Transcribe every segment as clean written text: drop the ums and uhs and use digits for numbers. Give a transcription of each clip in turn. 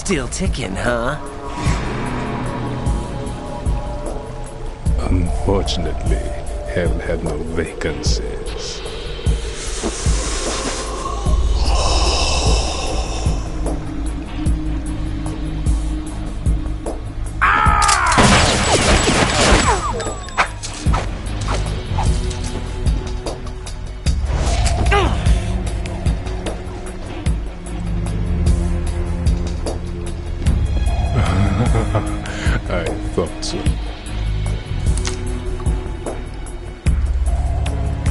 Still ticking, huh? Unfortunately, hell had no vacancies. I thought so.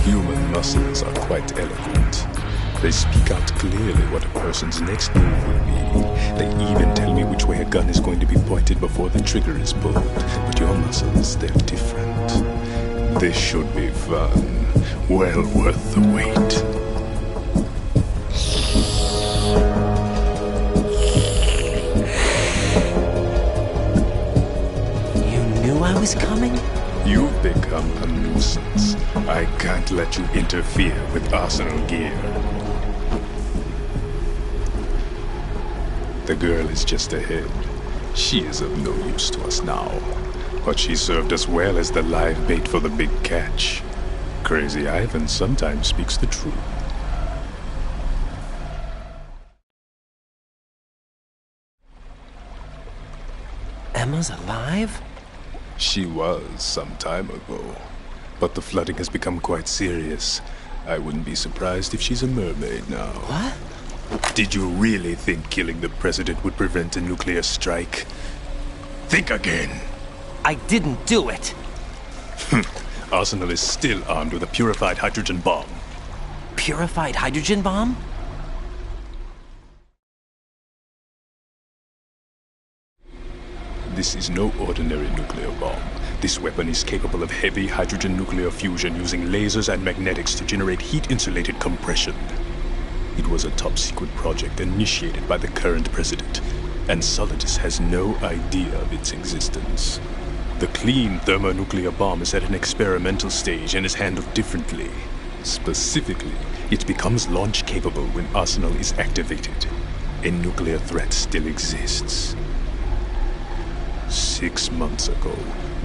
Human muscles are quite eloquent. They speak out clearly what a person's next move will be. They even tell me which way a gun is going to be pointed before the trigger is pulled. But your muscles, they're different. This should be fun. Well worth the wait. I was coming? You've become a nuisance. I can't let you interfere with Arsenal gear. The girl is just ahead. She is of no use to us now. But she served us well as the live bait for the big catch. Crazy Ivan sometimes speaks the truth. Emma's alive? She was some time ago, but the flooding has become quite serious. I wouldn't be surprised if she's a mermaid now. What? Did you really think killing the president would prevent a nuclear strike? Think again. I didn't do it. Arsenal is still armed with a purified hydrogen bomb. Purified hydrogen bomb? This is no ordinary nuclear bomb. This weapon is capable of heavy hydrogen nuclear fusion using lasers and magnetics to generate heat-insulated compression. It was a top-secret project initiated by the current president, and Solidus has no idea of its existence. The clean thermonuclear bomb is at an experimental stage and is handled differently. Specifically, it becomes launch-capable when Arsenal is activated. A nuclear threat still exists. 6 months ago,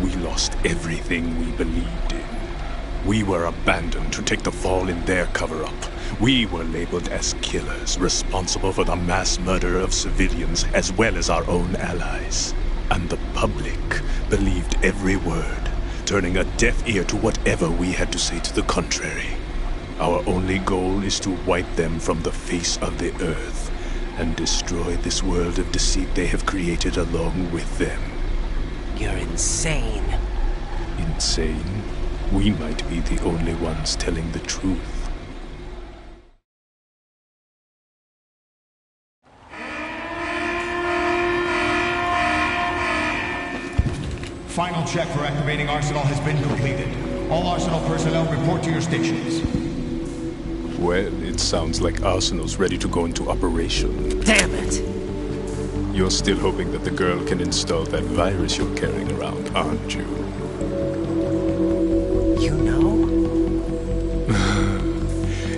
we lost everything we believed in. We were abandoned to take the fall in their cover-up. We were labeled as killers, responsible for the mass murder of civilians as well as our own allies. And the public believed every word, turning a deaf ear to whatever we had to say to the contrary. Our only goal is to wipe them from the face of the earth and destroy this world of deceit they have created along with them. You're insane. Insane? We might be the only ones telling the truth. Final check for activating Arsenal has been completed. All Arsenal personnel report to your stations. Well, it sounds like Arsenal's ready to go into operation. Damn it! You're still hoping that the girl can install that virus you're carrying around, aren't you? You know?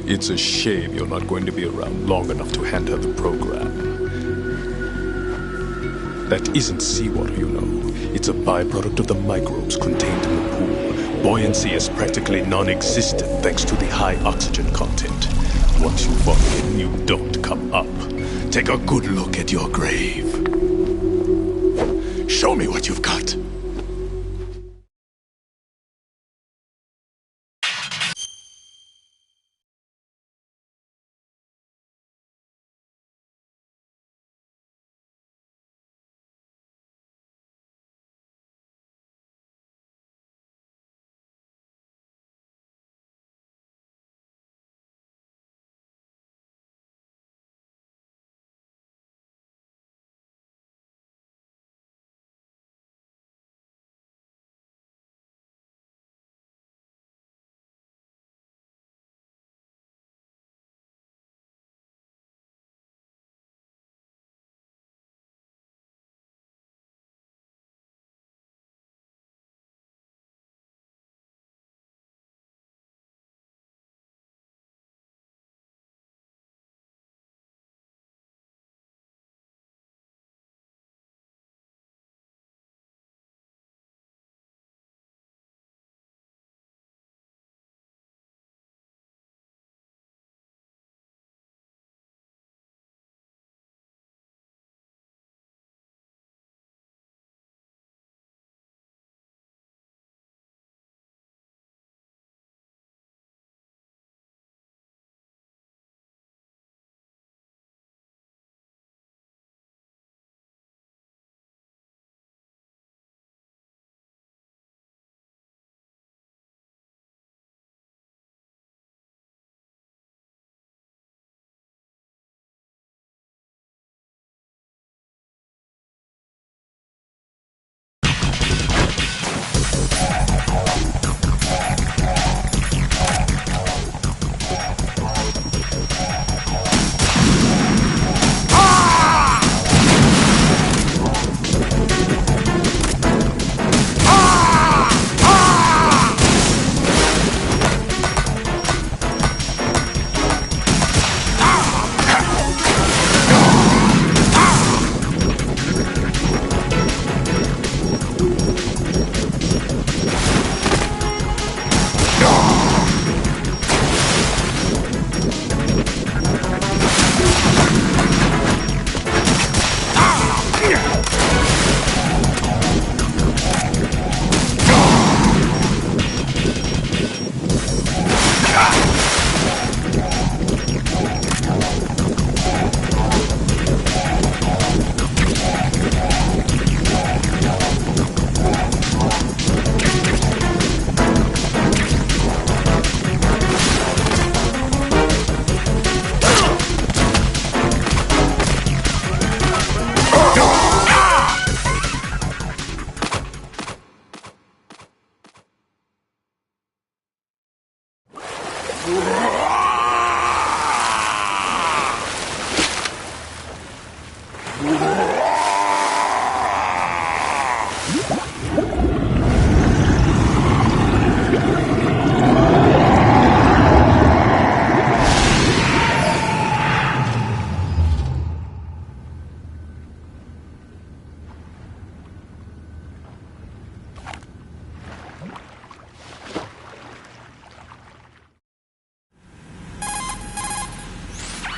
It's a shame you're not going to be around long enough to hand her the program. That isn't seawater, you know. It's a byproduct of the microbes contained in the pool. Buoyancy is practically non-existent thanks to the high oxygen content. Once you fall in, you don't come up. Take a good look at your grave. Show me what you've got.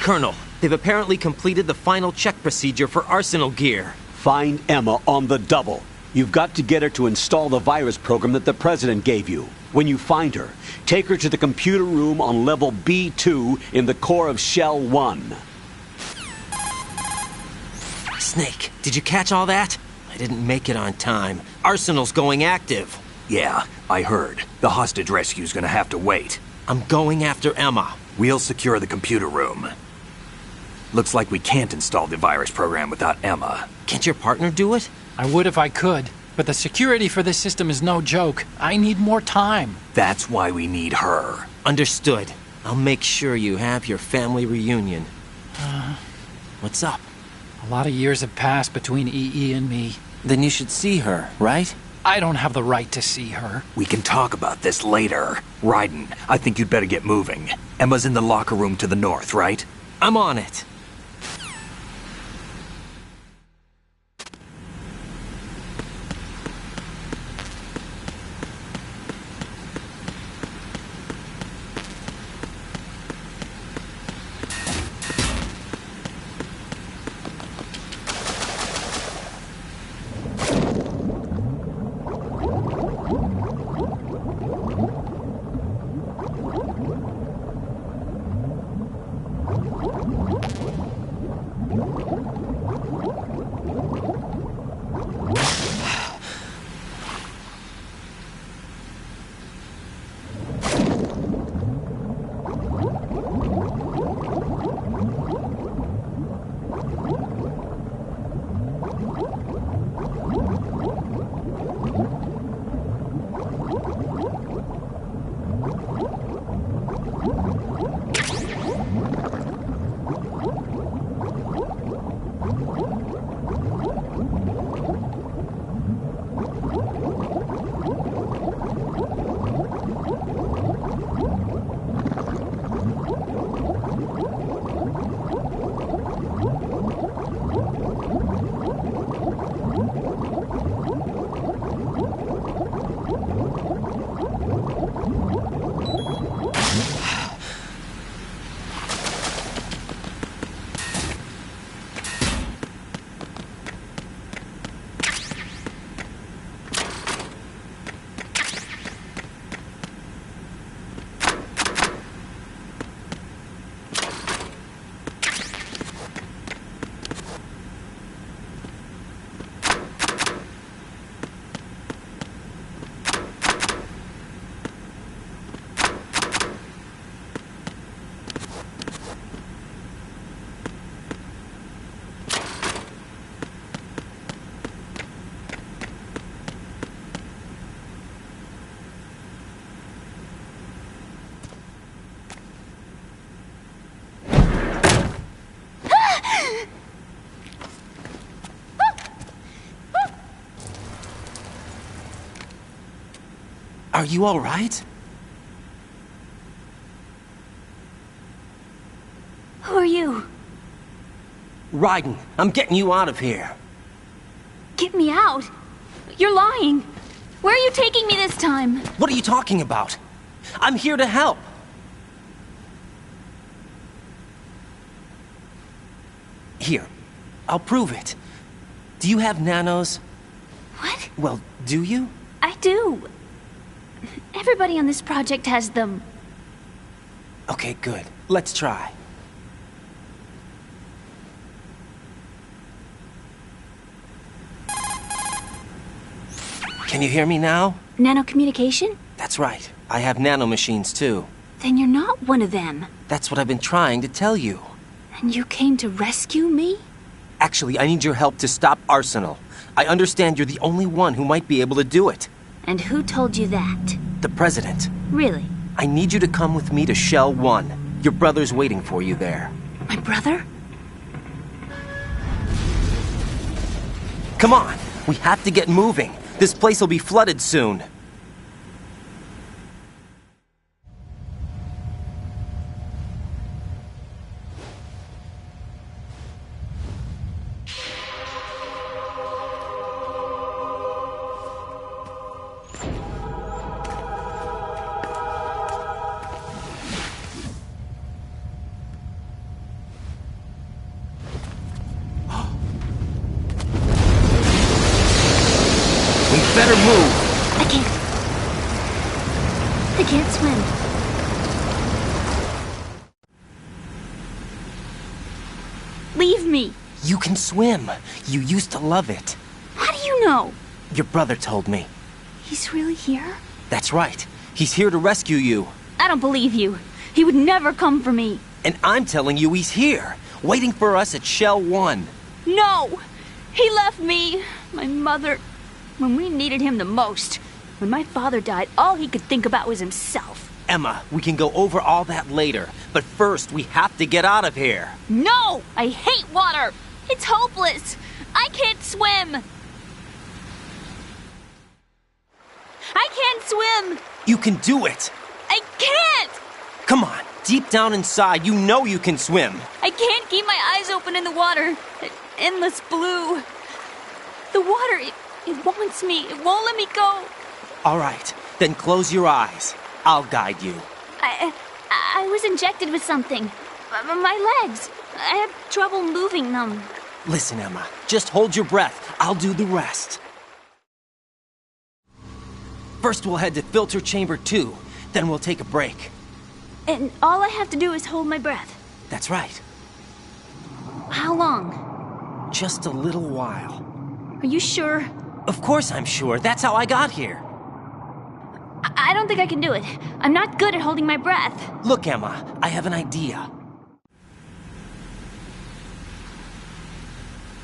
Colonel, they've apparently completed the final check procedure for Arsenal gear. Find Emma on the double. You've got to get her to install the virus program that the President gave you. When you find her, take her to the computer room on level B2 in the core of Shell 1. Snake, did you catch all that? I didn't make it on time. Arsenal's going active. Yeah, I heard. The hostage rescue's gonna have to wait. I'm going after Emma. We'll secure the computer room. Looks like we can't install the virus program without Emma. Can't your partner do it? I would if I could, but the security for this system is no joke. I need more time. That's why we need her. Understood. I'll make sure you have your family reunion. What's up? A lot of years have passed between EE and me. Then you should see her, right? I don't have the right to see her. We can talk about this later. Raiden, I think you'd better get moving. Emma's in the locker room to the north, right? I'm on it. Are you all right? Who are you? Raiden, I'm getting you out of here. Get me out. You're lying. Where are you taking me this time? What are you talking about? I'm here to help. Here, I'll prove it. Do you have nanos? What? Well, do you? I do. Everybody on this project has them. Okay, good. Let's try. Can you hear me now? Nanocommunication? That's right. I have nanomachines too. Then you're not one of them. That's what I've been trying to tell you. And you came to rescue me? Actually, I need your help to stop Arsenal. I understand you're the only one who might be able to do it. And who told you that? The President. Really? I need you to come with me to Shell 1. Your brother's waiting for you there. My brother? Come on, we have to get moving. This place will be flooded soon. Better move. I can't swim. Leave me. You can swim. You used to love it. How do you know? Your brother told me. He's really here? That's right. He's here to rescue you. I don't believe you. He would never come for me. And I'm telling you he's here, waiting for us at Shell 1. No! He left me, my mother, when we needed him the most. When my father died, all he could think about was himself. Emma, we can go over all that later. But first, we have to get out of here. No! I hate water! It's hopeless! I can't swim! I can't swim! You can do it! I can't! Come on, deep down inside, you know you can swim. I can't keep my eyes open in the water. Endless blue. The water, it wants me. It won't let me go. All right, then close your eyes. I'll guide you. I was injected with something. My legs. I have trouble moving them. Listen, Emma, just hold your breath. I'll do the rest. First, we'll head to Filter Chamber 2. Then we'll take a break. And all I have to do is hold my breath. That's right. How long? Just a little while. Are you sure? Of course I'm sure. That's how I got here. I don't think I can do it. I'm not good at holding my breath. Look, Emma, I have an idea.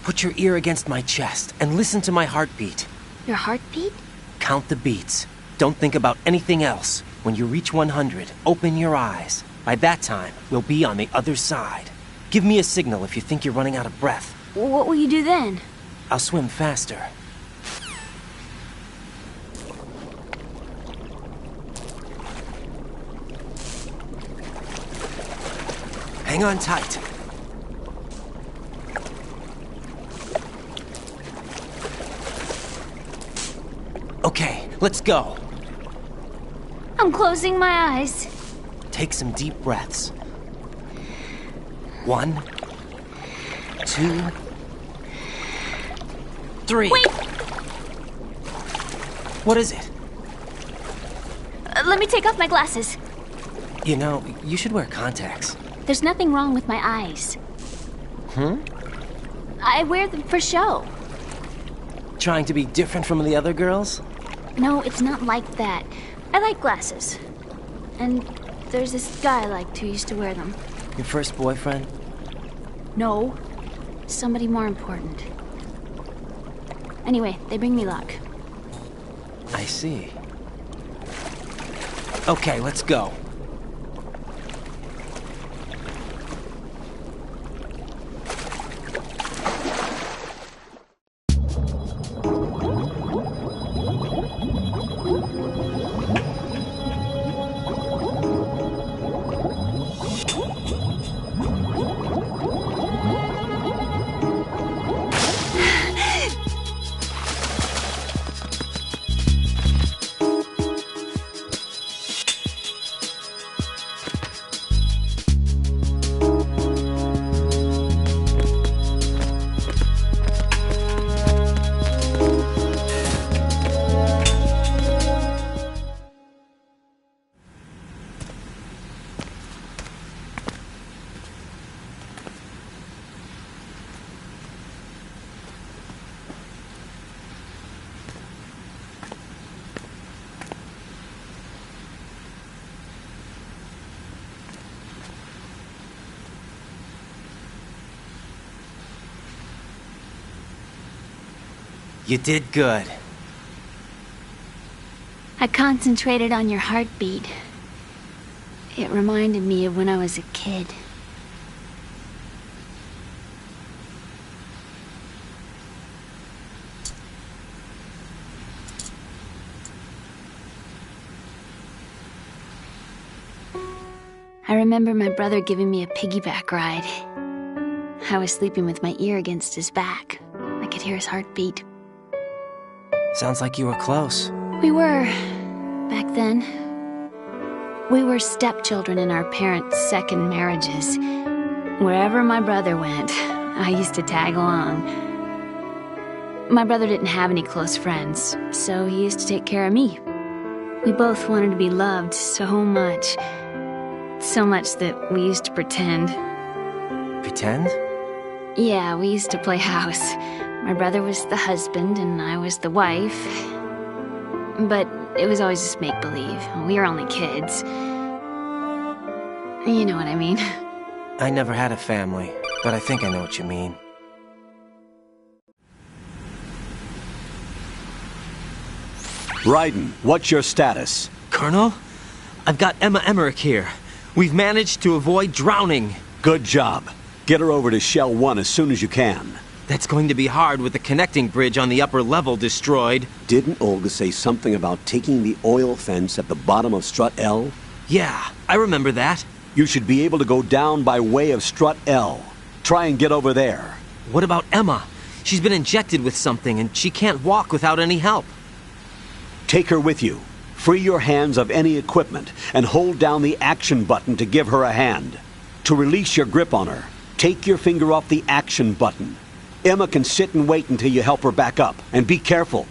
Put your ear against my chest and listen to my heartbeat. Your heartbeat? Count the beats. Don't think about anything else. When you reach 100, open your eyes. By that time, we'll be on the other side. Give me a signal if you think you're running out of breath. What will you do then? I'll swim faster. Hang on tight. Okay, let's go. I'm closing my eyes. Take some deep breaths. 1, 2, 3. Wait! What is it? Let me take off my glasses. You know, you should wear contacts. There's nothing wrong with my eyes. I wear them for show. Trying to be different from the other girls? No, it's not like that. I like glasses. And there's this guy I liked who used to wear them. Your first boyfriend? No. Somebody more important. Anyway, they bring me luck. I see. Okay, let's go. You did good. I concentrated on your heartbeat. It reminded me of when I was a kid. I remember my brother giving me a piggyback ride. I was sleeping with my ear against his back. I could hear his heartbeat. Sounds like you were close. We were, back then. We were stepchildren in our parents' second marriages. Wherever my brother went, I used to tag along. My brother didn't have any close friends, so he used to take care of me. We both wanted to be loved so much. So much that we used to pretend. Pretend? Yeah, we used to play house. My brother was the husband and I was the wife. But it was always just make-believe. We were only kids. You know what I mean. I never had a family, but I think I know what you mean. Raiden, what's your status? Colonel? I've got Emma Emmerich here. We've managed to avoid drowning. Good job. Get her over to Shell 1 as soon as you can. That's going to be hard with the connecting bridge on the upper level destroyed. Didn't Olga say something about taking the oil fence at the bottom of Strut L? Yeah, I remember that. You should be able to go down by way of Strut L. Try and get over there. What about Emma? She's been injected with something and she can't walk without any help. Take her with you. Free your hands of any equipment and hold down the action button to give her a hand. To release your grip on her, take your finger off the action button. Emma can sit and wait until you help her back up. And be careful.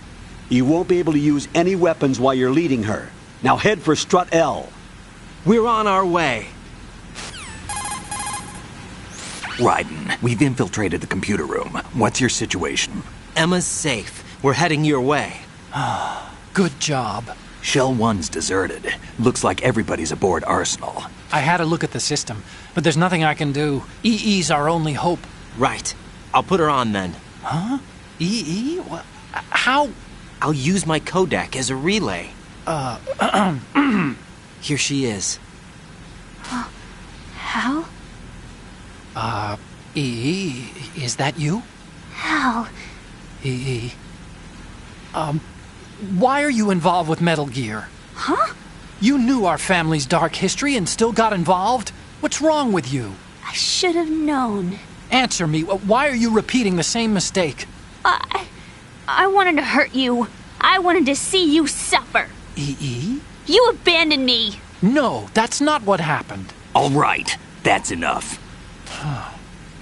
You won't be able to use any weapons while you're leading her. Now head for Strut L. We're on our way. Raiden, we've infiltrated the computer room. What's your situation? Emma's safe. We're heading your way. Good job. Shell 1's deserted. Looks like everybody's aboard Arsenal. I had a look at the system, but there's nothing I can do. EE's our only hope. Right. I'll put her on then. Huh? EE? What? How? I'll use my Kodak as a relay. Here she is. Hal? EE, is that you? Hal? EE. Why are you involved with Metal Gear? Huh? You knew our family's dark history and still got involved? What's wrong with you? I should have known. Answer me. Why are you repeating the same mistake? I wanted to hurt you. I wanted to see you suffer. EE? You abandoned me. No, that's not what happened. All right, that's enough.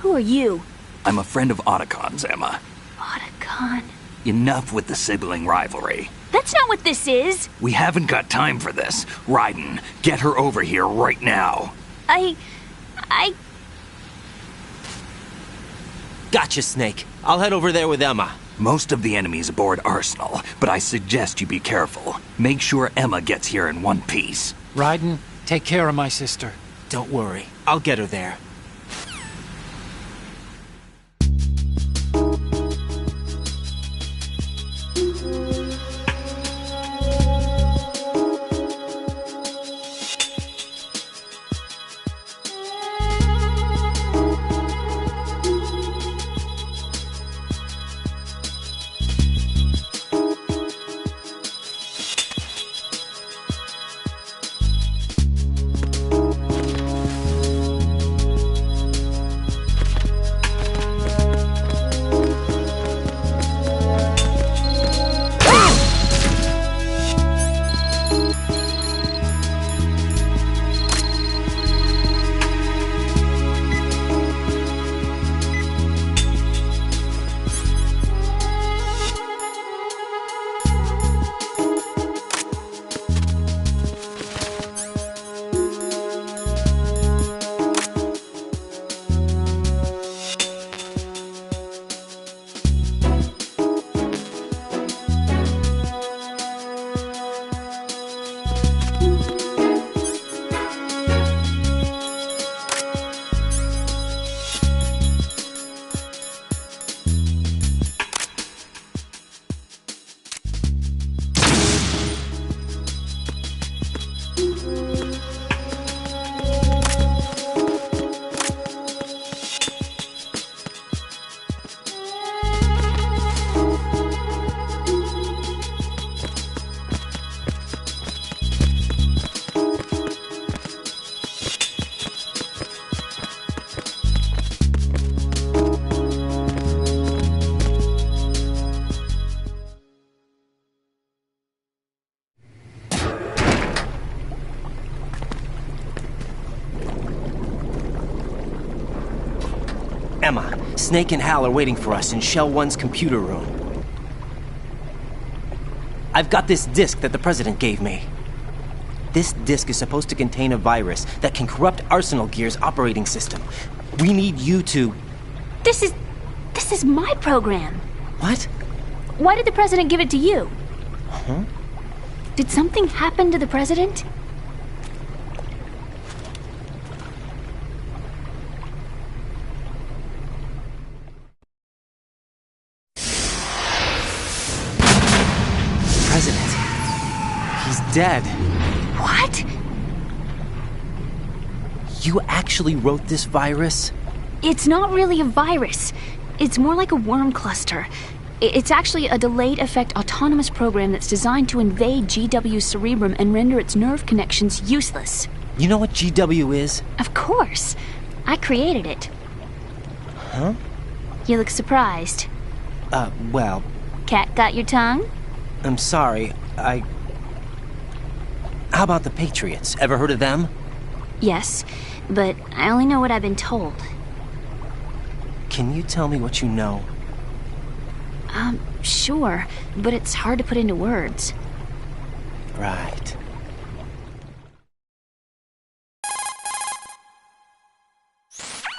Who are you? I'm a friend of Otacon's, Emma. Otacon. Enough with the sibling rivalry. That's not what this is. We haven't got time for this. Raiden, get her over here right now. I... Gotcha, Snake. I'll head over there with Emma. Most of the enemy's aboard Arsenal, but I suggest you be careful. Make sure Emma gets here in one piece. Raiden, take care of my sister. Don't worry. I'll get her there. Emma, Snake and Hal are waiting for us in Shell 1's computer room. I've got this disk that the President gave me. This disk is supposed to contain a virus that can corrupt Arsenal Gear's operating system. We need you to... This is my program. What? Why did the President give it to you? Huh? Did something happen to the President? President. He's dead. What? You actually wrote this virus? It's not really a virus. It's more like a worm cluster. It's actually a delayed effect autonomous program that's designed to invade GW's cerebrum and render its nerve connections useless. You know what GW is? Of course. I created it. Huh? You look surprised. Well... Cat got your tongue? I'm sorry, How about the Patriots? Ever heard of them? Yes, but I only know what I've been told. Can you tell me what you know? Sure, but it's hard to put into words. Right.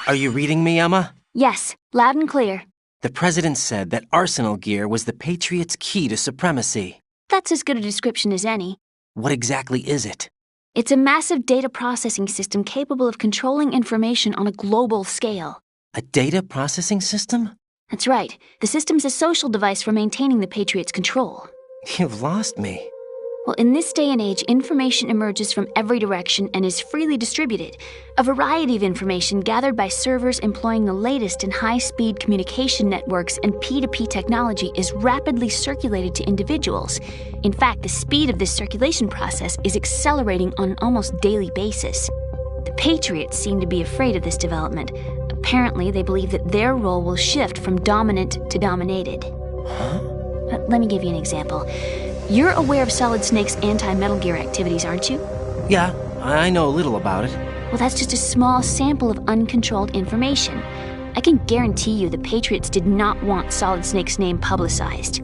Are you reading me, Emma? Yes, loud and clear. The President said that Arsenal Gear was the Patriots' key to supremacy. That's as good a description as any. What exactly is it? It's a massive data processing system capable of controlling information on a global scale. A data processing system? That's right. The system's a social device for maintaining the Patriots' control. You've lost me. Well, in this day and age, information emerges from every direction and is freely distributed. A variety of information gathered by servers employing the latest in high-speed communication networks and P2P technology is rapidly circulated to individuals. In fact, the speed of this circulation process is accelerating on an almost daily basis. The Patriots seem to be afraid of this development. Apparently, they believe that their role will shift from dominant to dominated. Huh? Let me give you an example. You're aware of Solid Snake's anti-Metal Gear activities, aren't you? Yeah, I know a little about it. Well, that's just a small sample of uncontrolled information. I can guarantee you the Patriots did not want Solid Snake's name publicized.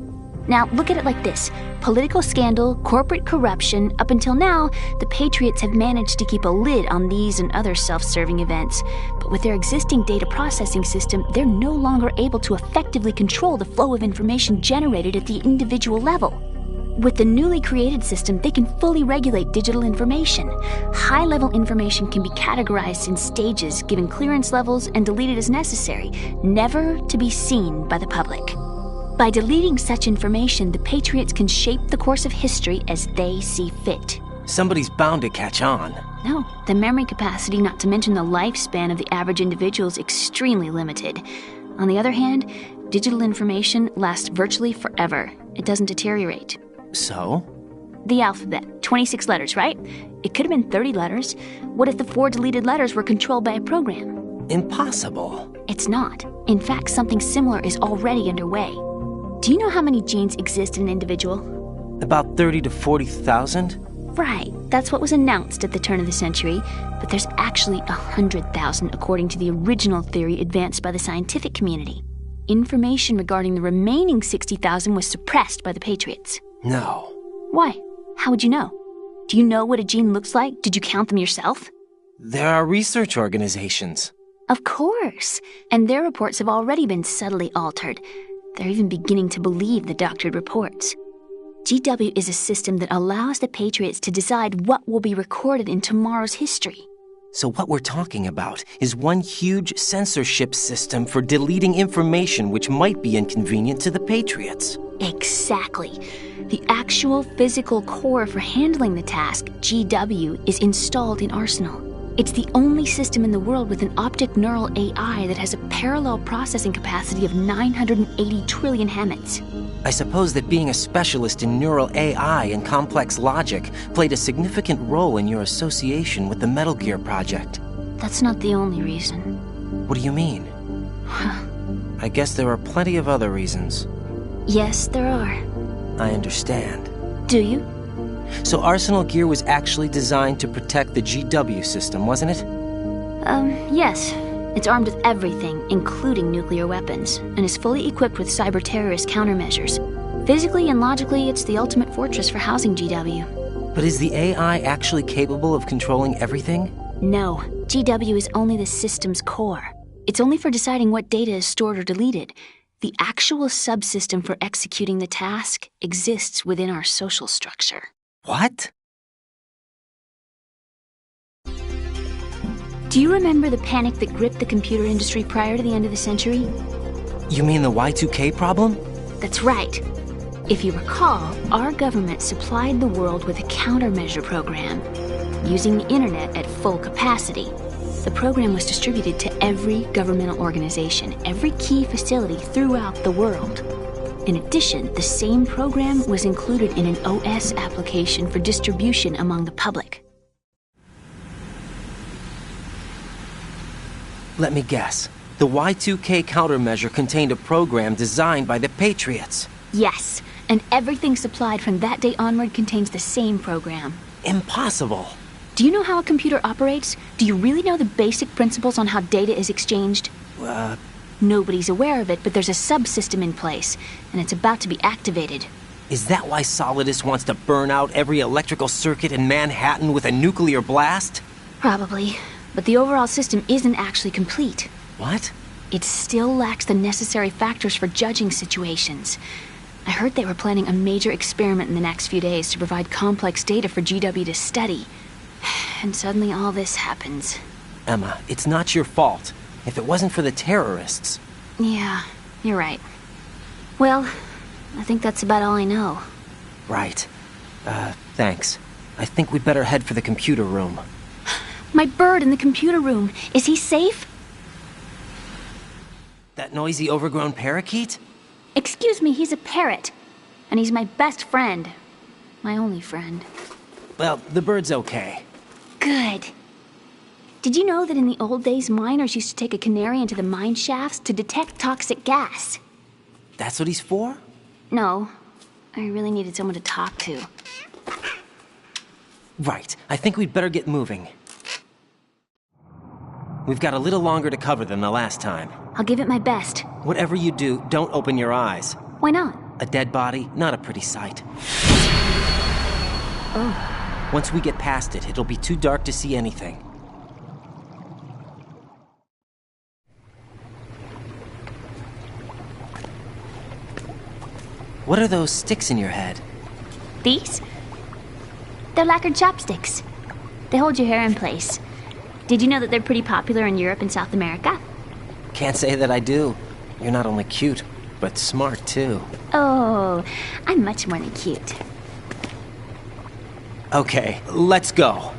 Now, look at it like this. Political scandal, corporate corruption, up until now, the Patriots have managed to keep a lid on these and other self-serving events. But with their existing data processing system, they're no longer able to effectively control the flow of information generated at the individual level. With the newly created system, they can fully regulate digital information. High-level information can be categorized in stages, given clearance levels, and deleted as necessary, never to be seen by the public. By deleting such information, the Patriots can shape the course of history as they see fit. Somebody's bound to catch on. No, the memory capacity, not to mention the lifespan of the average individual, is extremely limited. On the other hand, digital information lasts virtually forever. It doesn't deteriorate. So? The alphabet, 26 letters, right? It could have been 30 letters. What if the 4 deleted letters were controlled by a program? Impossible. It's not. In fact, something similar is already underway. Do you know how many genes exist in an individual? About 30 to 40,000? Right, that's what was announced at the turn of the century, but there's actually 100,000 according to the original theory advanced by the scientific community. Information regarding the remaining 60,000 was suppressed by the Patriots. No. Why? How would you know? Do you know what a gene looks like? Did you count them yourself? There are research organizations. Of course, and their reports have already been subtly altered. They're even beginning to believe the doctored reports. GW is a system that allows the Patriots to decide what will be recorded in tomorrow's history. So what we're talking about is one huge censorship system for deleting information which might be inconvenient to the Patriots. Exactly. The actual physical core for handling the task, GW, is installed in Arsenal. It's the only system in the world with an optic neural AI that has a parallel processing capacity of 980 trillion Hammets. I suppose that being a specialist in neural AI and complex logic played a significant role in your association with the Metal Gear project. That's not the only reason. What do you mean? I guess there are plenty of other reasons. Yes, there are. I understand. Do you? So Arsenal Gear was actually designed to protect the GW system, wasn't it? Yes. It's armed with everything, including nuclear weapons, and is fully equipped with cyber-terrorist countermeasures. Physically and logically, it's the ultimate fortress for housing GW. But is the AI actually capable of controlling everything? No, GW is only the system's core. It's only for deciding what data is stored or deleted. The actual subsystem for executing the task exists within our social structure. What? Do you remember the panic that gripped the computer industry prior to the end of the century? You mean the Y2K problem? That's right. If you recall, our government supplied the world with a countermeasure program. Using the internet at full capacity, the program was distributed to every governmental organization, every key facility throughout the world. In addition, the same program was included in an OS application for distribution among the public. Let me guess. The Y2K countermeasure contained a program designed by the Patriots. Yes, and everything supplied from that day onward contains the same program. Impossible. Do you know how a computer operates? Do you really know the basic principles on how data is exchanged? Nobody's aware of it, but there's a subsystem in place, and it's about to be activated. Is that why Solidus wants to burn out every electrical circuit in Manhattan with a nuclear blast? Probably, but the overall system isn't actually complete. What? It still lacks the necessary factors for judging situations. I heard they were planning a major experiment in the next few days to provide complex data for GW to study. And suddenly all this happens. Emma, it's not your fault. If it wasn't for the terrorists... Yeah, you're right. Well, I think that's about all I know. Right. Thanks. I think we'd better head for the computer room. My bird in the computer room. Is he safe? That noisy, overgrown parakeet? Excuse me, he's a parrot. And he's my best friend. My only friend. Well, the bird's okay. Good. Did you know that in the old days, miners used to take a canary into the mine shafts to detect toxic gas? That's what he's for? No. I really needed someone to talk to. Right. I think we'd better get moving. We've got a little longer to cover than the last time. I'll give it my best. Whatever you do, don't open your eyes. Why not? A dead body, not a pretty sight. Oh. Once we get past it, it'll be too dark to see anything. What are those sticks in your head? These? They're lacquered chopsticks. They hold your hair in place. Did you know that they're pretty popular in Europe and South America? Can't say that I do. You're not only cute, but smart too. Oh, I'm much more than cute. Okay, let's go.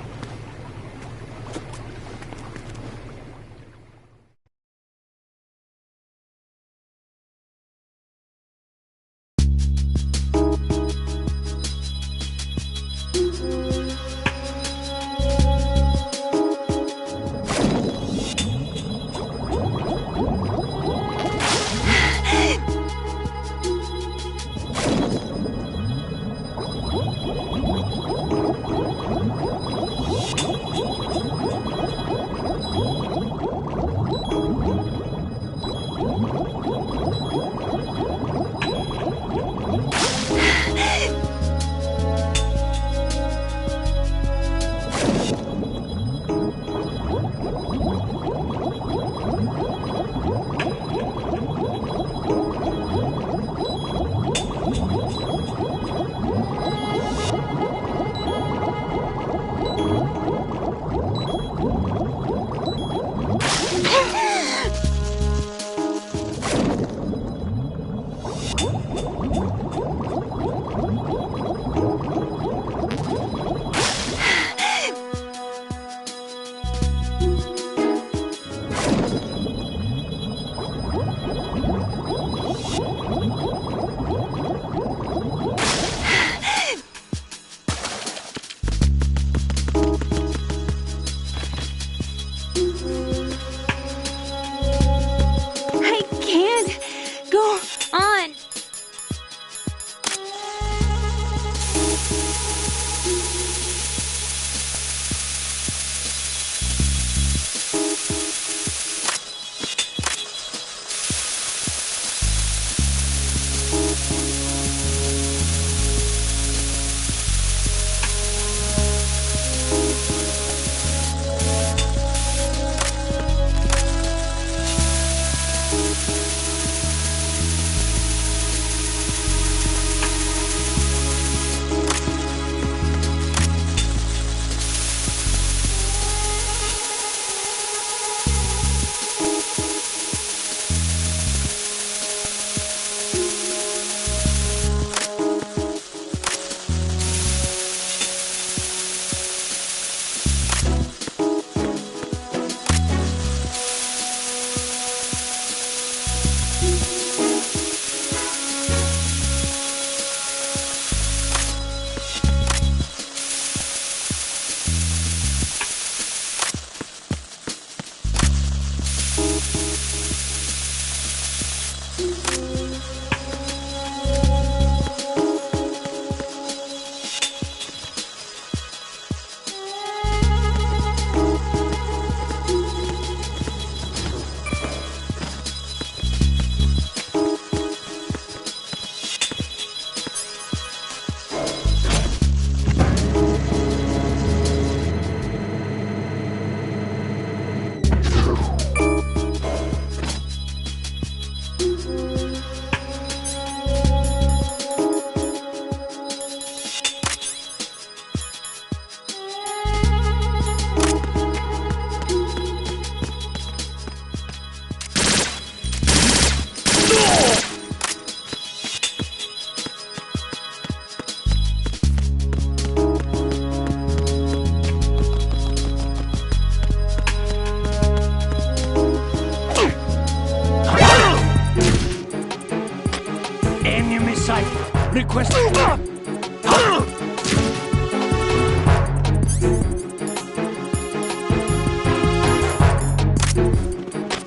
Requesting...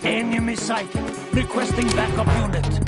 Enemy sighted. Requesting backup unit.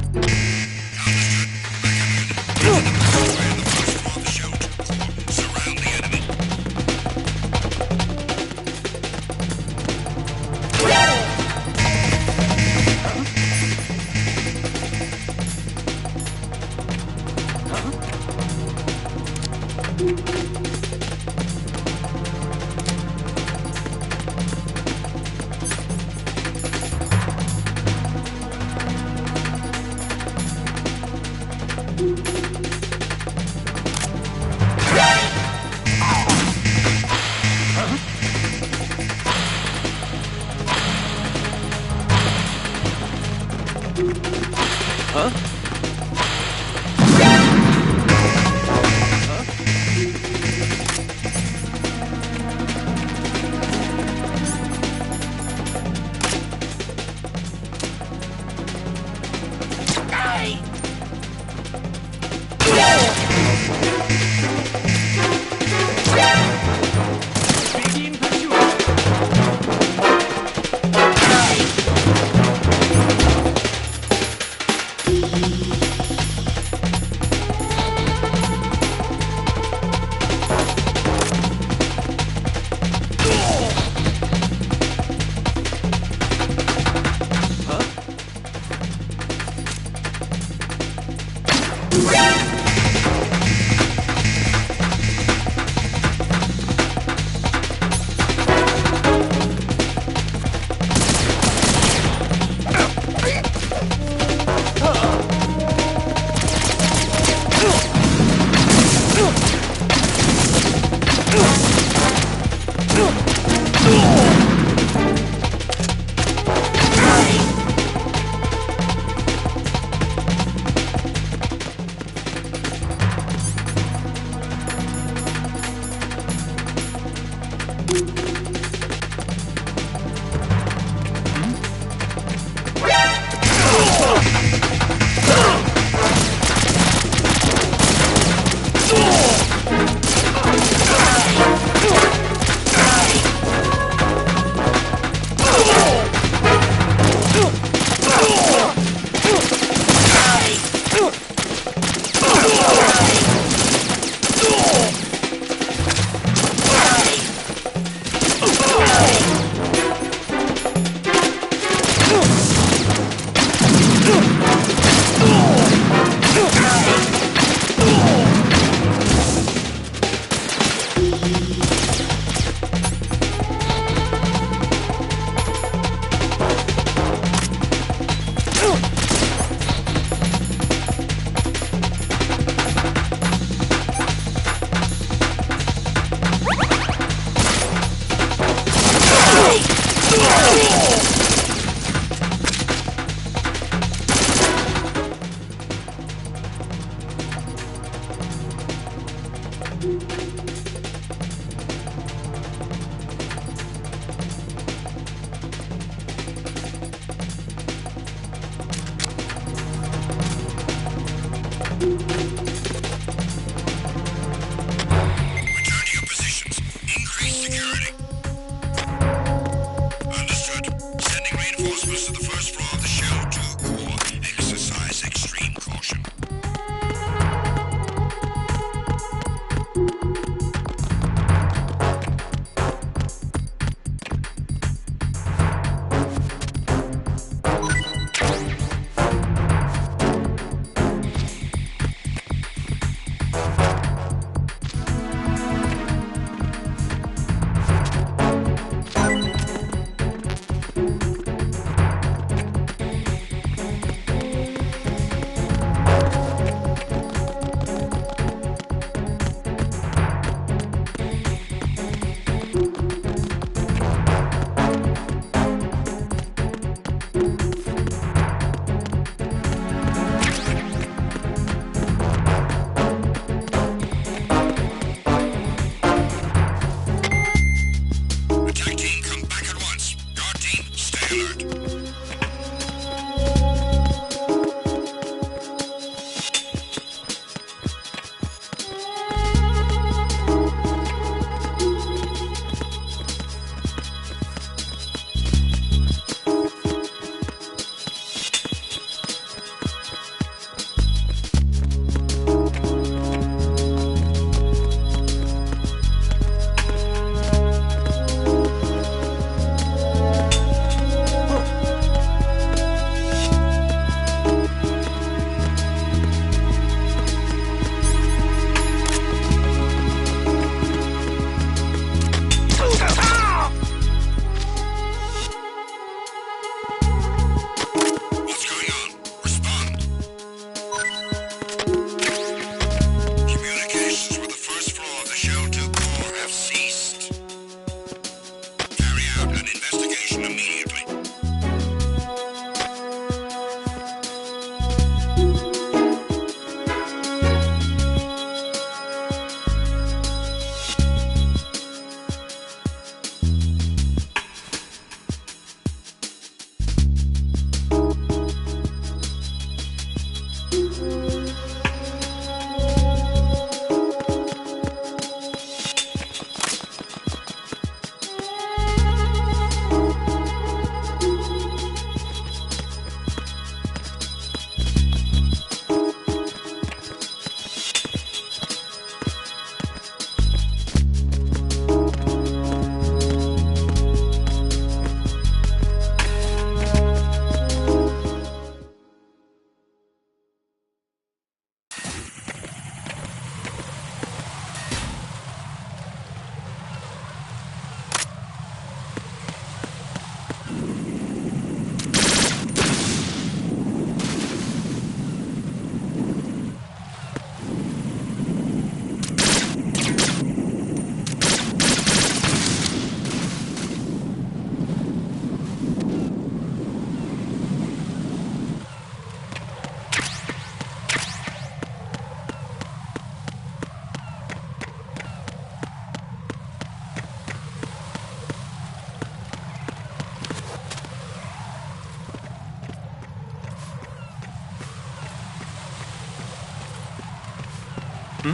Who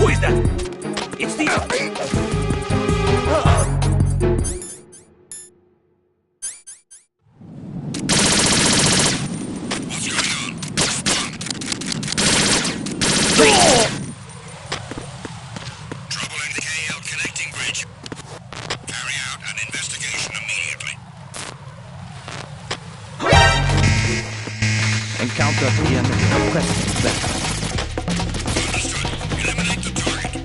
is that? It's the... Trouble in the KL connecting bridge. Carry out an investigation immediately. Encounter at the enemy. Request backup. Understood. Eliminate the target.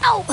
Ow!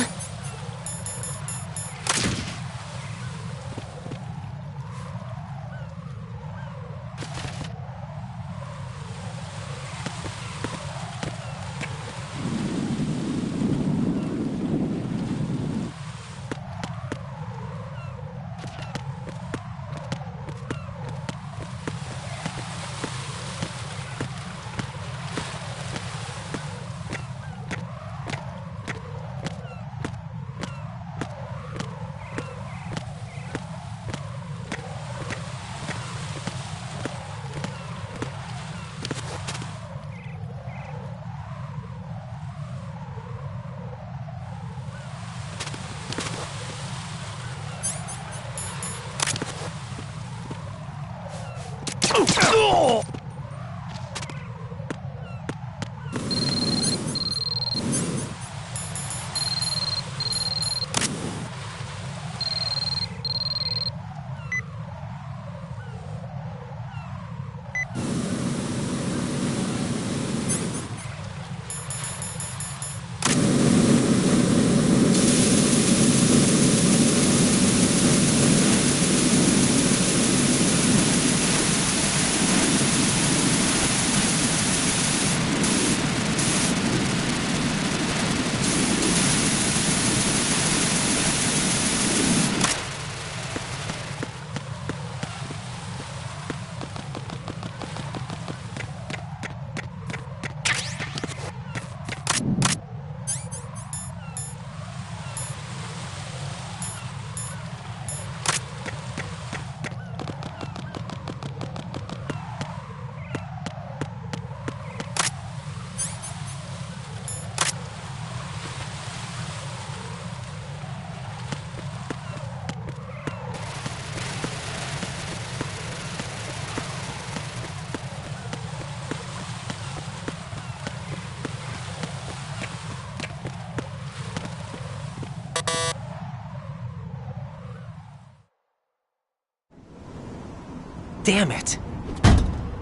Damn it.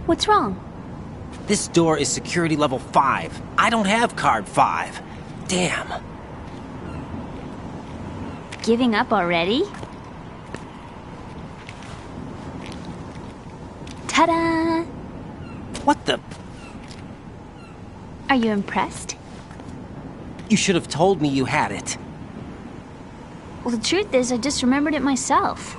What's wrong? This door is security level 5. I don't have card 5. Damn. Giving up already? Ta-da! What the? Are you impressed? You should have told me you had it. Well, the truth is, I just remembered it myself.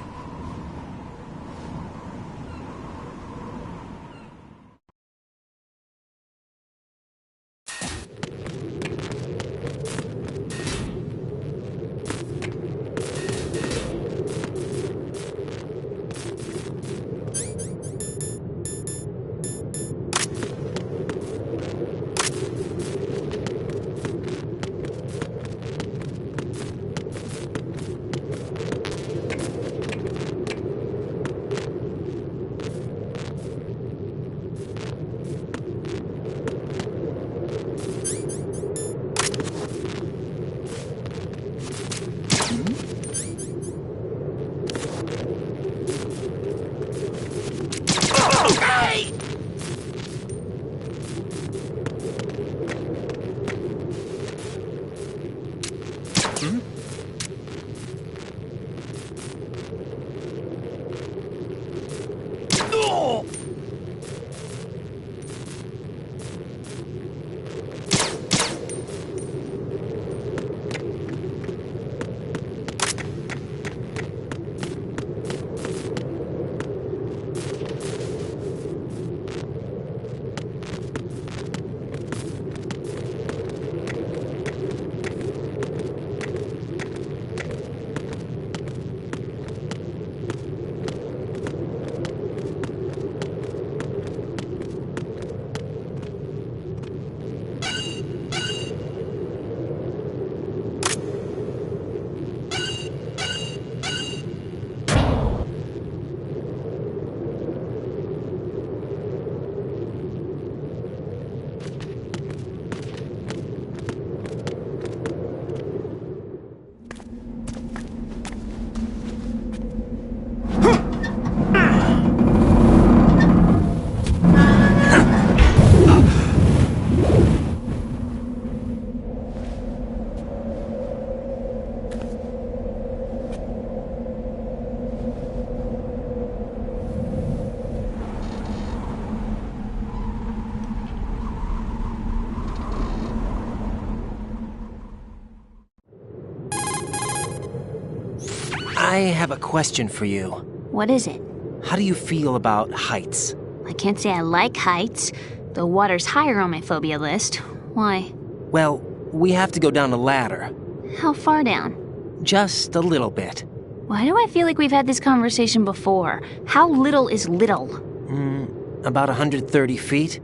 I have a question for you. What is it? How do you feel about heights? I can't say I like heights. The water's higher on my phobia list. Why? Well, we have to go down a ladder. How far down? Just a little bit. Why do I feel like we've had this conversation before? How little is little? About 130 feet.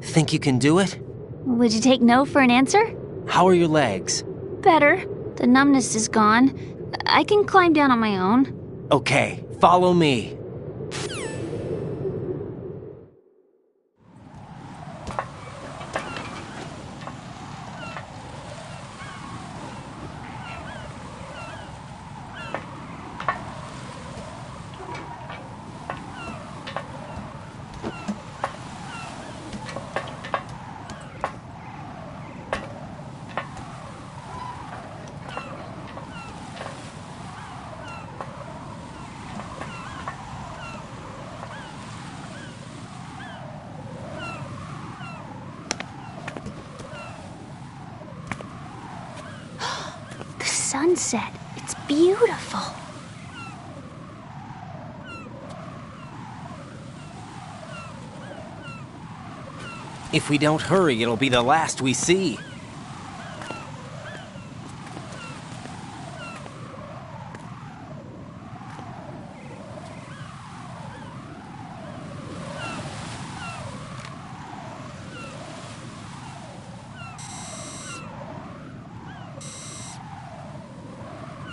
Think you can do it? Would you take no for an answer? How are your legs? Better. The numbness is gone. I can climb down on my own. Okay, follow me. Sunset. It's beautiful. If we don't hurry, it'll be the last we see.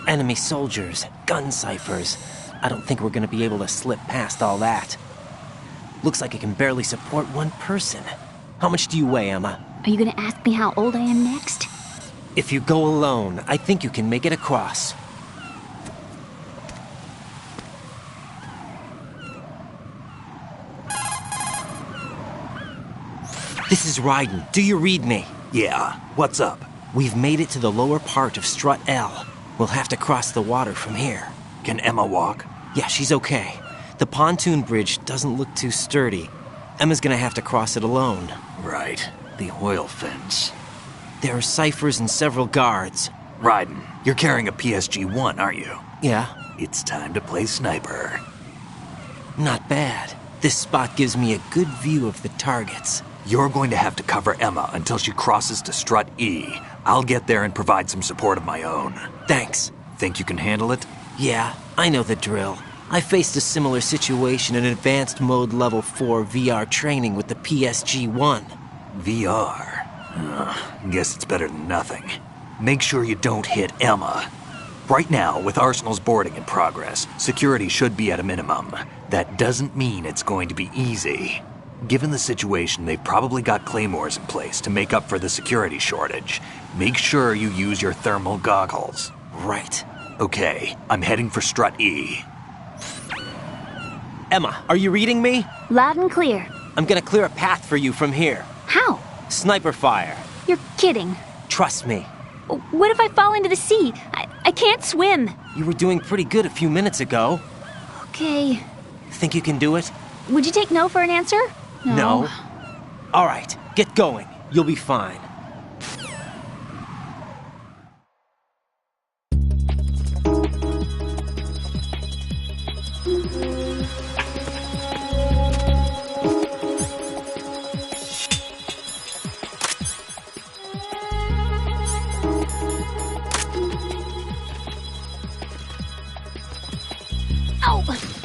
Enemy soldiers, gun ciphers. I don't think we're gonna be able to slip past all that. Looks like it can barely support one person. How much do you weigh, Emma? Are you gonna ask me how old I am next? If you go alone, I think you can make it across. This is Raiden. Do you read me? Yeah, what's up? We've made it to the lower part of Strut L. We'll have to cross the water from here. Can Emma walk? Yeah, she's okay. The pontoon bridge doesn't look too sturdy. Emma's gonna have to cross it alone. Right. The oil fence. There are ciphers and several guards. Raiden, you're carrying a PSG-1, aren't you? Yeah, It's time to play sniper. not bad. This spot gives me a good view of the targets. You're going to have to cover Emma until she crosses to Strut E. I'll get there and provide some support of my own. Thanks. Think you can handle it? Yeah, I know the drill. I faced a similar situation in advanced mode level 4 VR training with the PSG-1. VR? Guess it's better than nothing. Make sure you don't hit Emma. Right now, with Arsenal's boarding in progress, security should be at a minimum. That doesn't mean it's going to be easy. Given the situation, they've probably got claymores in place to make up for the security shortage. Make sure you use your thermal goggles. Right. Okay, I'm heading for Strut E. Emma, are you reading me? Loud and clear. I'm gonna clear a path for you from here. How? Sniper fire. You're kidding. Trust me. What if I fall into the sea? I can't swim. You were doing pretty good a few minutes ago. Okay. Think you can do it? Would you take no for an answer? No. All right, get going. You'll be fine. Ow!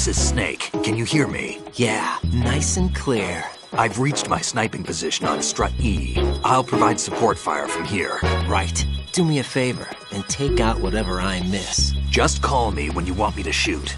This is Snake. Can you hear me? Yeah, nice and clear. I've reached my sniping position on Strut E. I'll provide support fire from here. Right. Do me a favor and take out whatever I miss. Just call me when you want me to shoot.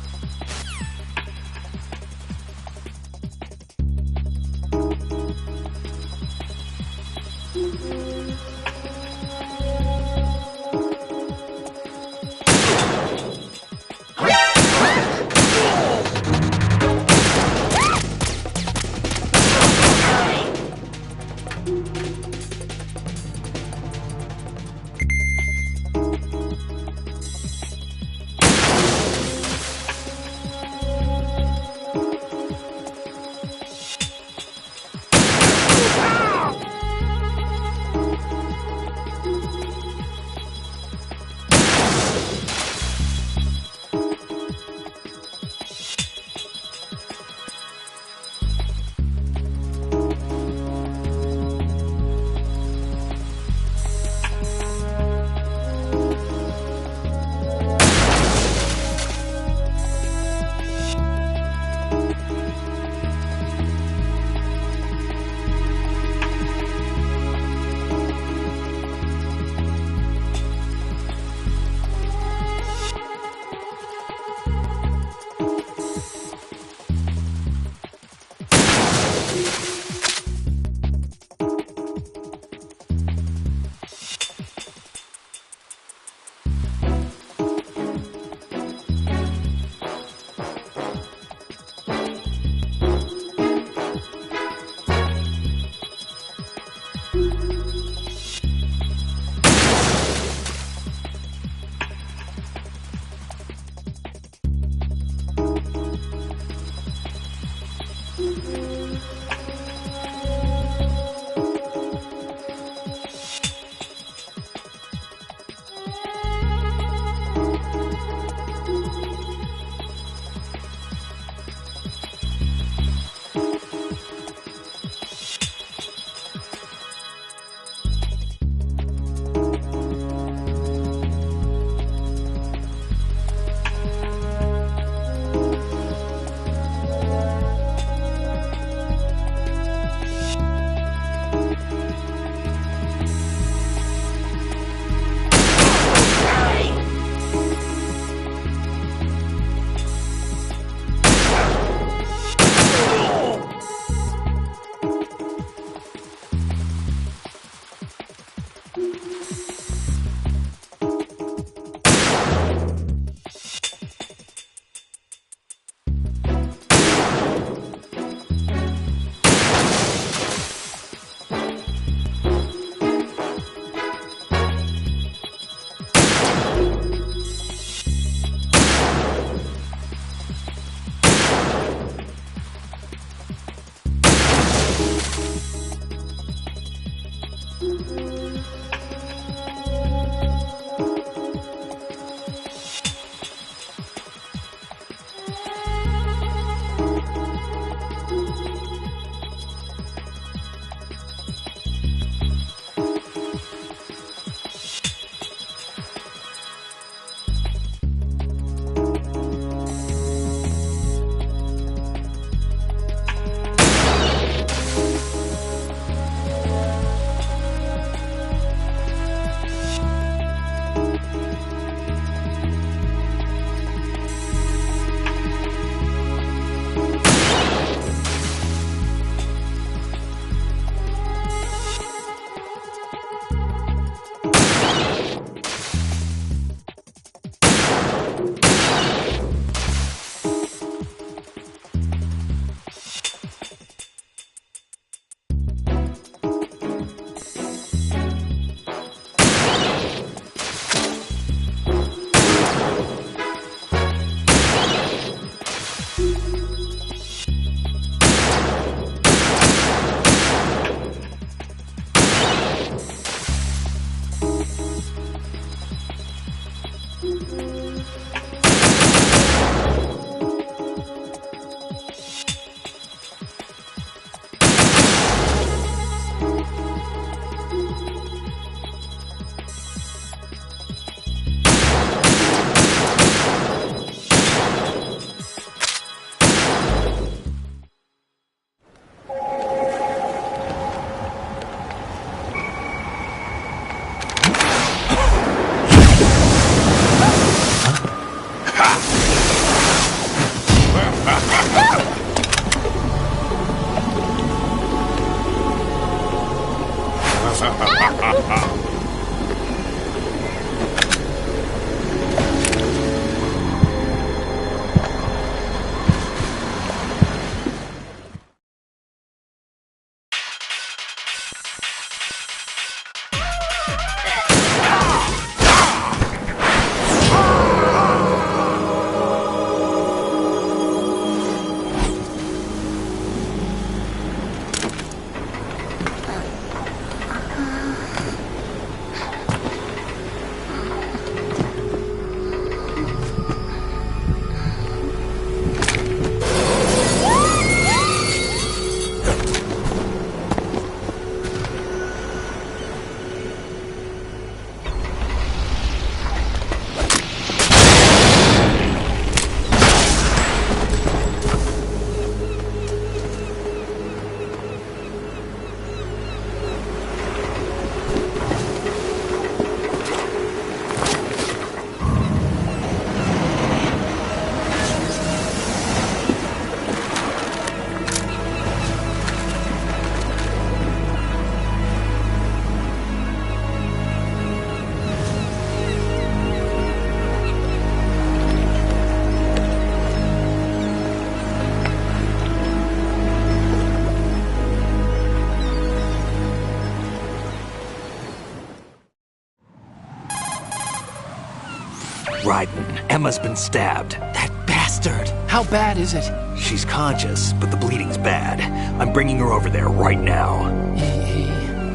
Raiden, Emma's been stabbed. That bastard! How bad is it? She's conscious, but the bleeding's bad. I'm bringing her over there right now.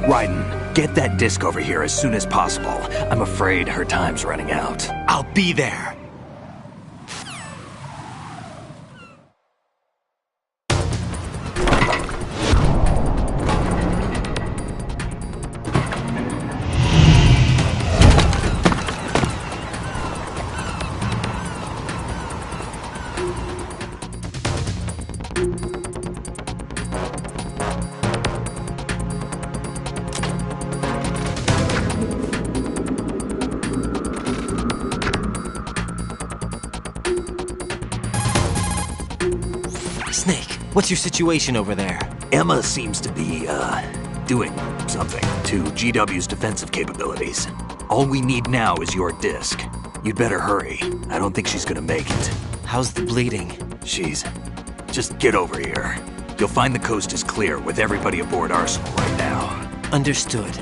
Raiden, get that disc over here as soon as possible. I'm afraid her time's running out. I'll be there! Snake, what's your situation over there? Emma seems to be, doing something to GW's defensive capabilities. All we need now is your disc. You'd better hurry. I don't think she's gonna make it. How's the bleeding? Just get over here. You'll find the coast is clear with everybody aboard Arsenal right now. Understood.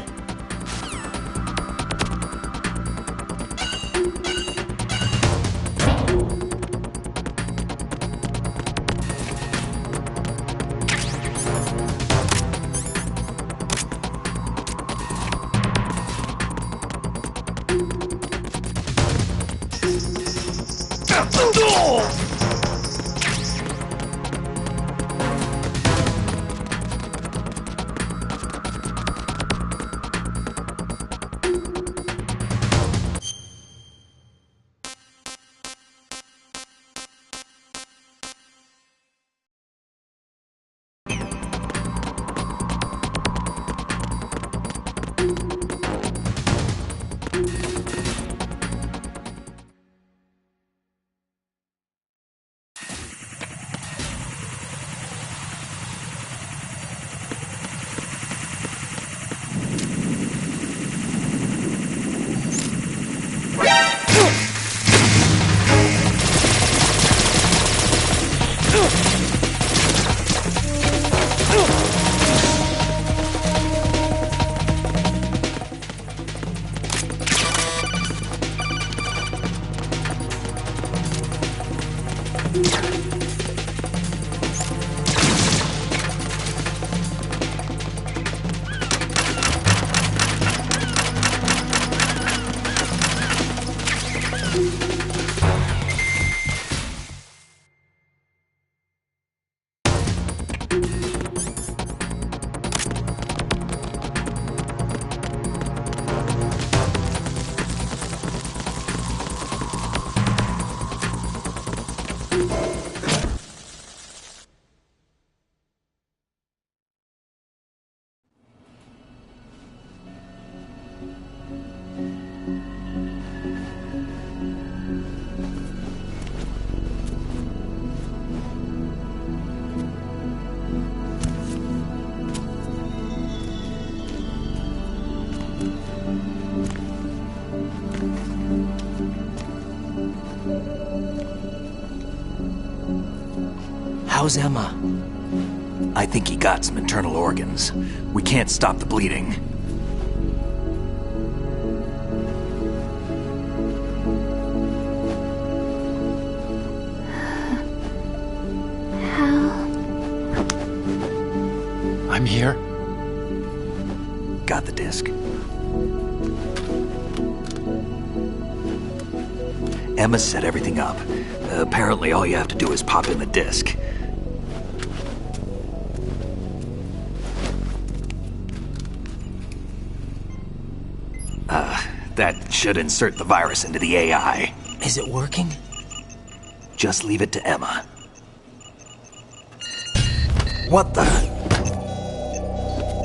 How's Emma? I think he got some internal organs. We can't stop the bleeding. I'm here. Got the disc. Emma set everything up. Apparently all you have to do is pop in the disc. That should insert the virus into the AI. Is it working? Just leave it to Emma. What the?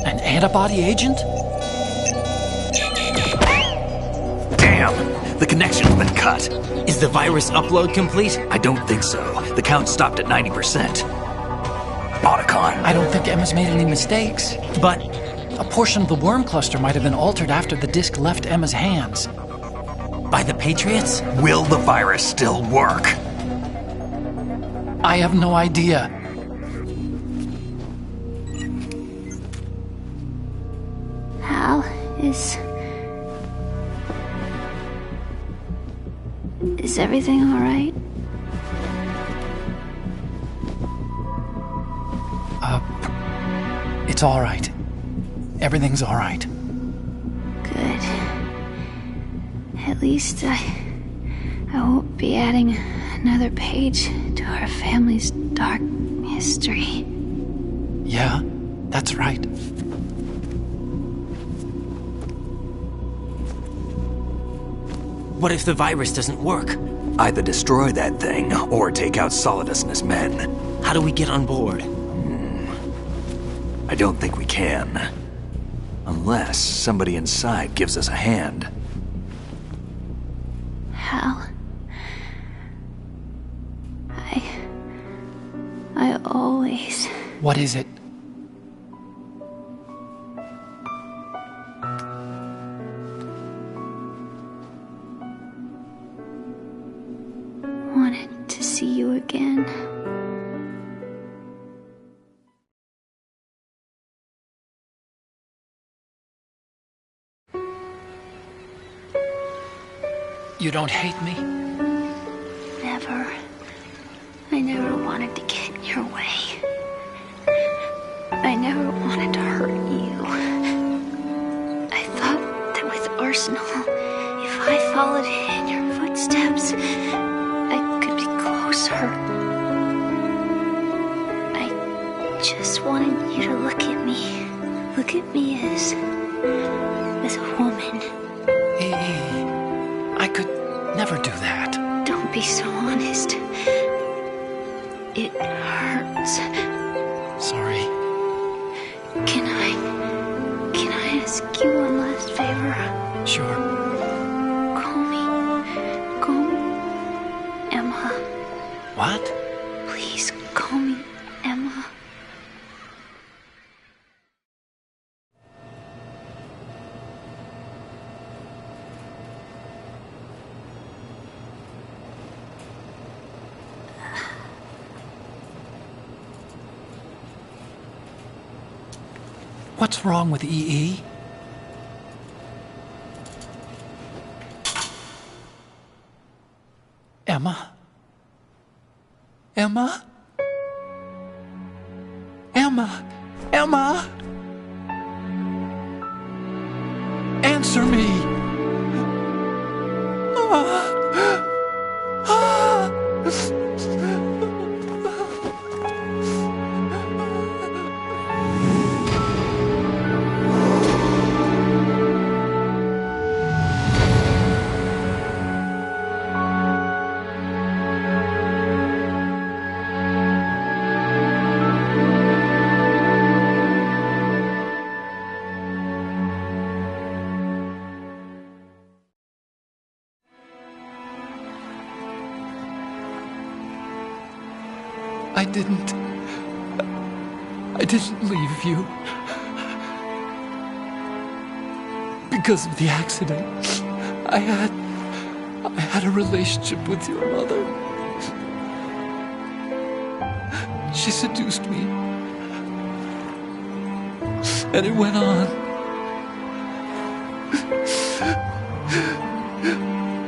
An antibody agent? Damn! The connection's been cut. Is the virus upload complete? I don't think so. The count stopped at 90%. Otacon. I don't think Emma's made any mistakes. But a portion of the worm cluster might have been altered after the disc left Emma's hands. By the Patriots? Will the virus still work? I have no idea. Hal is... Is everything all right? It's all right. Everything's all right. Good. At least I won't be adding another page to our family's dark history. Yeah, that's right. What if the virus doesn't work? Either destroy that thing, or take out Solidus and his men. How do we get on board? I don't think we can. Unless somebody inside gives us a hand. Hal. I always... What is it? wanted to see you again. You don't hate me? Never. I never wanted to get in your way. I never wanted to hurt you. I thought that with Arsenal, if I followed in your footsteps, I could be closer. I just wanted you to look at me. Look at me as a woman. I could never do that. Don't be so honest. It hurts. Sorry. Can I ask you one last favor? Sure. Call me Emma. What? Please call me Emma. What's wrong with EE? Emma? Emma? Emma? Emma? Answer me! I didn't leave you. Because of the accident, I had a relationship with your mother. She seduced me. And it went on.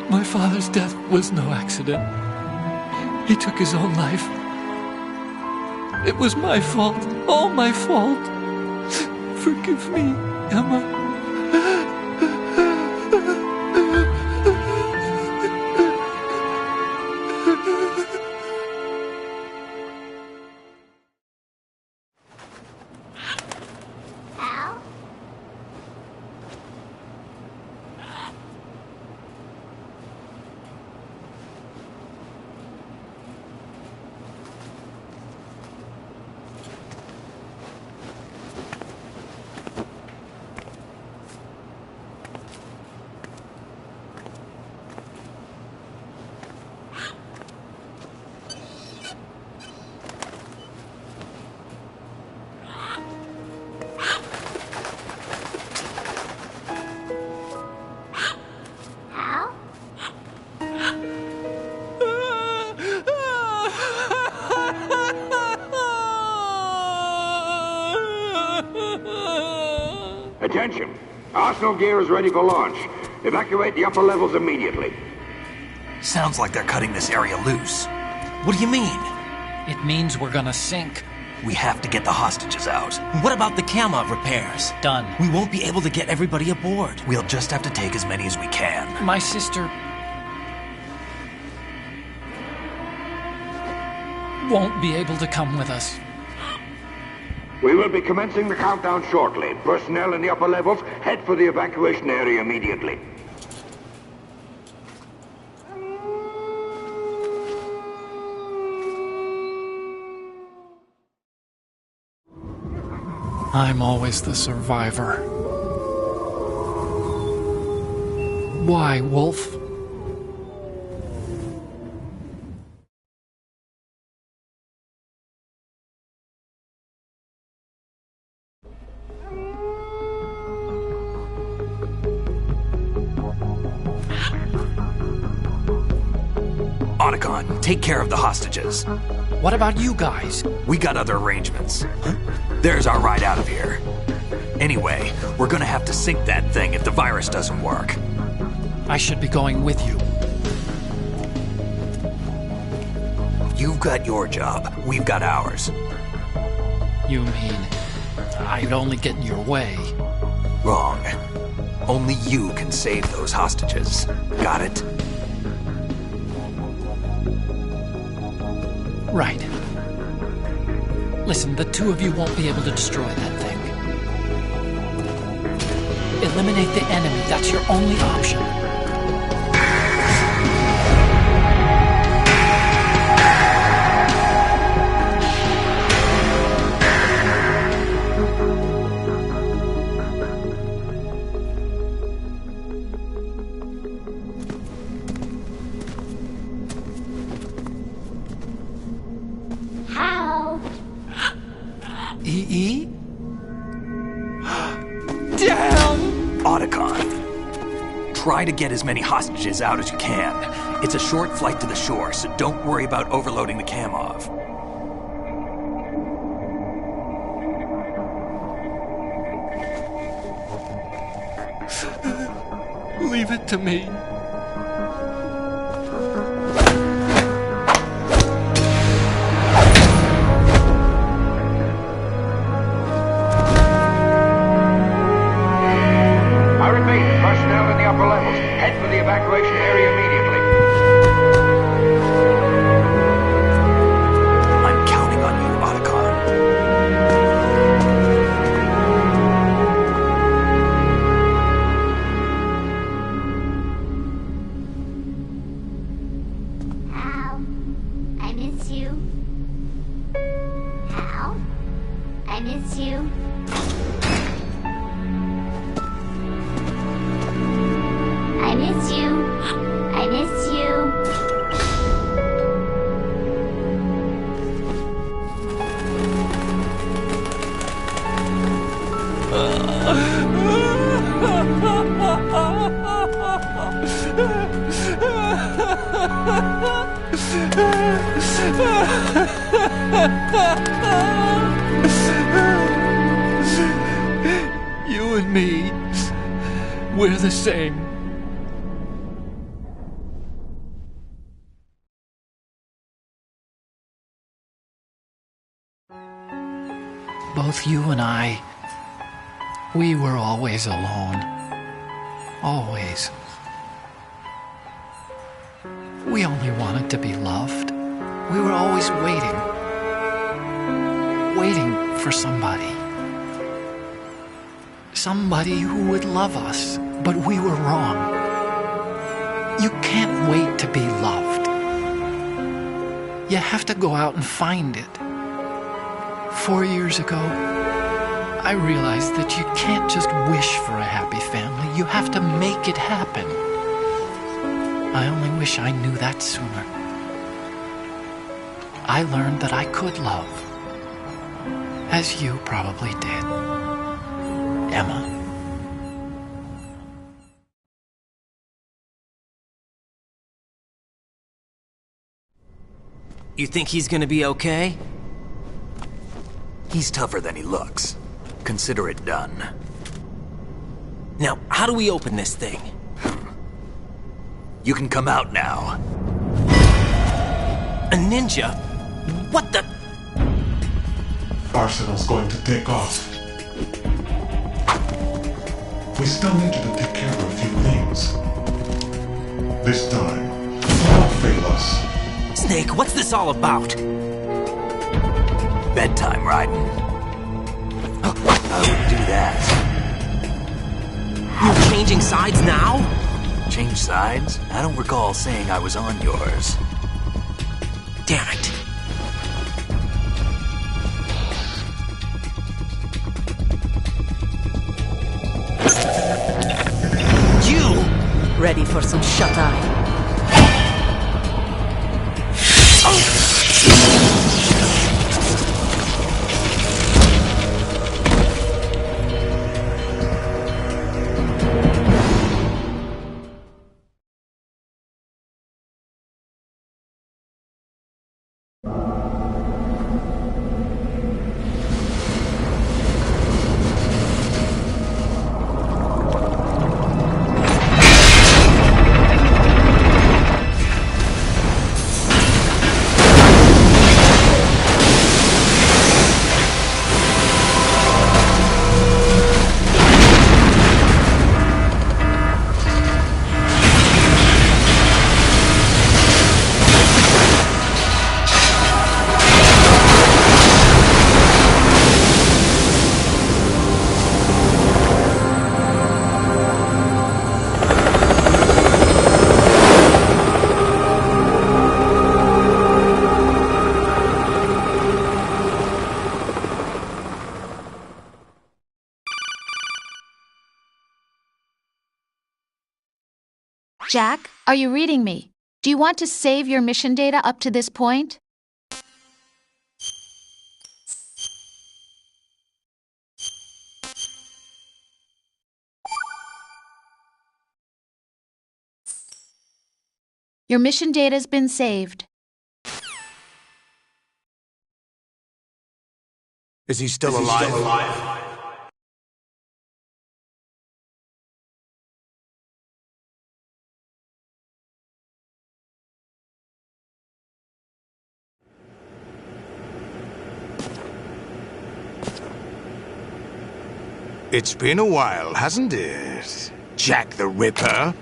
My father's death was no accident. He took his own life. It was my fault, all my fault. Forgive me, Emma. Attention! Arsenal gear is ready for launch. Evacuate the upper levels immediately. Sounds like they're cutting this area loose. What do you mean? It means we're gonna sink. We have to get the hostages out. What about the camo repairs? Done. We won't be able to get everybody aboard. We'll just have to take as many as we can. My sister won't be able to come with us. We will be commencing the countdown shortly. Personnel in the upper levels, head for the evacuation area immediately. I'm always the survivor. Why, Wolf? Otacon, take care of the hostages. What about you guys? We got other arrangements. There's our ride out of here. Anyway, we're gonna have to sink that thing if the virus doesn't work. I should be going with you. You've got your job. We've got ours. You mean I'd only get in your way? Wrong. Only you can save those hostages. Got it? Right. Listen, the two of you won't be able to destroy that thing. Eliminate the enemy. That's your only option. EE? Damn! Otacon, try to get as many hostages out as you can. It's a short flight to the shore, so don't worry about overloading the Kamov. Leave it to me. Evacuation area immediately. I'm counting on you, Otacon. Hal, I miss you. Hal, I miss you. I miss you. I miss you. You and me, we're the same. Both you and I, we were always alone. Always. We only wanted to be loved. We were always waiting. Waiting for somebody. Somebody who would love us, but we were wrong. You can't wait to be loved. You have to go out and find it. 4 years ago, I realized that you can't just wish for a happy family. You have to make it happen. I only wish I knew that sooner. I learned that I could love, as you probably did, Emma. You think he's gonna be okay? He's tougher than he looks. Consider it done. Now, how do we open this thing? You can come out now. A ninja? What the? Arsenal's going to take off. We still need you to take care of a few things. This time, don't fail us. Snake, what's this all about? Bedtime, Raiden. I wouldn't do that. You're changing sides now? Change sides? I don't recall saying I was on yours. Damn it. You! Ready for some shut-eye? Jack, are you reading me? Do you want to save your mission data up to this point? Your mission data's been saved. Is he still alive? It's been a while, hasn't it? Jack the Ripper?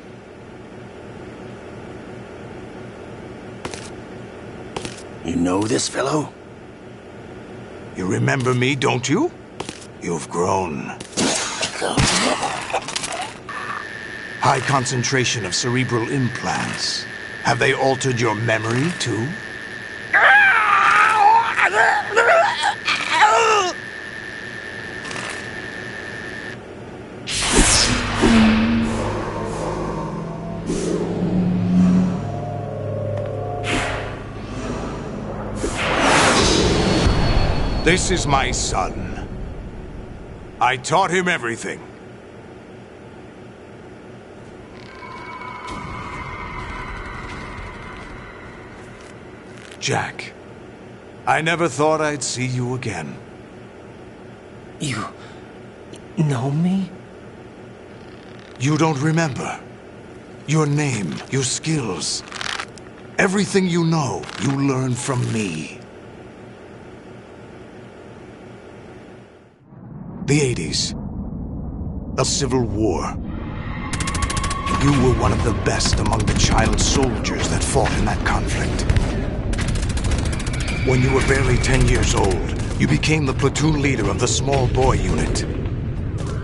You know this fellow? You remember me, don't you? You've grown. High concentration of cerebral implants. Have they altered your memory, too? This is my son. I taught him everything. Jack, I never thought I'd see you again. You know me? You don't remember. Your name, your skills. Everything you know, you learned from me. The 80s. A civil war. You were one of the best among the child soldiers that fought in that conflict. When you were barely 10 years old, you became the platoon leader of the small boy unit.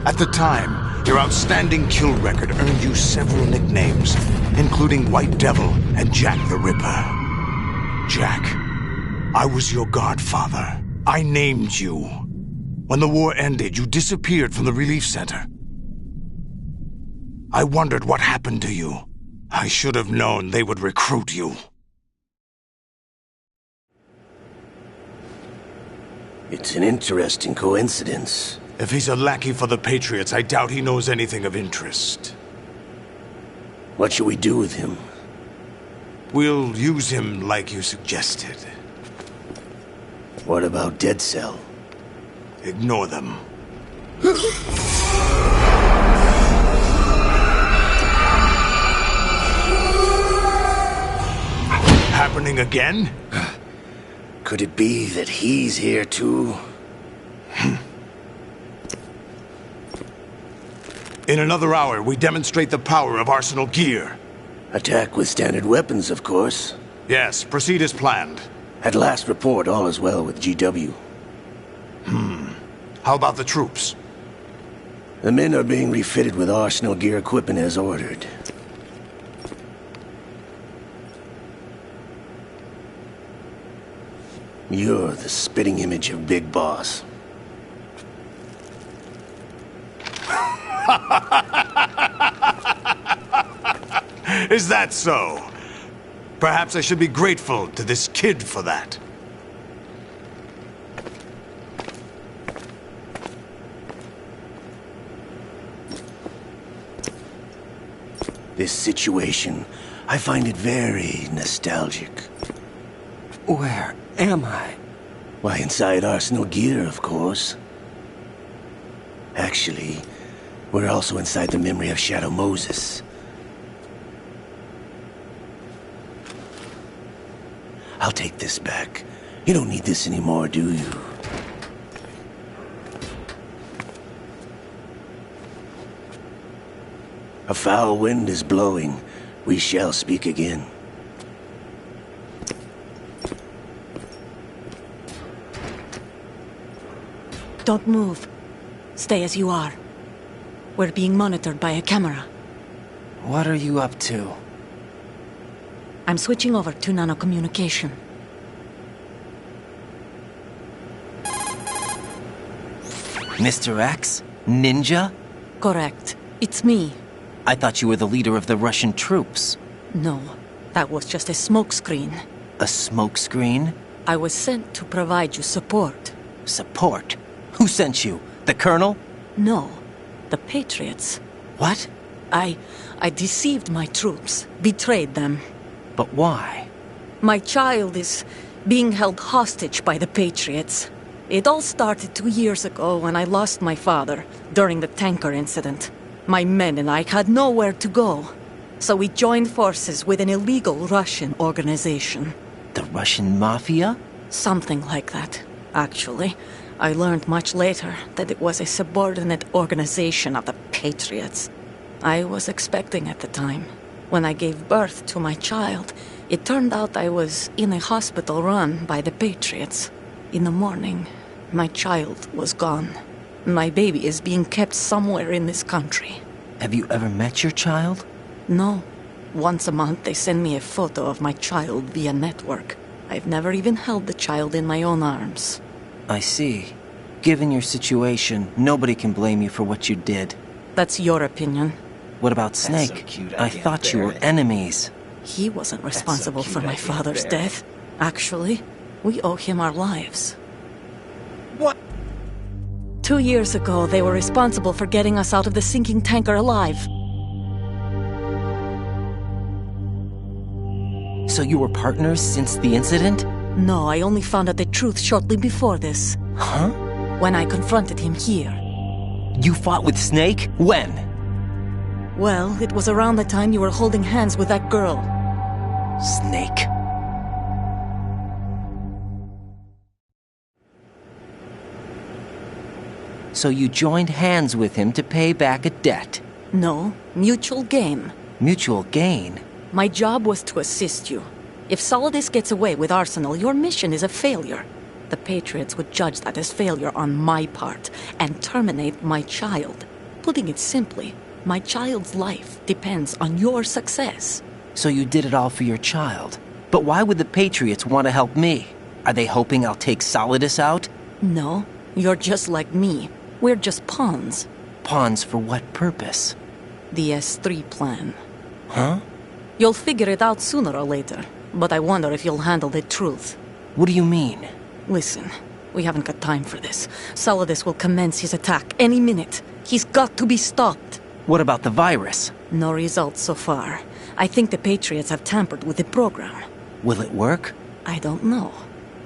At the time, your outstanding kill record earned you several nicknames, including White Devil and Jack the Ripper. Jack, I was your godfather. I named you. When the war ended, you disappeared from the relief center. I wondered what happened to you. I should have known they would recruit you. It's an interesting coincidence. If he's a lackey for the Patriots, I doubt he knows anything of interest. What should we do with him? We'll use him like you suggested. What about Dead Cell? Ignore them. happening again? Could it be that he's here too? In another hour, we demonstrate the power of Arsenal gear. Attack with standard weapons, of course. Yes, proceed as planned. At last report, all is well with GW. How about the troops? The men are being refitted with Arsenal gear equipment as ordered. You're the spitting image of Big Boss. Is that so? Perhaps I should be grateful to this kid for that. This situation, I find it very nostalgic. Where am I? Why, inside Arsenal gear, of course. Actually, we're also inside the memory of Shadow Moses. I'll take this back. You don't need this anymore, do you? A foul wind is blowing. We shall speak again. Don't move. Stay as you are. We're being monitored by a camera. What are you up to? I'm switching over to nanocommunication. Mr. X? Ninja? Correct. It's me. I thought you were the leader of the Russian troops. No, that was just a smokescreen. A smokescreen? I was sent to provide you support. Support? Who sent you? The Colonel? No, the Patriots. What? I deceived my troops, betrayed them. But why? My child is being held hostage by the Patriots. It all started 2 years ago when I lost my father during the tanker incident. My men and I had nowhere to go, so we joined forces with an illegal Russian organization. The Russian Mafia? Something like that, actually. I learned much later that it was a subordinate organization of the Patriots. I was expecting at the time. When I gave birth to my child, it turned out I was in a hospital run by the Patriots. In the morning, my child was gone. My baby is being kept somewhere in this country. Have you ever met your child? No. Once a month they send me a photo of my child via network. I've never even held the child in my own arms. I see. Given your situation, nobody can blame you for what you did. That's your opinion. What about Snake? So I thought you were enemies. He wasn't responsible for my father's death. Actually, we owe him our lives. What? 2 years ago, they were responsible for getting us out of the sinking tanker alive. So you were partners since the incident? No, I only found out the truth shortly before this. Huh? When I confronted him here. You fought with Snake? When? Well, it was around the time you were holding hands with that girl. Snake. So you joined hands with him to pay back a debt? No, mutual gain. Mutual gain? My job was to assist you. If Solidus gets away with Arsenal, your mission is a failure. The Patriots would judge that as failure on my part and terminate my child. Putting it simply, my child's life depends on your success. So you did it all for your child. But why would the Patriots want to help me? Are they hoping I'll take Solidus out? No, you're just like me. We're just pawns. Pawns for what purpose? The S3 plan. Huh? You'll figure it out sooner or later, but I wonder if you'll handle the truth. What do you mean? Listen, we haven't got time for this. Solidus will commence his attack any minute. He's got to be stopped. What about the virus? No results so far. I think the Patriots have tampered with the program. Will it work? I don't know.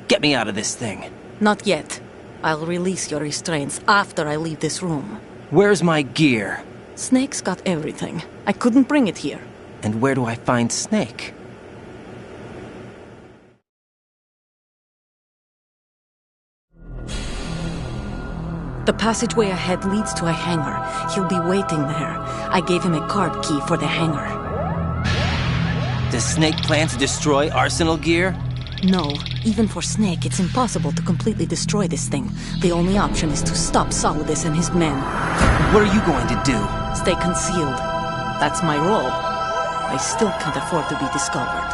Get me out of this thing. Not yet. I'll release your restraints after I leave this room. Where's my gear? Snake's got everything. I couldn't bring it here. And where do I find Snake? The passageway ahead leads to a hangar. He'll be waiting there. I gave him a card key for the hangar. Does Snake plan to destroy Arsenal gear? No, even for Snake, it's impossible to completely destroy this thing. The only option is to stop Solidus and his men. What are you going to do? Stay concealed. That's my role. I still can't afford to be discovered.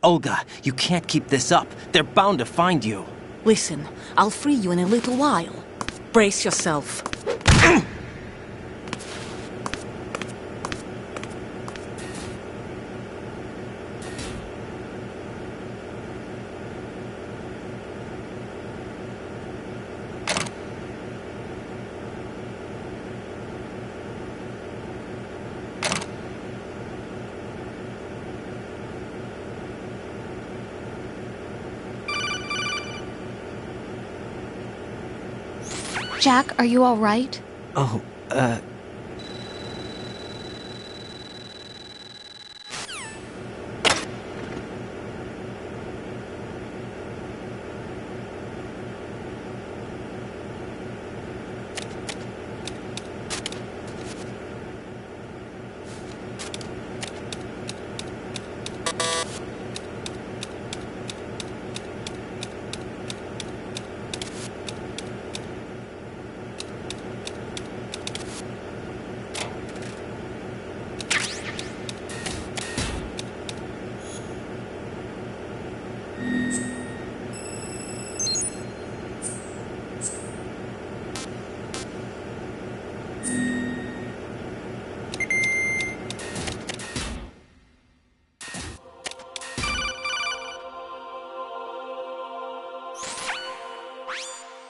Olga, you can't keep this up. They're bound to find you. Listen, I'll free you in a little while. Brace yourself. Jack, are you all right? Oh,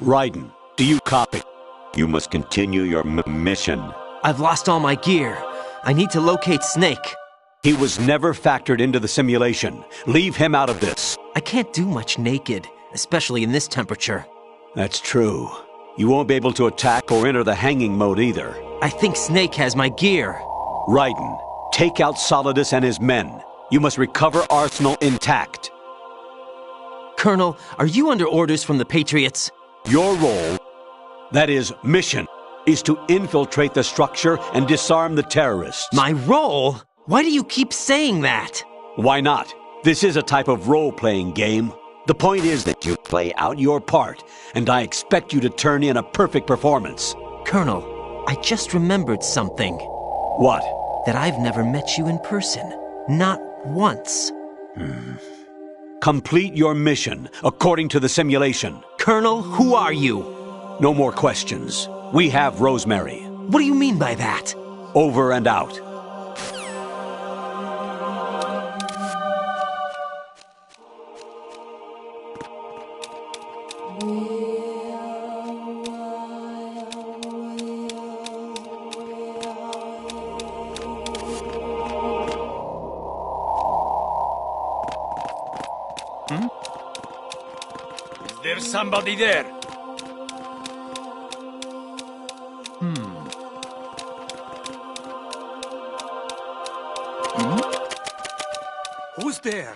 Raiden, do you copy? You must continue your mission. I've lost all my gear. I need to locate Snake. He was never factored into the simulation. Leave him out of this. I can't do much naked, especially in this temperature. That's true. You won't be able to attack or enter the hanging mode either. I think Snake has my gear. Raiden, take out Solidus and his men. You must recover Arsenal intact. Colonel, are you under orders from the Patriots? Your role, that is, mission, is to infiltrate the structure and disarm the terrorists. My role? Why do you keep saying that? Why not? This is a type of role-playing game. The point is that you play out your part, and I expect you to turn in a perfect performance. Colonel, I just remembered something. What? That I've never met you in person. Not once. Complete your mission, according to the simulation. Colonel, who are you? No more questions. We have Rosemary. What do you mean by that? Over and out. There's somebody there. Who's there?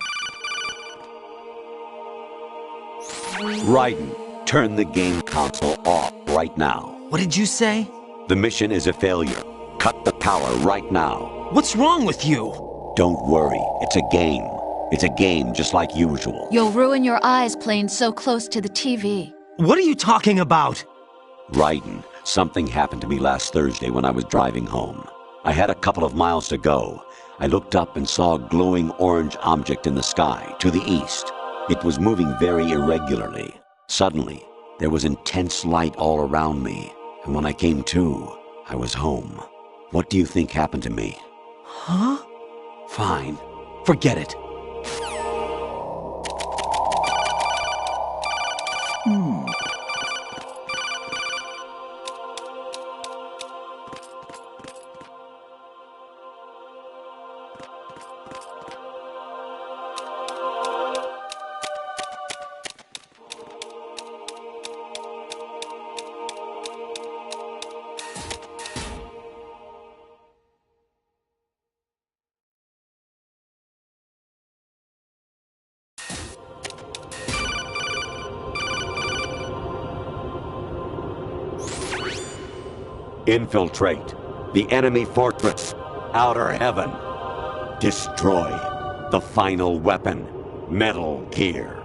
Raiden, turn the game console off right now. What did you say? The mission is a failure. Cut the power right now. What's wrong with you? Don't worry, it's a game. It's a game just like usual. You'll ruin your eyes playing so close to the TV. What are you talking about? Raiden, something happened to me last Thursday when I was driving home. I had a couple of miles to go. I looked up and saw a glowing orange object in the sky, to the east. It was moving very irregularly. Suddenly, there was intense light all around me, and when I came to, I was home. What do you think happened to me? Huh? Fine. Forget it. Infiltrate the enemy fortress, Outer Heaven. Destroy the final weapon, Metal Gear.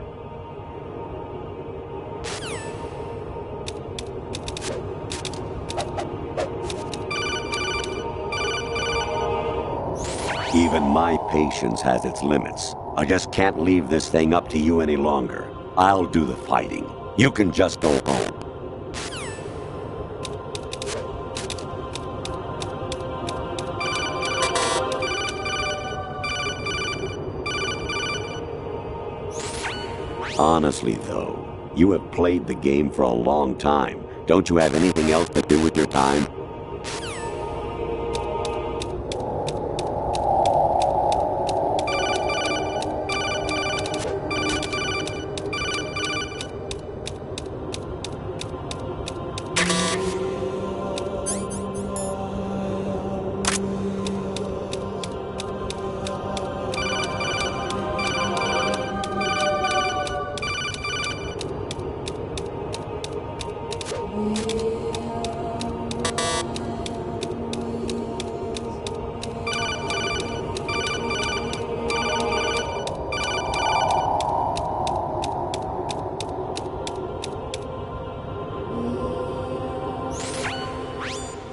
Even my patience has its limits. I just can't leave this thing up to you any longer. I'll do the fighting. You can just go home. Honestly, though, you have played the game for a long time. Don't you have anything else to do with your time?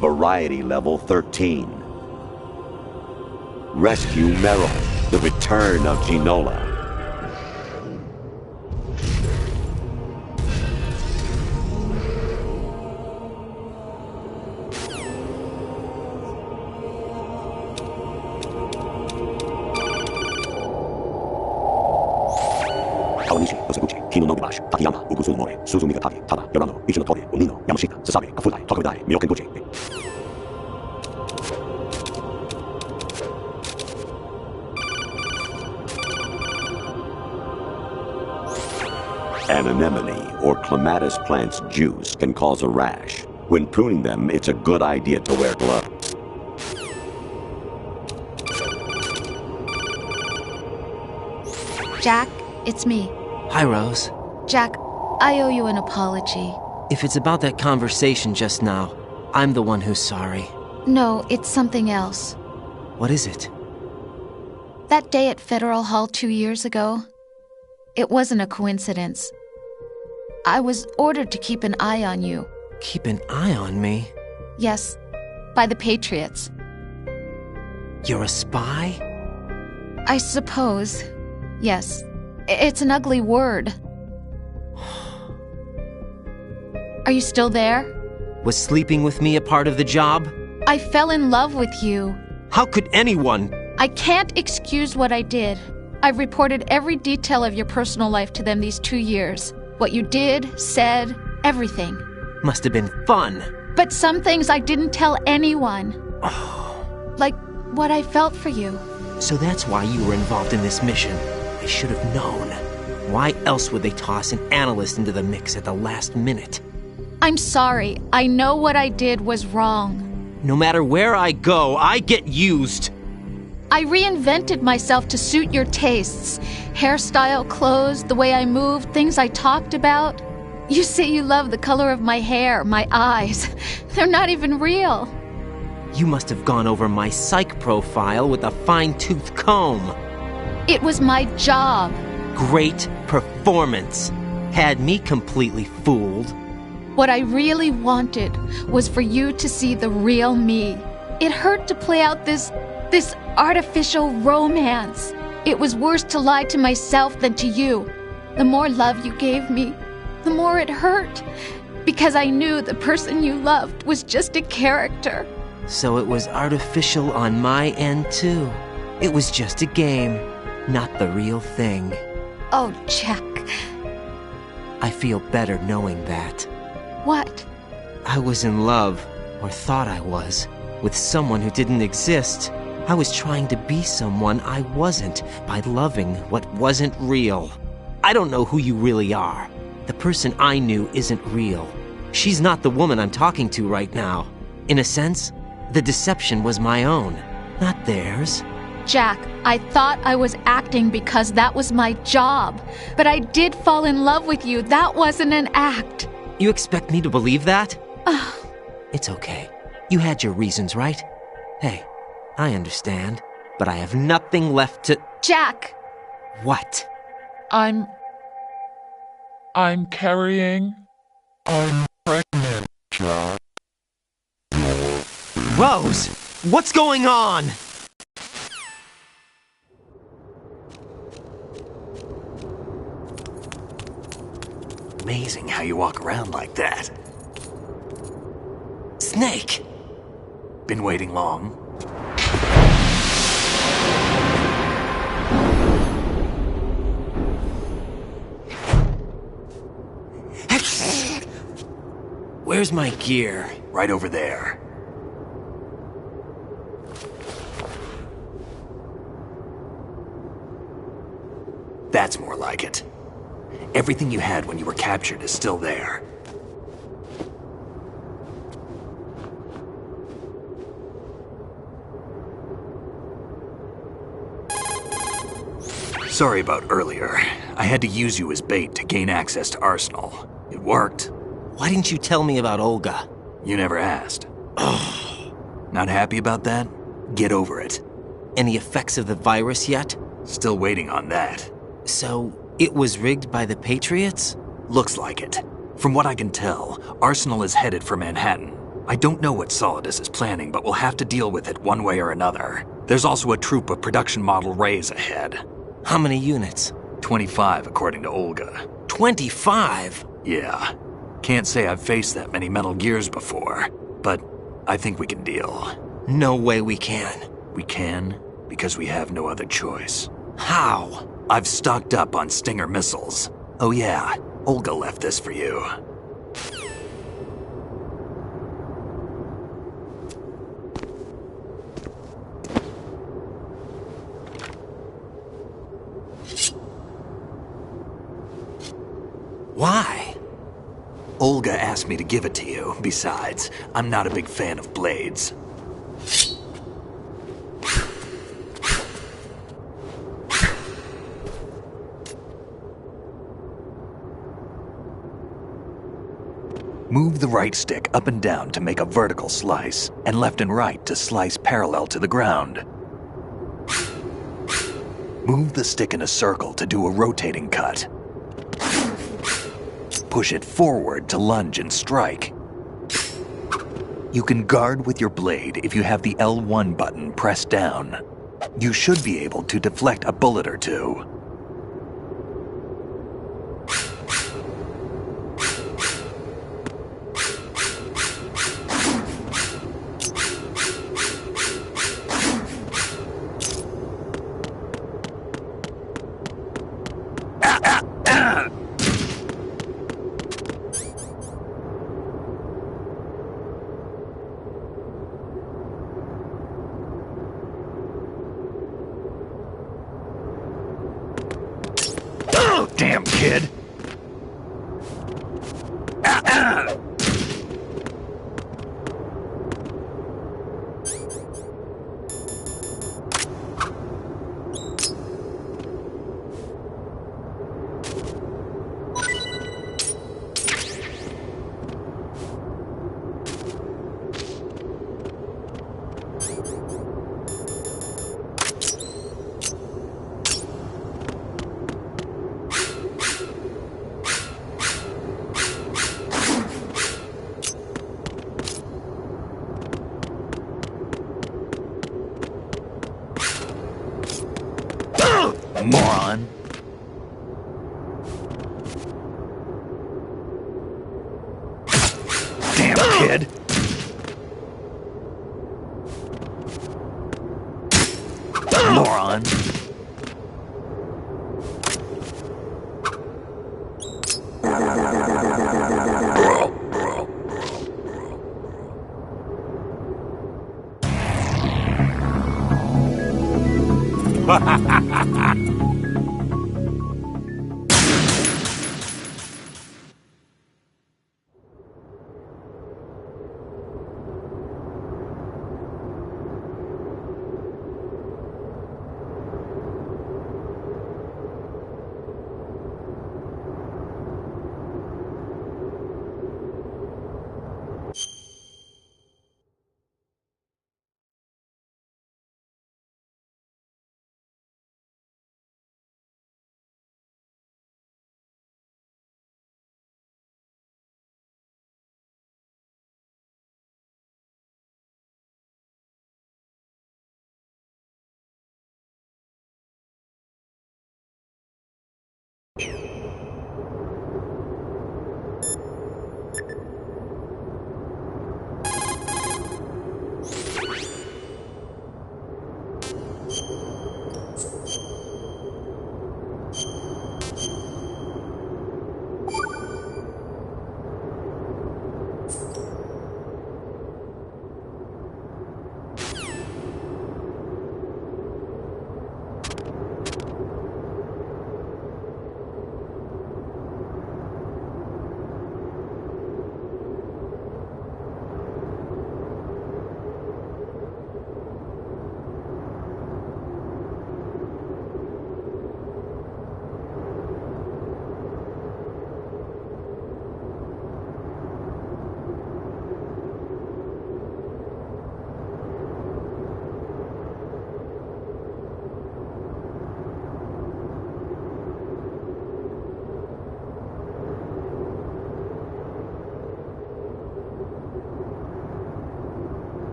Variety level 13. Rescue Meryl, the return of Ginola. Kawanishi, Osaguchi, Kino Nobubashi, Takayama, Ugusu More, Suzumiga Taki, Tada, Yorano, Ichinotori, Unino, Yamashita, Sasabe, Kafudai, Tokudai, Myokenguchi. An anemone or clematis plant's juice can cause a rash. When pruning them, it's a good idea to wear gloves. Jack, it's me. Hi, Rose. Jack, I owe you an apology. If it's about that conversation just now, I'm the one who's sorry. No, it's something else. What is it? That day at Federal Hall 2 years ago, it wasn't a coincidence. I was ordered to keep an eye on you. Keep an eye on me? Yes, by the Patriots. You're a spy? I suppose. Yes. It's an ugly word. Are you still there? Was sleeping with me a part of the job? I fell in love with you. How could anyone? I can't excuse what I did. I've reported every detail of your personal life to them these 2 years. What you did, said, everything. Must have been fun. But some things I didn't tell anyone. Like what I felt for you. So that's why you were involved in this mission. I should have known. Why else would they toss an analyst into the mix at the last minute? I'm sorry. I know what I did was wrong. No matter where I go, I get used. I reinvented myself to suit your tastes. Hairstyle, clothes, the way I moved, things I talked about. You say you love the color of my hair, my eyes. They're not even real. You must have gone over my psych profile with a fine-tooth comb. It was my job. Great performance. Had me completely fooled. What I really wanted was for you to see the real me. It hurt to play out this artificial romance. It was worse to lie to myself than to you. The more love you gave me, the more it hurt. Because I knew the person you loved was just a character. So it was artificial on my end, too. It was just a game, not the real thing. Oh, Jack. I feel better knowing that. What? I was in love, or thought I was, with someone who didn't exist. I was trying to be someone I wasn't by loving what wasn't real. I don't know who you really are. The person I knew isn't real. She's not the woman I'm talking to right now. In a sense, the deception was my own, not theirs. Jack, I thought I was acting because that was my job. But I did fall in love with you. That wasn't an act. You expect me to believe that? It's okay. You had your reasons, right? Hey, I understand, but I have nothing left to... Jack! What? I'm carrying... I'm pregnant, Jack. Rose! What's going on? Amazing how you walk around like that. Snake! Been waiting long? Where's my gear? Right over there. That's more like it. Everything you had when you were captured is still there. Sorry about earlier. I had to use you as bait to gain access to Arsenal. It worked. Why didn't you tell me about Olga? You never asked. Not happy about that? Get over it. Any effects of the virus yet? Still waiting on that. So, it was rigged by the Patriots? Looks like it. From what I can tell, Arsenal is headed for Manhattan. I don't know what Solidus is planning, but we'll have to deal with it one way or another. There's also a troop of production model Rays ahead. How many units? 25, according to Olga. 25? Yeah. Can't say I've faced that many Metal Gears before, but I think we can deal. No way we can. We can, because we have no other choice. How? I've stocked up on Stinger missiles. Oh yeah, Olga left this for you. Why? Olga asked me to give it to you. Besides, I'm not a big fan of blades. Move the right stick up and down to make a vertical slice, and left and right to slice parallel to the ground. Move the stick in a circle to do a rotating cut. Push it forward to lunge and strike. You can guard with your blade if you have the L1 button pressed down. You should be able to deflect a bullet or two. Damn kid! Moron. Damn kid. Moron. Ha ha ha ha ha!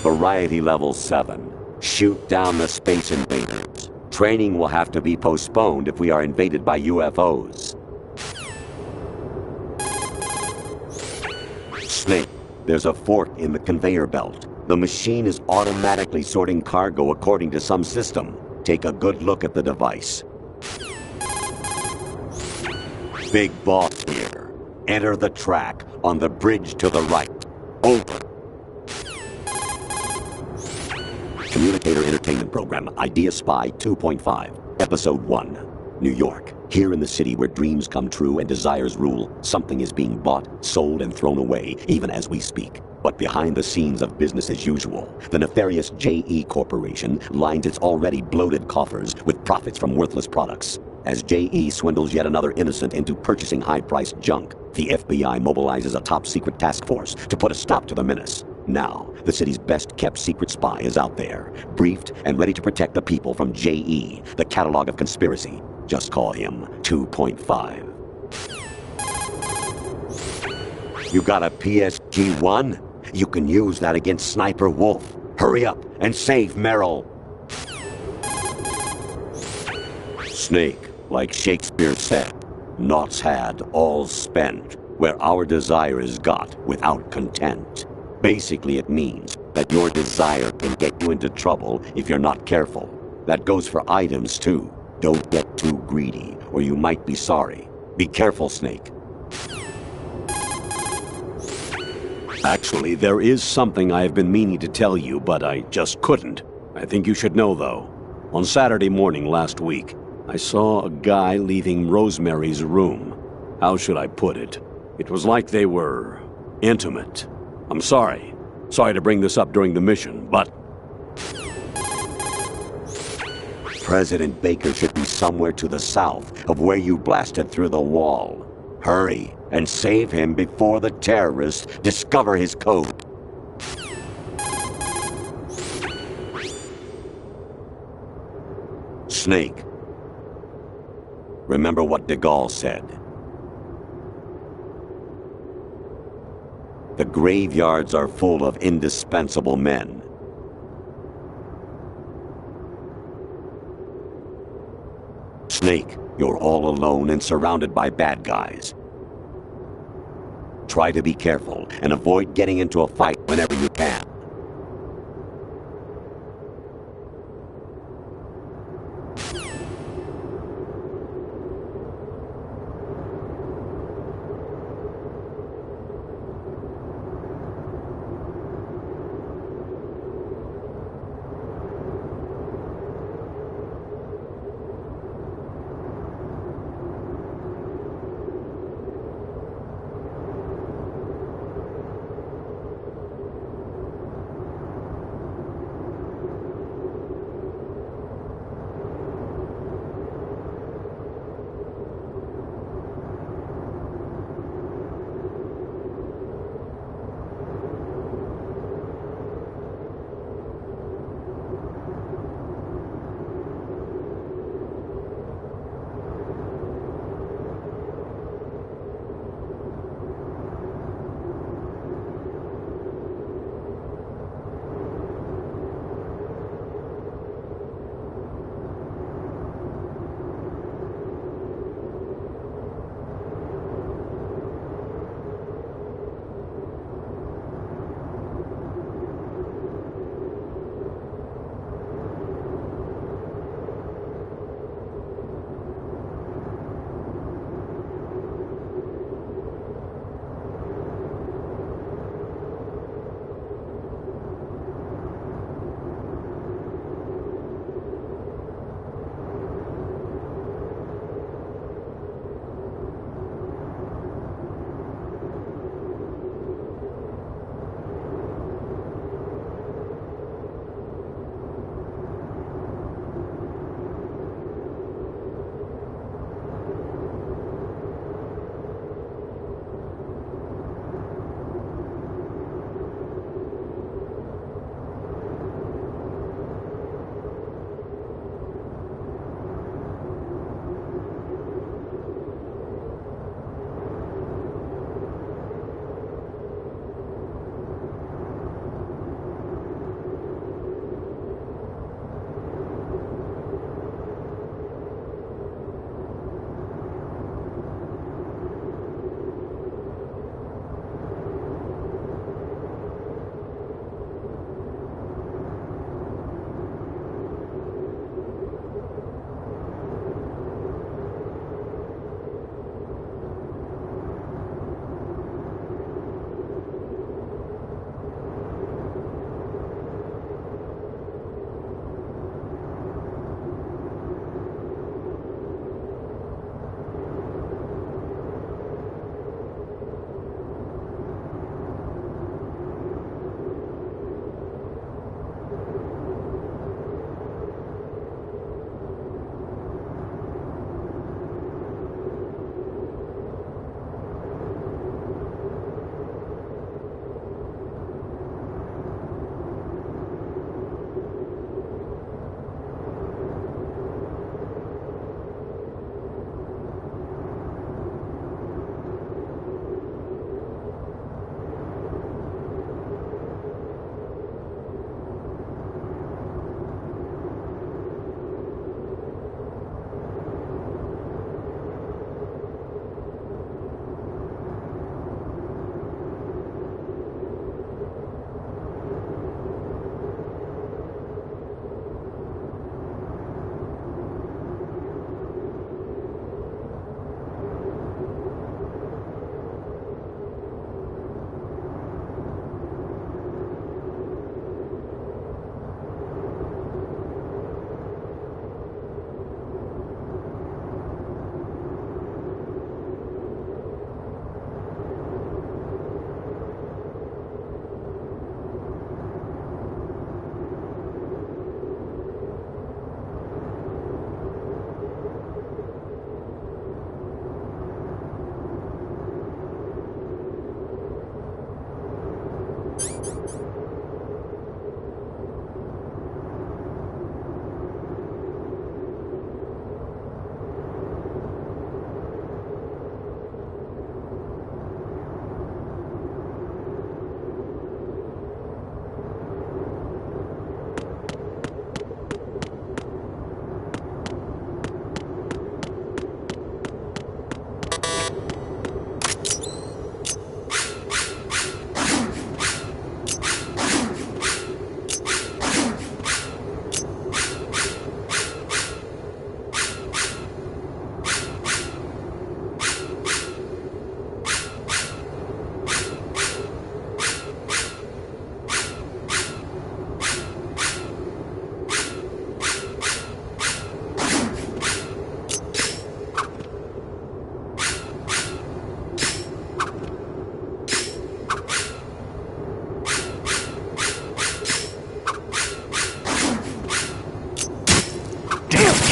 Variety Level 7. Shoot down the Space Invaders. Training will have to be postponed if we are invaded by UFOs. Snake, there's a fork in the conveyor belt. The machine is automatically sorting cargo according to some system. Take a good look at the device. Big Boss here. Enter the track on the bridge to the right. Over. Communicator Entertainment Program, Idea Spy 2.5, Episode 1, New York. Here in the city where dreams come true and desires rule, something is being bought, sold, and thrown away, even as we speak. But behind the scenes of business as usual, the nefarious JE Corporation lines its already bloated coffers with profits from worthless products. As JE swindles yet another innocent into purchasing high-priced junk, the FBI mobilizes a top-secret task force to put a stop to the menace. Now, the city's best-kept secret spy is out there, briefed and ready to protect the people from JE, the catalog of conspiracy. Just call him 2.5. You got a PSG-1? You can use that against Sniper Wolf. Hurry up and save Merrill. Snake, like Shakespeare said, naught's had, all's spent, where our desire is got without content. Basically, it means that your desire can get you into trouble if you're not careful. That goes for items, too. Don't get too greedy, or you might be sorry. Be careful, Snake. Actually, there is something I have been meaning to tell you, but I just couldn't. I think you should know, though. On Saturday morning last week, I saw a guy leaving Rosemary's room. How should I put it? It was like they were intimate. I'm sorry. Sorry to bring this up during the mission, but... President Baker should be somewhere to the south of where you blasted through the wall. Hurry and save him before the terrorists discover his code. Snake. Remember what de Gaulle said. The graveyards are full of indispensable men. Snake, you're all alone and surrounded by bad guys. Try to be careful and avoid getting into a fight whenever you can.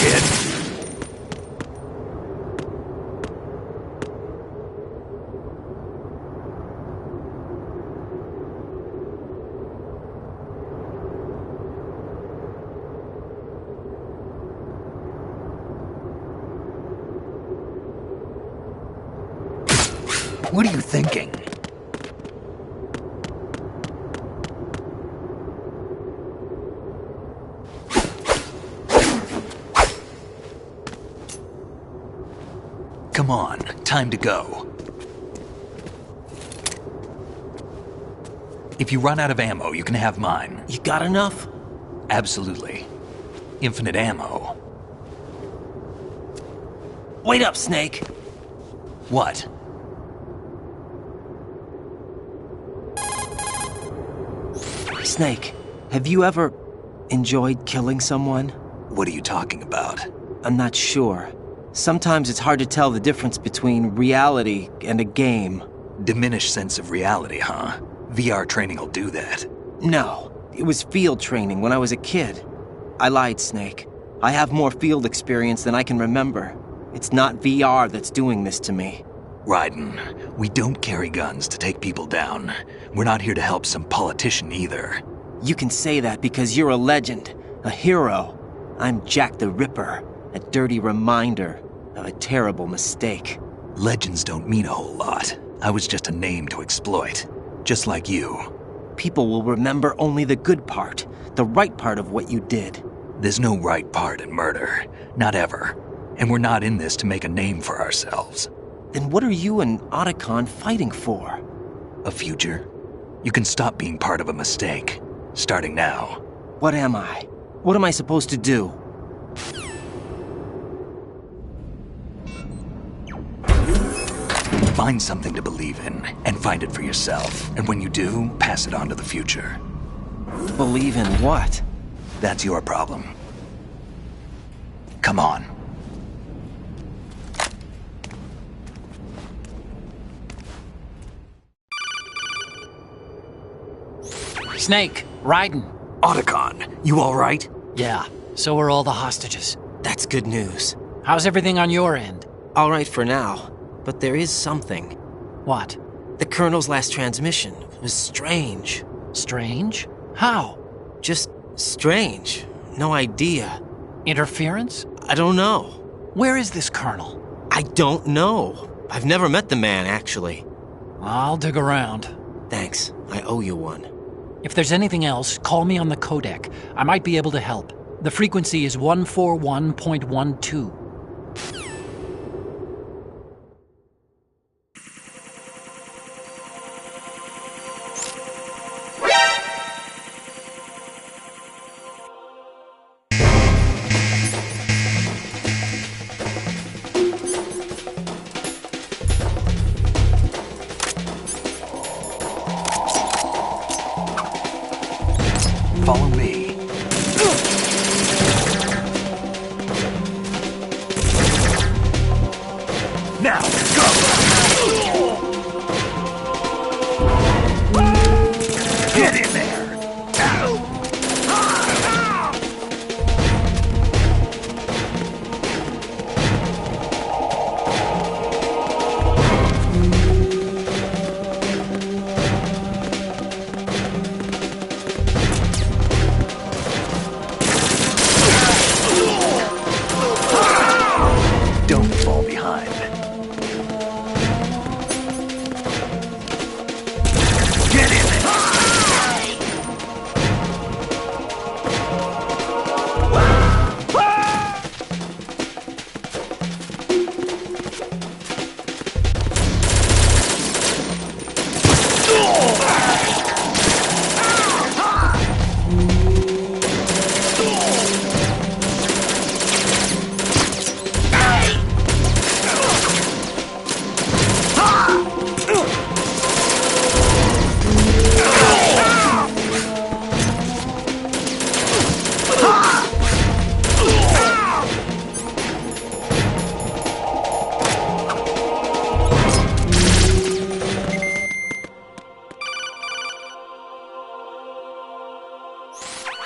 kid. What are you thinking? Come on, time to go. If you run out of ammo, you can have mine. You got enough? Absolutely. Infinite ammo. Wait up, Snake. What? Snake, have you ever enjoyed killing someone? What are you talking about? I'm not sure. Sometimes it's hard to tell the difference between reality and a game. Diminished sense of reality, huh? VR training will do that. No, it was field training when I was a kid. I lied, Snake. I have more field experience than I can remember. It's not VR that's doing this to me. Raiden, we don't carry guns to take people down. We're not here to help some politician either. You can say that because you're a legend, a hero. I'm Jack the Ripper, a dirty reminder of a terrible mistake. Legends don't mean a whole lot. I was just a name to exploit, just like you. People will remember only the good part, the right part of what you did. There's no right part in murder, not ever. And we're not in this to make a name for ourselves. Then what are you and Otacon fighting for? A future? You can stop being part of a mistake, starting now. What am I? What am I supposed to do? Find something to believe in, and find it for yourself. And when you do, pass it on to the future. Believe in what? That's your problem. Come on. Snake, Raiden. Otacon, you all right? Yeah, so are all the hostages. That's good news. How's everything on your end? All right for now, but there is something. What? The Colonel's last transmission was strange. Strange? How? Just strange. No idea. Interference? I don't know. Where is this Colonel? I don't know. I've never met the man, actually. I'll dig around. Thanks. I owe you one. If there's anything else, call me on the codec. I might be able to help. The frequency is 141.12. Follow me. Now, go! Get in there! Don't fall behind. Get in there!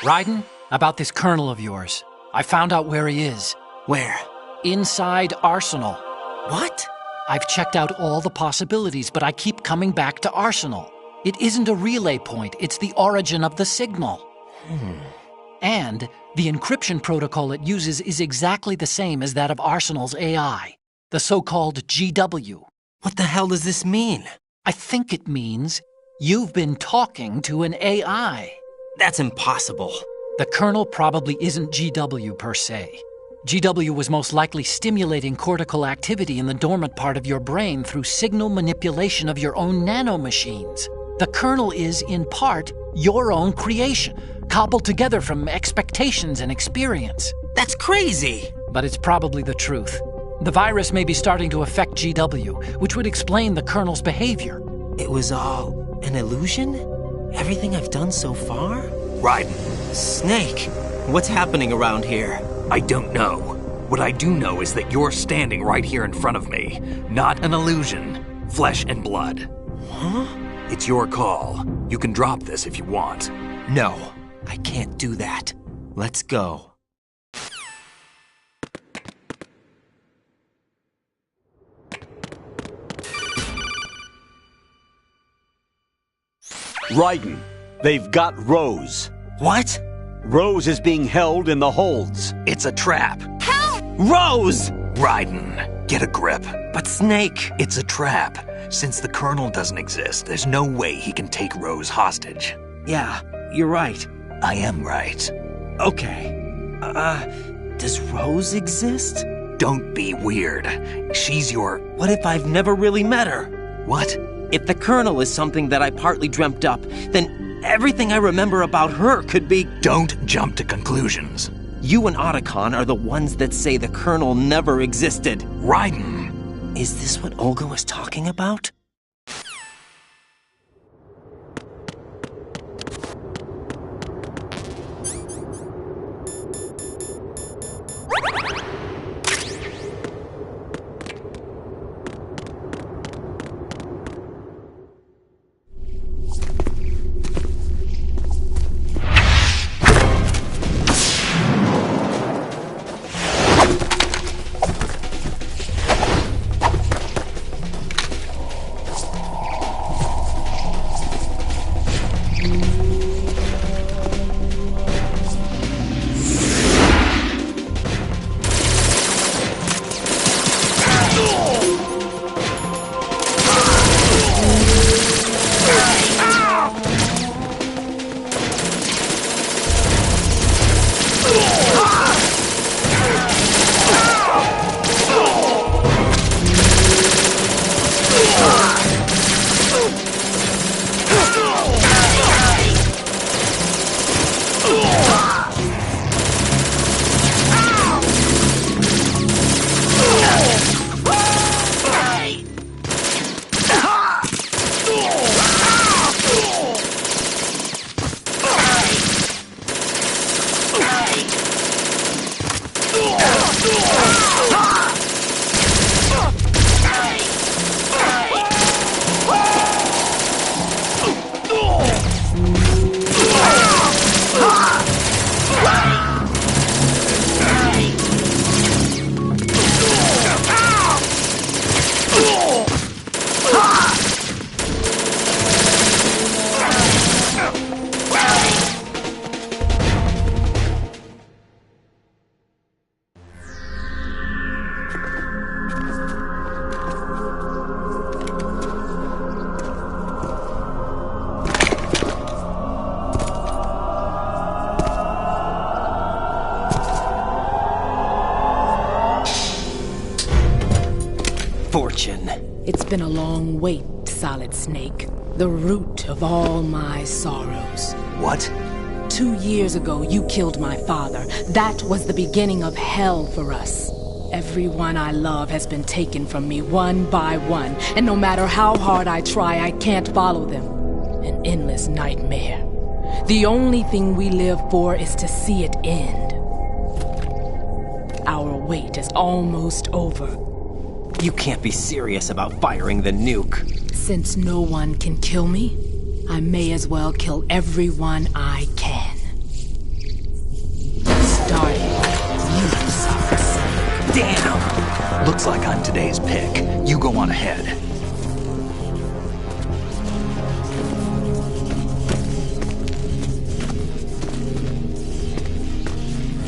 Raiden, about this Colonel of yours. I found out where he is. Where? Inside Arsenal. What? I've checked out all the possibilities, but I keep coming back to Arsenal. It isn't a relay point, it's the origin of the signal. And the encryption protocol it uses is exactly the same as that of Arsenal's AI, the so-called GW. What the hell does this mean? I think it means you've been talking to an AI. That's impossible. The kernel probably isn't GW per se. GW was most likely stimulating cortical activity in the dormant part of your brain through signal manipulation of your own nanomachines. The kernel is, in part, your own creation, cobbled together from expectations and experience. That's crazy! But it's probably the truth. The virus may be starting to affect GW, which would explain the kernel's behavior. It was all an illusion? Everything I've done so far? Raiden. Snake, what's happening around here? I don't know. What I do know is that you're standing right here in front of me. Not an illusion. Flesh and blood. Huh? It's your call. You can drop this if you want. No, I can't do that. Let's go. Raiden, they've got Rose. What? Rose is being held in the holds. It's a trap. Help! Rose! Raiden, get a grip. But Snake... It's a trap. Since the Colonel doesn't exist, there's no way he can take Rose hostage. Yeah, you're right. I am right. Okay. Does Rose exist? Don't be weird. She's your... What if I've never really met her? What? If the Colonel is something that I partly dreamt up, then everything I remember about her could be... Don't jump to conclusions. You and Otacon are the ones that say the Colonel never existed. Raiden! Is this what Olga was talking about? Fortune. It's been a long wait, Solid Snake. The root of all my sorrows. What? 2 years ago, you killed my father. That was the beginning of hell for us. Everyone I love has been taken from me one by one, and no matter how hard I try, I can't follow them. An endless nightmare. The only thing we live for is to see it end. Our wait is almost over. You can't be serious about firing the nuke. Since no one can kill me, I may as well kill everyone I can. Starting with you, Solid Snake. Damn! Looks like I'm today's pick. You go on ahead.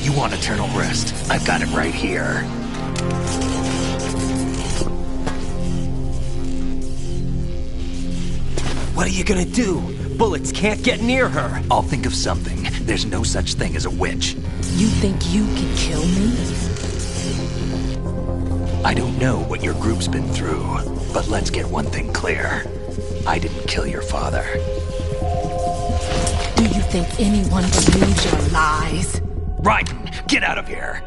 You want eternal rest? I've got it right here. What are you gonna do? Bullets can't get near her. I'll think of something. There's no such thing as a witch. You think you can kill me? I don't know what your group's been through, but let's get one thing clear. I didn't kill your father. Do you think anyone believes your lies? Raiden, get out of here!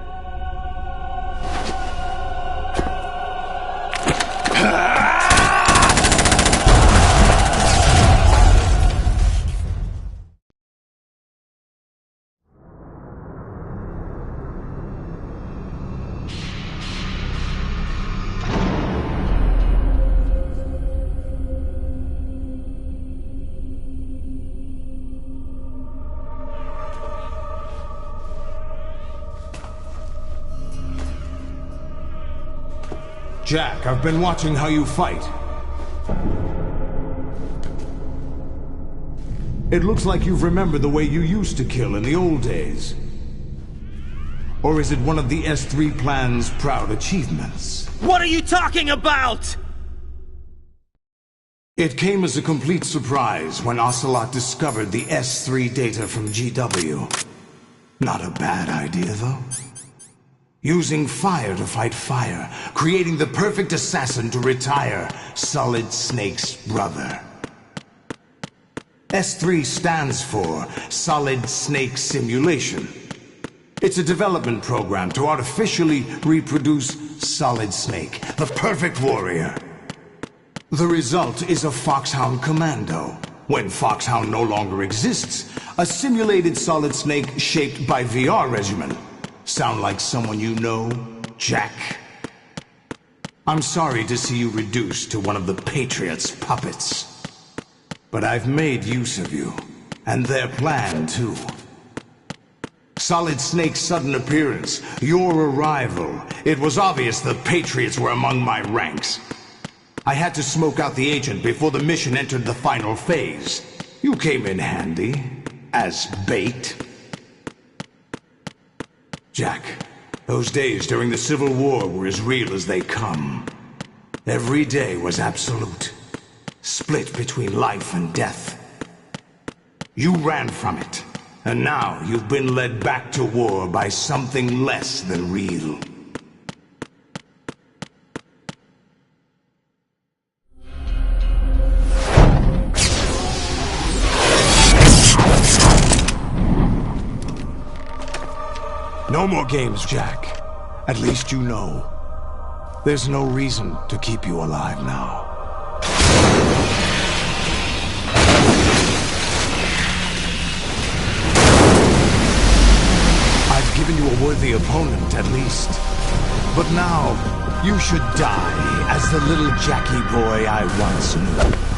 Jack, I've been watching how you fight. It looks like you've remembered the way you used to kill in the old days. Or is it one of the S3 plan's proud achievements? What are you talking about? It came as a complete surprise when Ocelot discovered the S3 data from GW. Not a bad idea, though. Using fire to fight fire, creating the perfect assassin to retire Solid Snake's brother. S3 stands for Solid Snake Simulation. It's a development program to artificially reproduce Solid Snake, the perfect warrior. The result is a Foxhound Commando. When Foxhound no longer exists, a simulated Solid Snake shaped by VR regimen. Sound like someone you know, Jack? I'm sorry to see you reduced to one of the Patriots' puppets. But I've made use of you, and their plan too. Solid Snake's sudden appearance, your arrival, it was obvious the Patriots were among my ranks. I had to smoke out the agent before the mission entered the final phase. You came in handy, as bait. Jack, those days during the Civil War were as real as they come. Every day was absolute, split between life and death. You ran from it, and now you've been led back to war by something less than real. No more games, Jack. At least you know. There's no reason to keep you alive now. I've given you a worthy opponent, at least. But now, you should die as the little Jackie boy I once knew.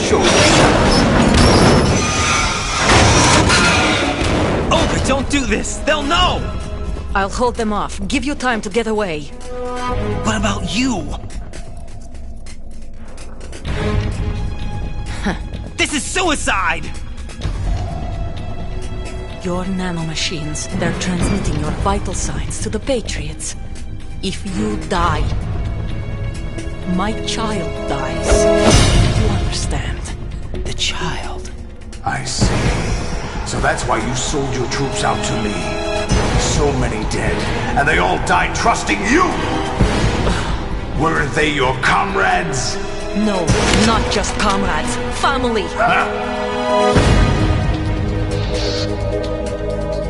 show you. Olga, don't do this! They'll know! I'll hold them off. Give you time to get away. What about you? This is suicide! Your nanomachines, they're transmitting your vital signs to the Patriots. If you die, my child dies. You understand? The child. I see. So that's why you sold your troops out to me. So many dead, and they all died trusting you! Weren't they your comrades? No, not just comrades. Family.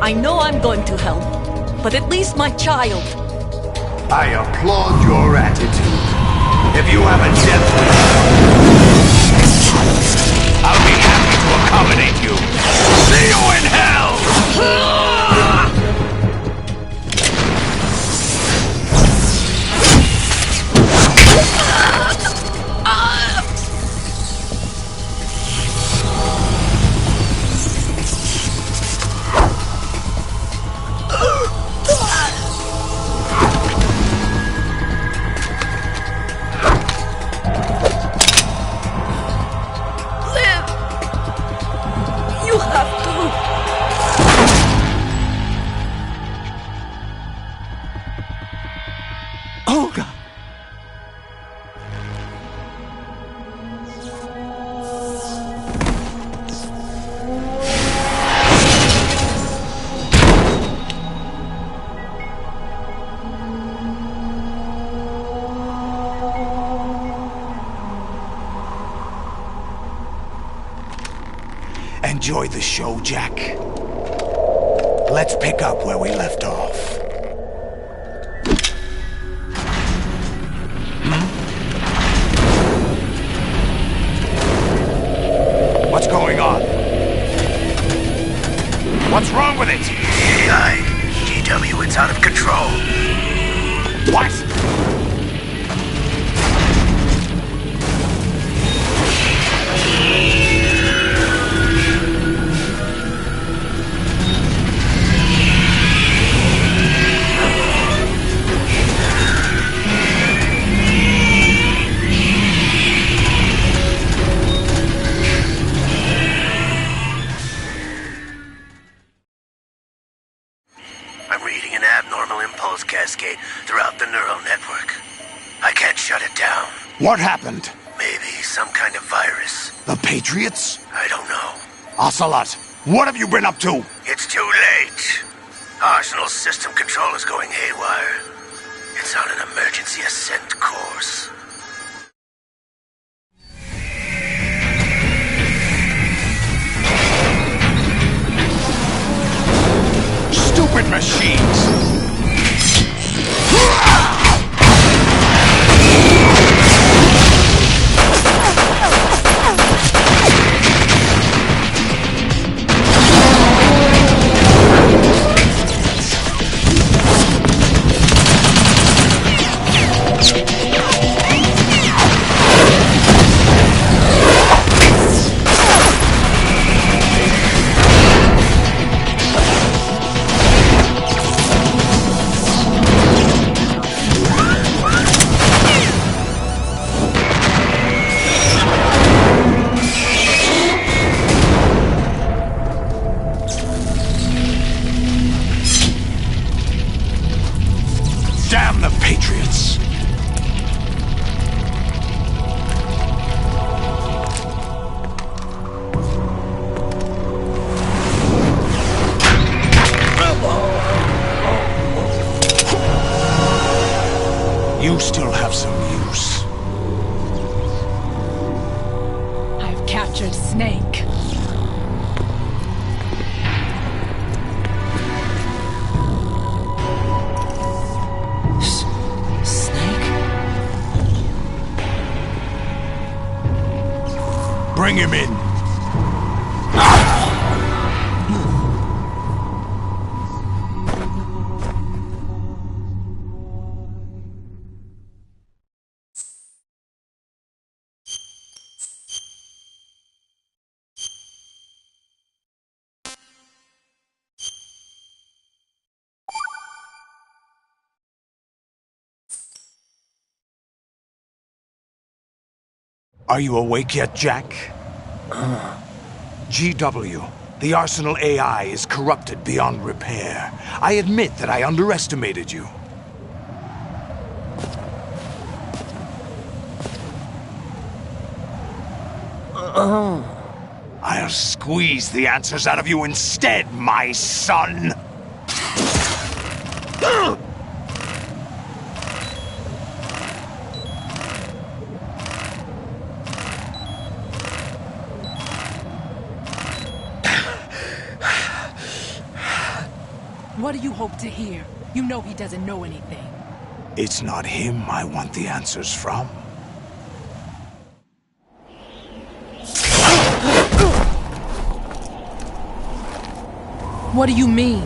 I know I'm going to hell, but at least my child. I applaud your attitude. If you have a death wish, I'll be happy to accommodate you. See you in hell! Enjoy the show, Jack. Let's pick up where we left off. What's going on? What's wrong with it? GW, it's out of control. What? Cascade throughout the neural network. I can't shut it down. What happened? Maybe some kind of virus. The Patriots? I don't know. Ocelot, what have you been up to? It's too late. Arsenal's system control is going haywire. It's on an emergency ascent course. Stupid machines! Damn the Patriots! You still have some use. I've captured Snake. Bring him in. Are you awake yet, Jack? GW, the Arsenal AI is corrupted beyond repair. I admit that I underestimated you. I'll squeeze the answers out of you instead, my son! What do you hope to hear? You know he doesn't know anything. It's not him I want the answers from. What do you mean?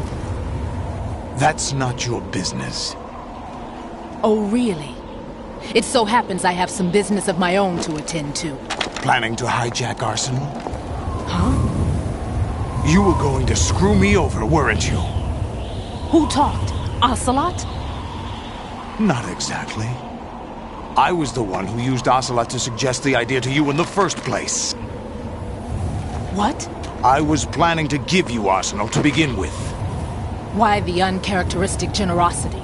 That's not your business. Oh, really? It so happens I have some business of my own to attend to. Planning to hijack Arsenal? Huh? You were going to screw me over, weren't you? Who talked? Ocelot? Not exactly. I was the one who used Ocelot to suggest the idea to you in the first place. What? I was planning to give you Arsenal to begin with. Why the uncharacteristic generosity?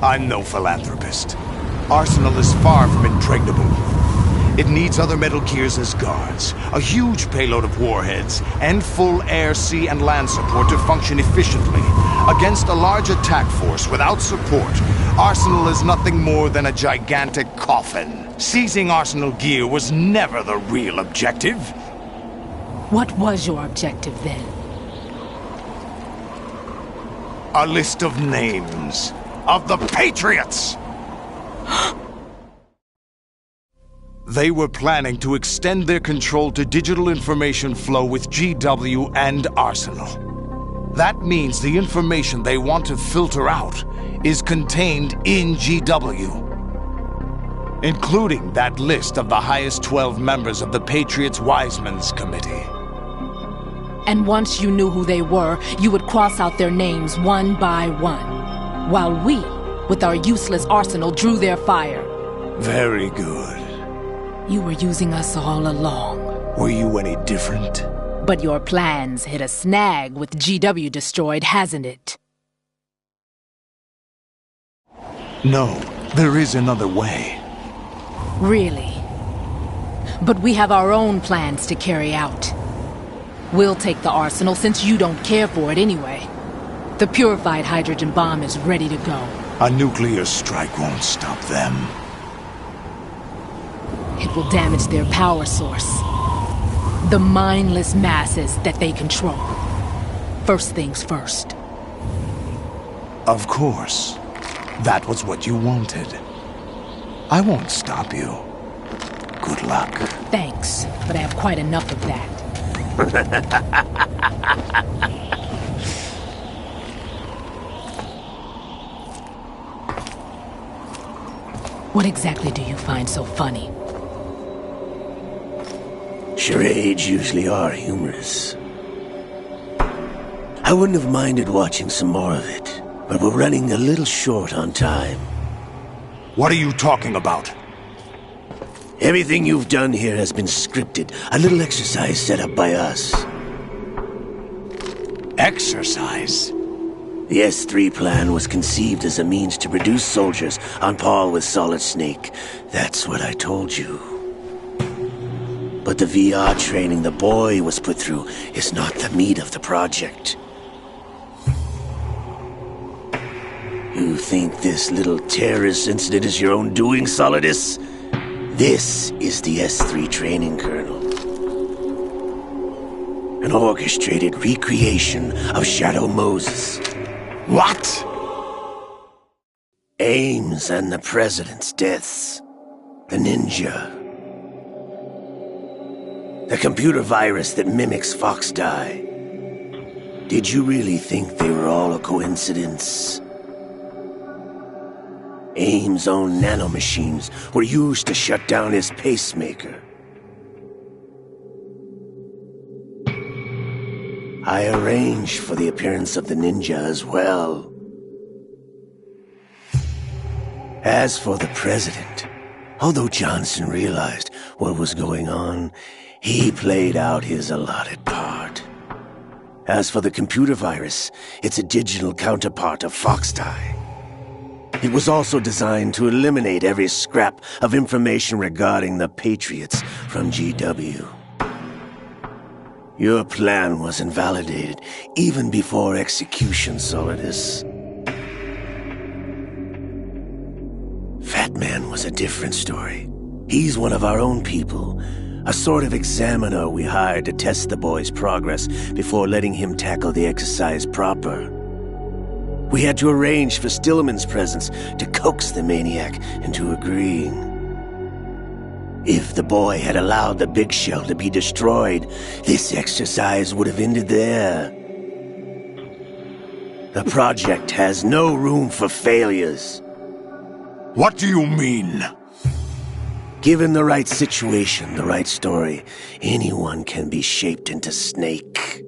I'm no philanthropist. Arsenal is far from impregnable. It needs other Metal Gears as guards, a huge payload of warheads, and full air, sea, and land support to function efficiently. Against a large attack force without support, Arsenal is nothing more than a gigantic coffin. Seizing Arsenal gear was never the real objective. What was your objective then? A list of names of the Patriots! They were planning to extend their control to digital information flow with GW and Arsenal. That means the information they want to filter out is contained in GW, including that list of the highest 12 members of the Patriots Wiseman's Committee. And once you knew who they were, you would cross out their names one by one, while we, with our useless arsenal, drew their fire. Very good. You were using us all along. Were you any different? But your plans hit a snag with GW destroyed, hasn't it? No, there is another way. Really? But we have our own plans to carry out. We'll take the arsenal since you don't care for it anyway. The purified hydrogen bomb is ready to go. A nuclear strike won't stop them. It will damage their power source. The mindless masses that they control. First things first. Of course. That was what you wanted. I won't stop you. Good luck. Thanks, but I have quite enough of that. What exactly do you find so funny? Charades usually are humorous. I wouldn't have minded watching some more of it, but we're running a little short on time. What are you talking about? Everything you've done here has been scripted. A little exercise set up by us. Exercise? The S3 plan was conceived as a means to produce soldiers on par with Solid Snake. That's what I told you. But the VR training the boy was put through is not the meat of the project. You think this little terrorist incident is your own doing, Solidus? This is the S3 training kernel. An orchestrated recreation of Shadow Moses. What? Ames and the President's deaths. The ninja. The computer virus that mimics Foxdie. Did you really think they were all a coincidence? Ames' own nanomachines were used to shut down his pacemaker. I arranged for the appearance of the ninja as well. As for the President, Although Johnson realized what was going on, he played out his allotted part. As for the computer virus, it's a digital counterpart of Foxdie. It was also designed to eliminate every scrap of information regarding the Patriots from GW. Your plan was invalidated even before execution, Solidus. Fat Man was a different story. He's one of our own people, a sort of examiner we hired to test the boy's progress before letting him tackle the exercise proper. We had to arrange for Stillman's presence to coax the maniac into agreeing. If the boy had allowed the big shell to be destroyed, this exercise would have ended there. The project has no room for failures. What do you mean? Given the right situation, the right story, anyone can be shaped into Snake.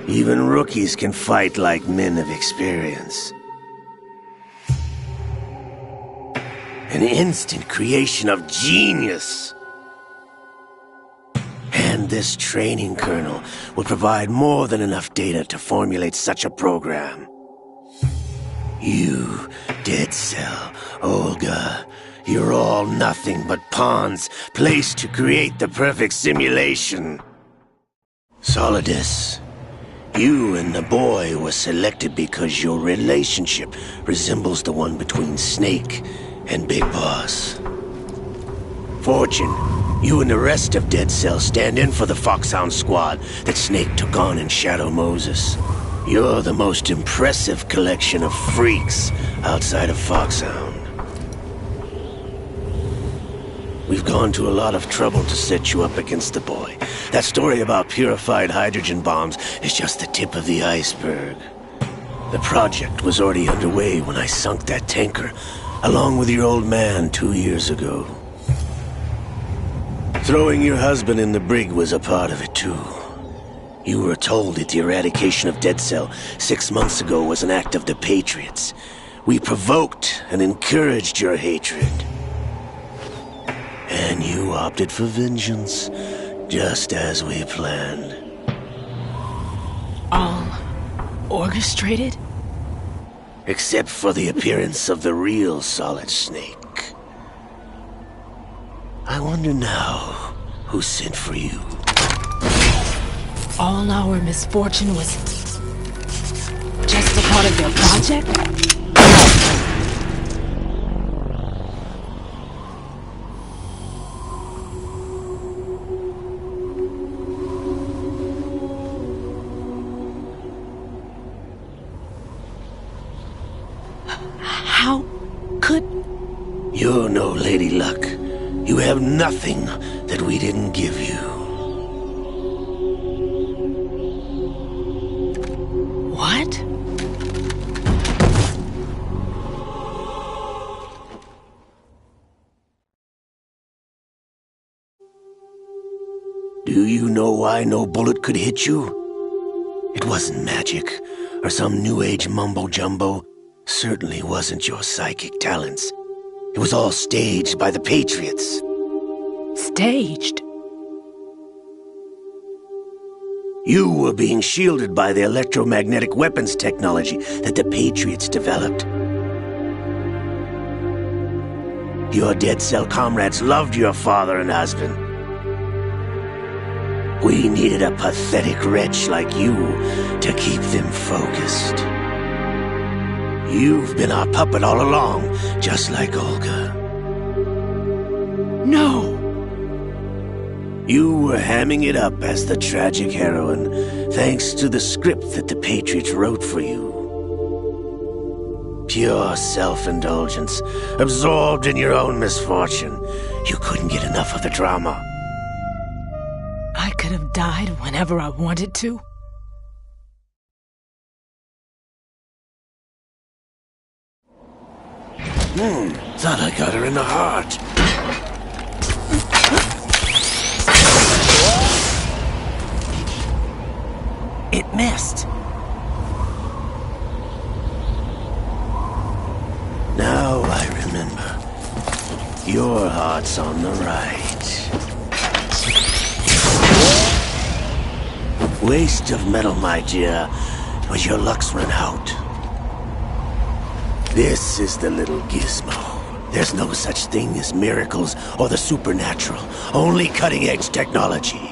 Even rookies can fight like men of experience. An instant creation of genius. And this training kernel would provide more than enough data to formulate such a program. You, Dead Cell, Olga, you're all nothing but pawns placed to create the perfect simulation. Solidus, you and the boy were selected because your relationship resembles the one between Snake and Big Boss. Fortune, you and the rest of Dead Cell stand in for the Foxhound squad that Snake took on in Shadow Moses. You're the most impressive collection of freaks outside of Foxhound. We've gone to a lot of trouble to set you up against the boy. That story about purified hydrogen bombs is just the tip of the iceberg. The project was already underway when I sunk that tanker, along with your old man 2 years ago. Throwing your husband in the brig was a part of it too. You were told that the eradication of Dead Cell 6 months ago was an act of the Patriots. We provoked and encouraged your hatred. And you opted for vengeance, just as we planned. All orchestrated? Except for the appearance of the real Solid Snake. I wonder now who sent for you. All our misfortune was just a part of their project? How could... You're no Lady Luck. You have nothing that we didn't give you. What? Do you know why no bullet could hit you? It wasn't magic, or some new age mumbo-jumbo. Certainly wasn't your psychic talents. It was all staged by the Patriots. Staged? You were being shielded by the electromagnetic weapons technology that the Patriots developed. Your Dead Cell comrades loved your father and husband. We needed a pathetic wretch like you to keep them focused. You've been our puppet all along, just like Olga. No! You were hamming it up as the tragic heroine, thanks to the script that the Patriots wrote for you. Pure self-indulgence, absorbed in your own misfortune. You couldn't get enough of the drama. I could have died whenever I wanted to. Thought I got her in the heart. It missed. Now I remember. Your heart's on the right. Waste of metal, my dear, but your luck's run out. This is the little gizmo. There's no such thing as miracles or the supernatural, only cutting-edge technology.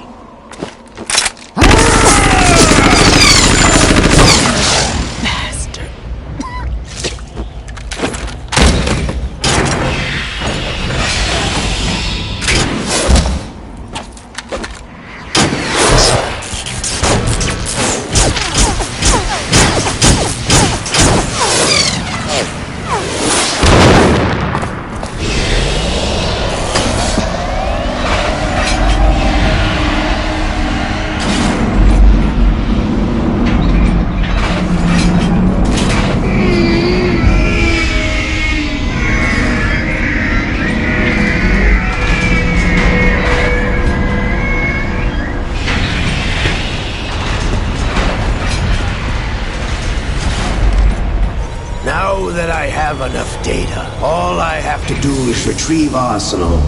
Now that I have enough data, all I have to do is retrieve Arsenal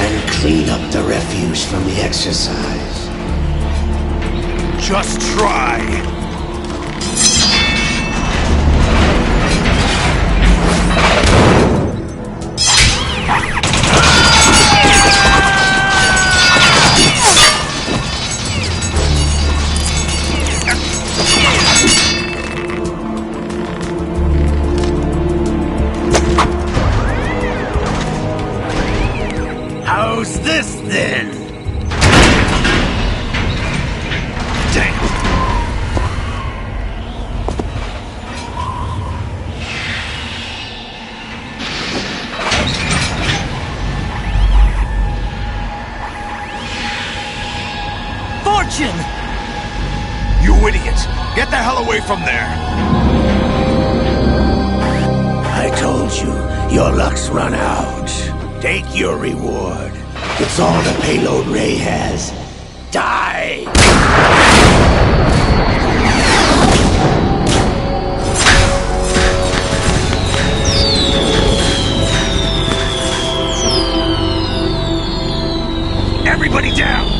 and clean up the refuse from the exercise. Just try! How's this then? Damn! Fortune! You idiot! Get the hell away from there! I told you, your luck's run out. Take your reward. It's all the payload Ray has. Die! Everybody down!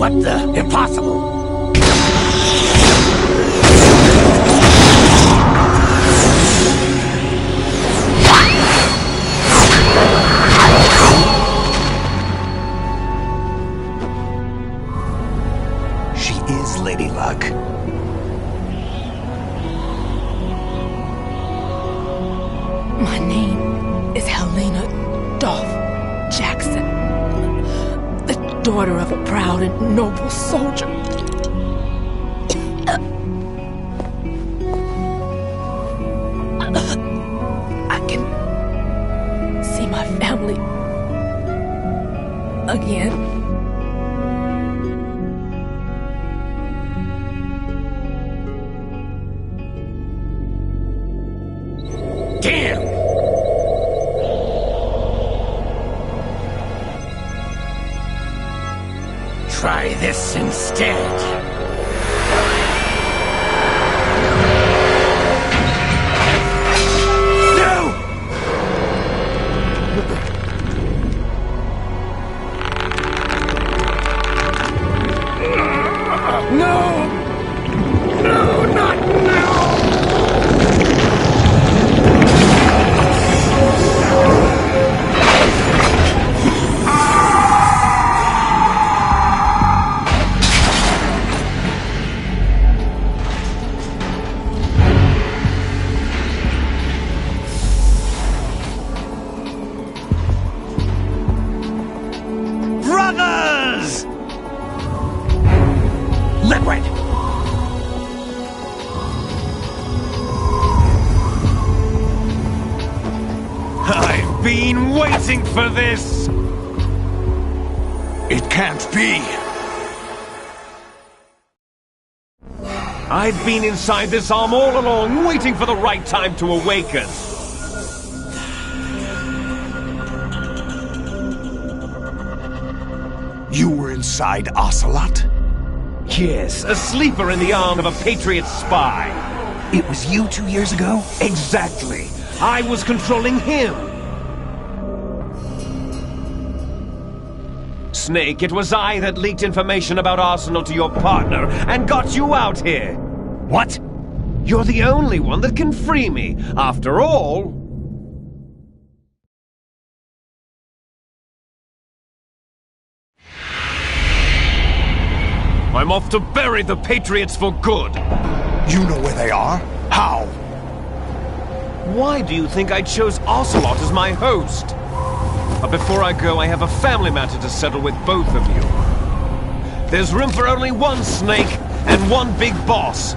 What the? Impossible! She is Lady Luck. My name is Helena Dolph Jackson, the daughter of a proud and noble soldier. I can see my family again. Damn! Try this instead. Brothers! Liquid! I've been waiting for this! It can't be! I've been inside this arm all along, waiting for the right time to awaken. You were inside Ocelot? Yes, a sleeper in the arm of a Patriot spy. It was you 2 years ago? Exactly. I was controlling him. Snake, it was I that leaked information about Arsenal to your partner and got you out here. What? You're the only one that can free me. After all... I'm off to bury the Patriots for good. You know where they are? How? Why do you think I chose Ocelot as my host? But before I go, I have a family matter to settle with both of you. There's room for only one Snake and one big boss.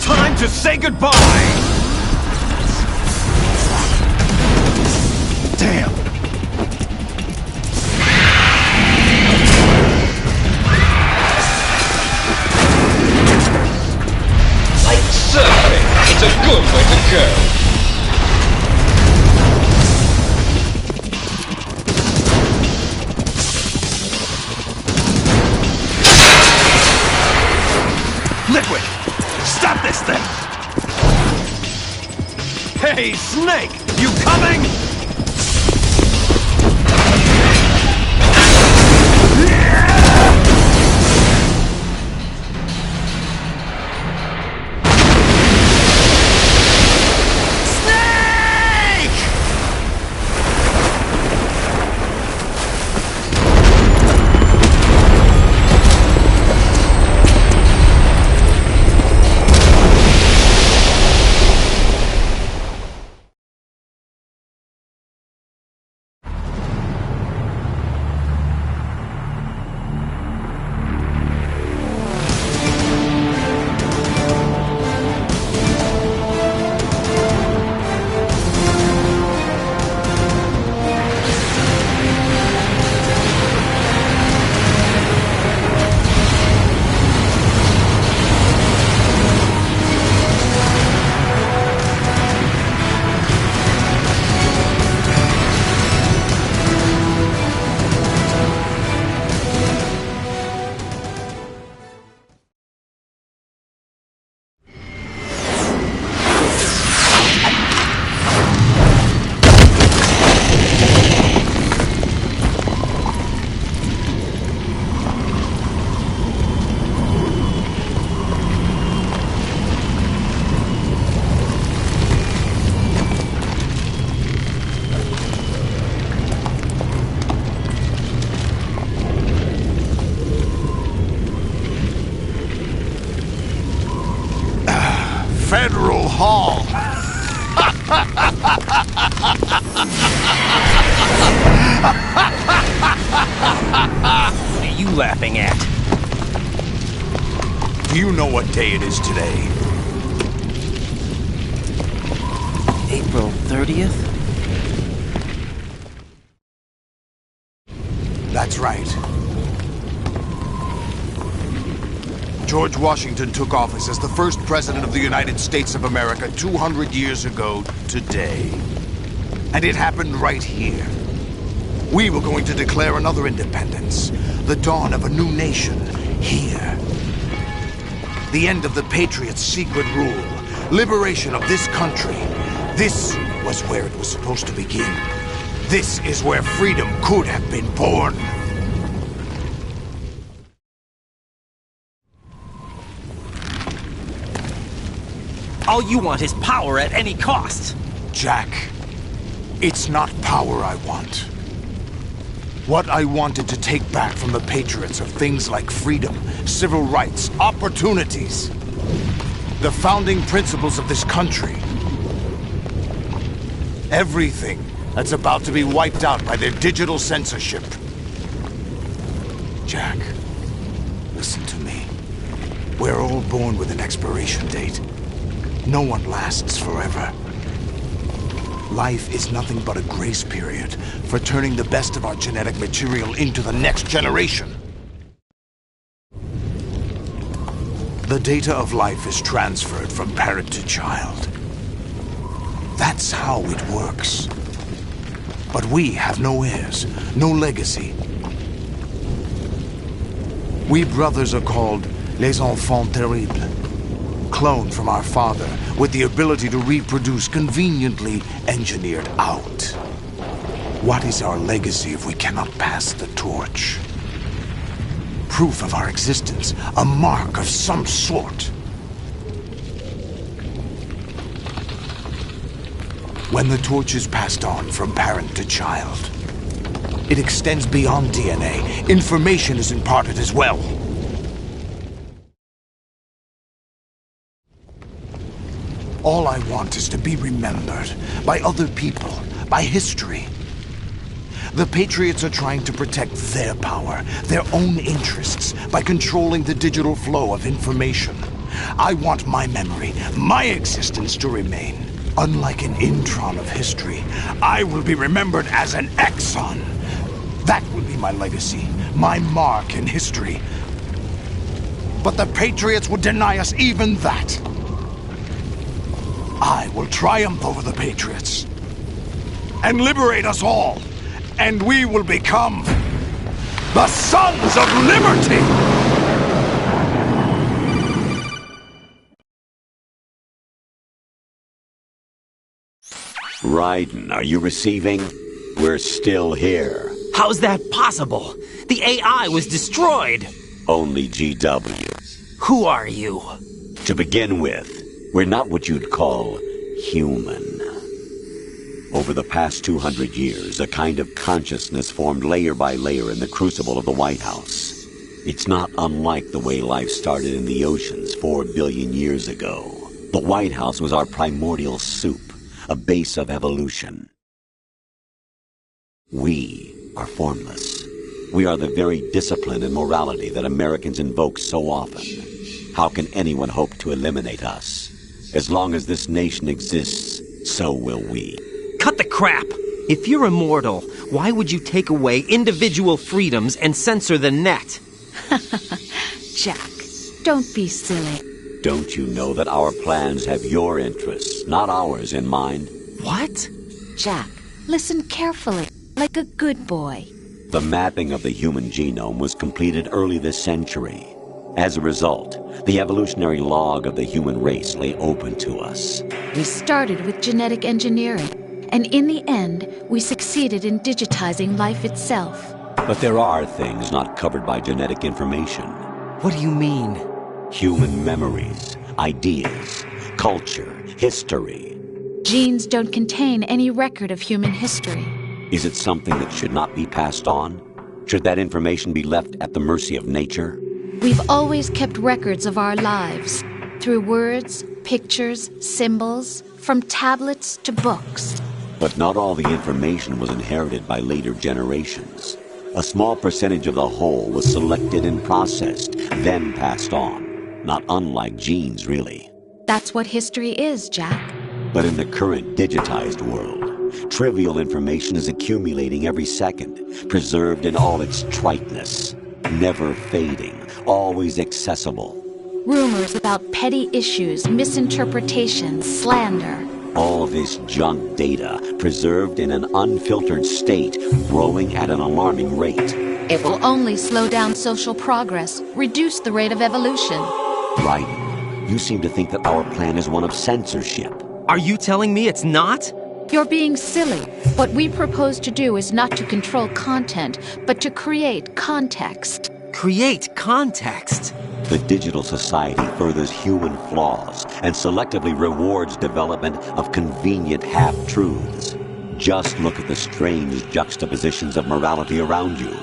Time to say goodbye! Damn! Like surfing, it's a good way to go. Liquid! Stop this thing! Hey, Snake! You coming? Federal Hall. What are you laughing at? Do you know what day it is today? April 30th? That's right. George Washington took office as the first president of the United States of America 200 years ago today. And it happened right here. We were going to declare another independence, the dawn of a new nation, here. The end of the Patriots' secret rule, liberation of this country. This was where it was supposed to begin. This is where freedom could have been born. All you want is power at any cost. Jack, it's not power I want. What I wanted to take back from the Patriots are things like freedom, civil rights, opportunities. The founding principles of this country. Everything that's about to be wiped out by their digital censorship. Jack, listen to me. We're all born with an expiration date. No one lasts forever. Life is nothing but a grace period for turning the best of our genetic material into the next generation. The data of life is transferred from parent to child. That's how it works. But we have no heirs, no legacy. We brothers are called les enfants terribles, cloned from our father with the ability to reproduce conveniently engineered out. What is our legacy if we cannot pass the torch? Proof of our existence, a mark of some sort. When the torch is passed on from parent to child, it extends beyond DNA. Information is imparted as well. All I want is to be remembered by other people, by history. The Patriots are trying to protect their power, their own interests, by controlling the digital flow of information. I want my memory, my existence to remain. Unlike an intron of history, I will be remembered as an exon. That will be my legacy, my mark in history. But the Patriots would deny us even that. I will triumph over the Patriots and liberate us all, and we will become the Sons of Liberty! Raiden, are you receiving? We're still here. How's that possible? The AI was destroyed! Only GW. Who are you? To begin with, we're not what you'd call human. Over the past 200 years, a kind of consciousness formed layer by layer in the crucible of the White House. It's not unlike the way life started in the oceans 4 billion years ago. The White House was our primordial soup, a base of evolution. We are formless. We are the very discipline and morality that Americans invoke so often. How can anyone hope to eliminate us? As long as this nation exists, so will we. Cut the crap! If you're immortal, why would you take away individual freedoms and censor the net? Jack, don't be silly. Don't you know that our plans have your interests, not ours, in mind? What? Jack, listen carefully, like a good boy. The mapping of the human genome was completed early this century. As a result, the evolutionary log of the human race lay open to us. We started with genetic engineering, and in the end, we succeeded in digitizing life itself. But there are things not covered by genetic information. What do you mean? Human memories, ideas, culture, history. Genes don't contain any record of human history. Is it something that should not be passed on? Should that information be left at the mercy of nature? We've always kept records of our lives, through words, pictures, symbols, from tablets to books. But not all the information was inherited by later generations. A small percentage of the whole was selected and processed, then passed on. Not unlike genes, really. That's what history is, Jack. But in the current digitized world, trivial information is accumulating every second, preserved in all its triteness, never fading, always accessible. Rumors about petty issues, misinterpretations, slander. All this junk data, preserved in an unfiltered state, growing at an alarming rate. It will only slow down social progress, reduce the rate of evolution. Right. You seem to think that our plan is one of censorship. Are you telling me it's not? You're being silly. What we propose to do is not to control content, but to create context. Create context? The digital society furthers human flaws and selectively rewards development of convenient half-truths. Just look at the strange juxtapositions of morality around you.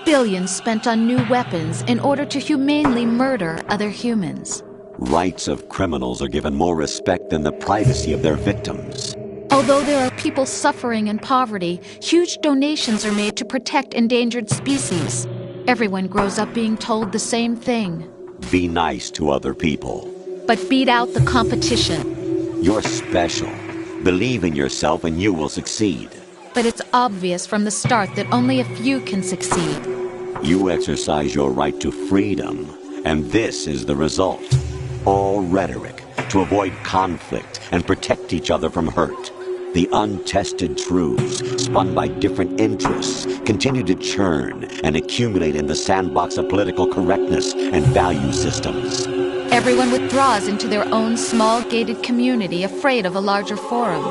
Billions spent on new weapons in order to humanely murder other humans. Rights of criminals are given more respect than the privacy of their victims. Although there are people suffering in poverty, huge donations are made to protect endangered species. Everyone grows up being told the same thing. Be nice to other people. But beat out the competition. You're special. Believe in yourself and you will succeed. But it's obvious from the start that only a few can succeed. You exercise your right to freedom, and this is the result. All rhetoric to avoid conflict and protect each other from hurt. The untested truths, spun by different interests, continue to churn and accumulate in the sandbox of political correctness and value systems. Everyone withdraws into their own small gated community, afraid of a larger forum.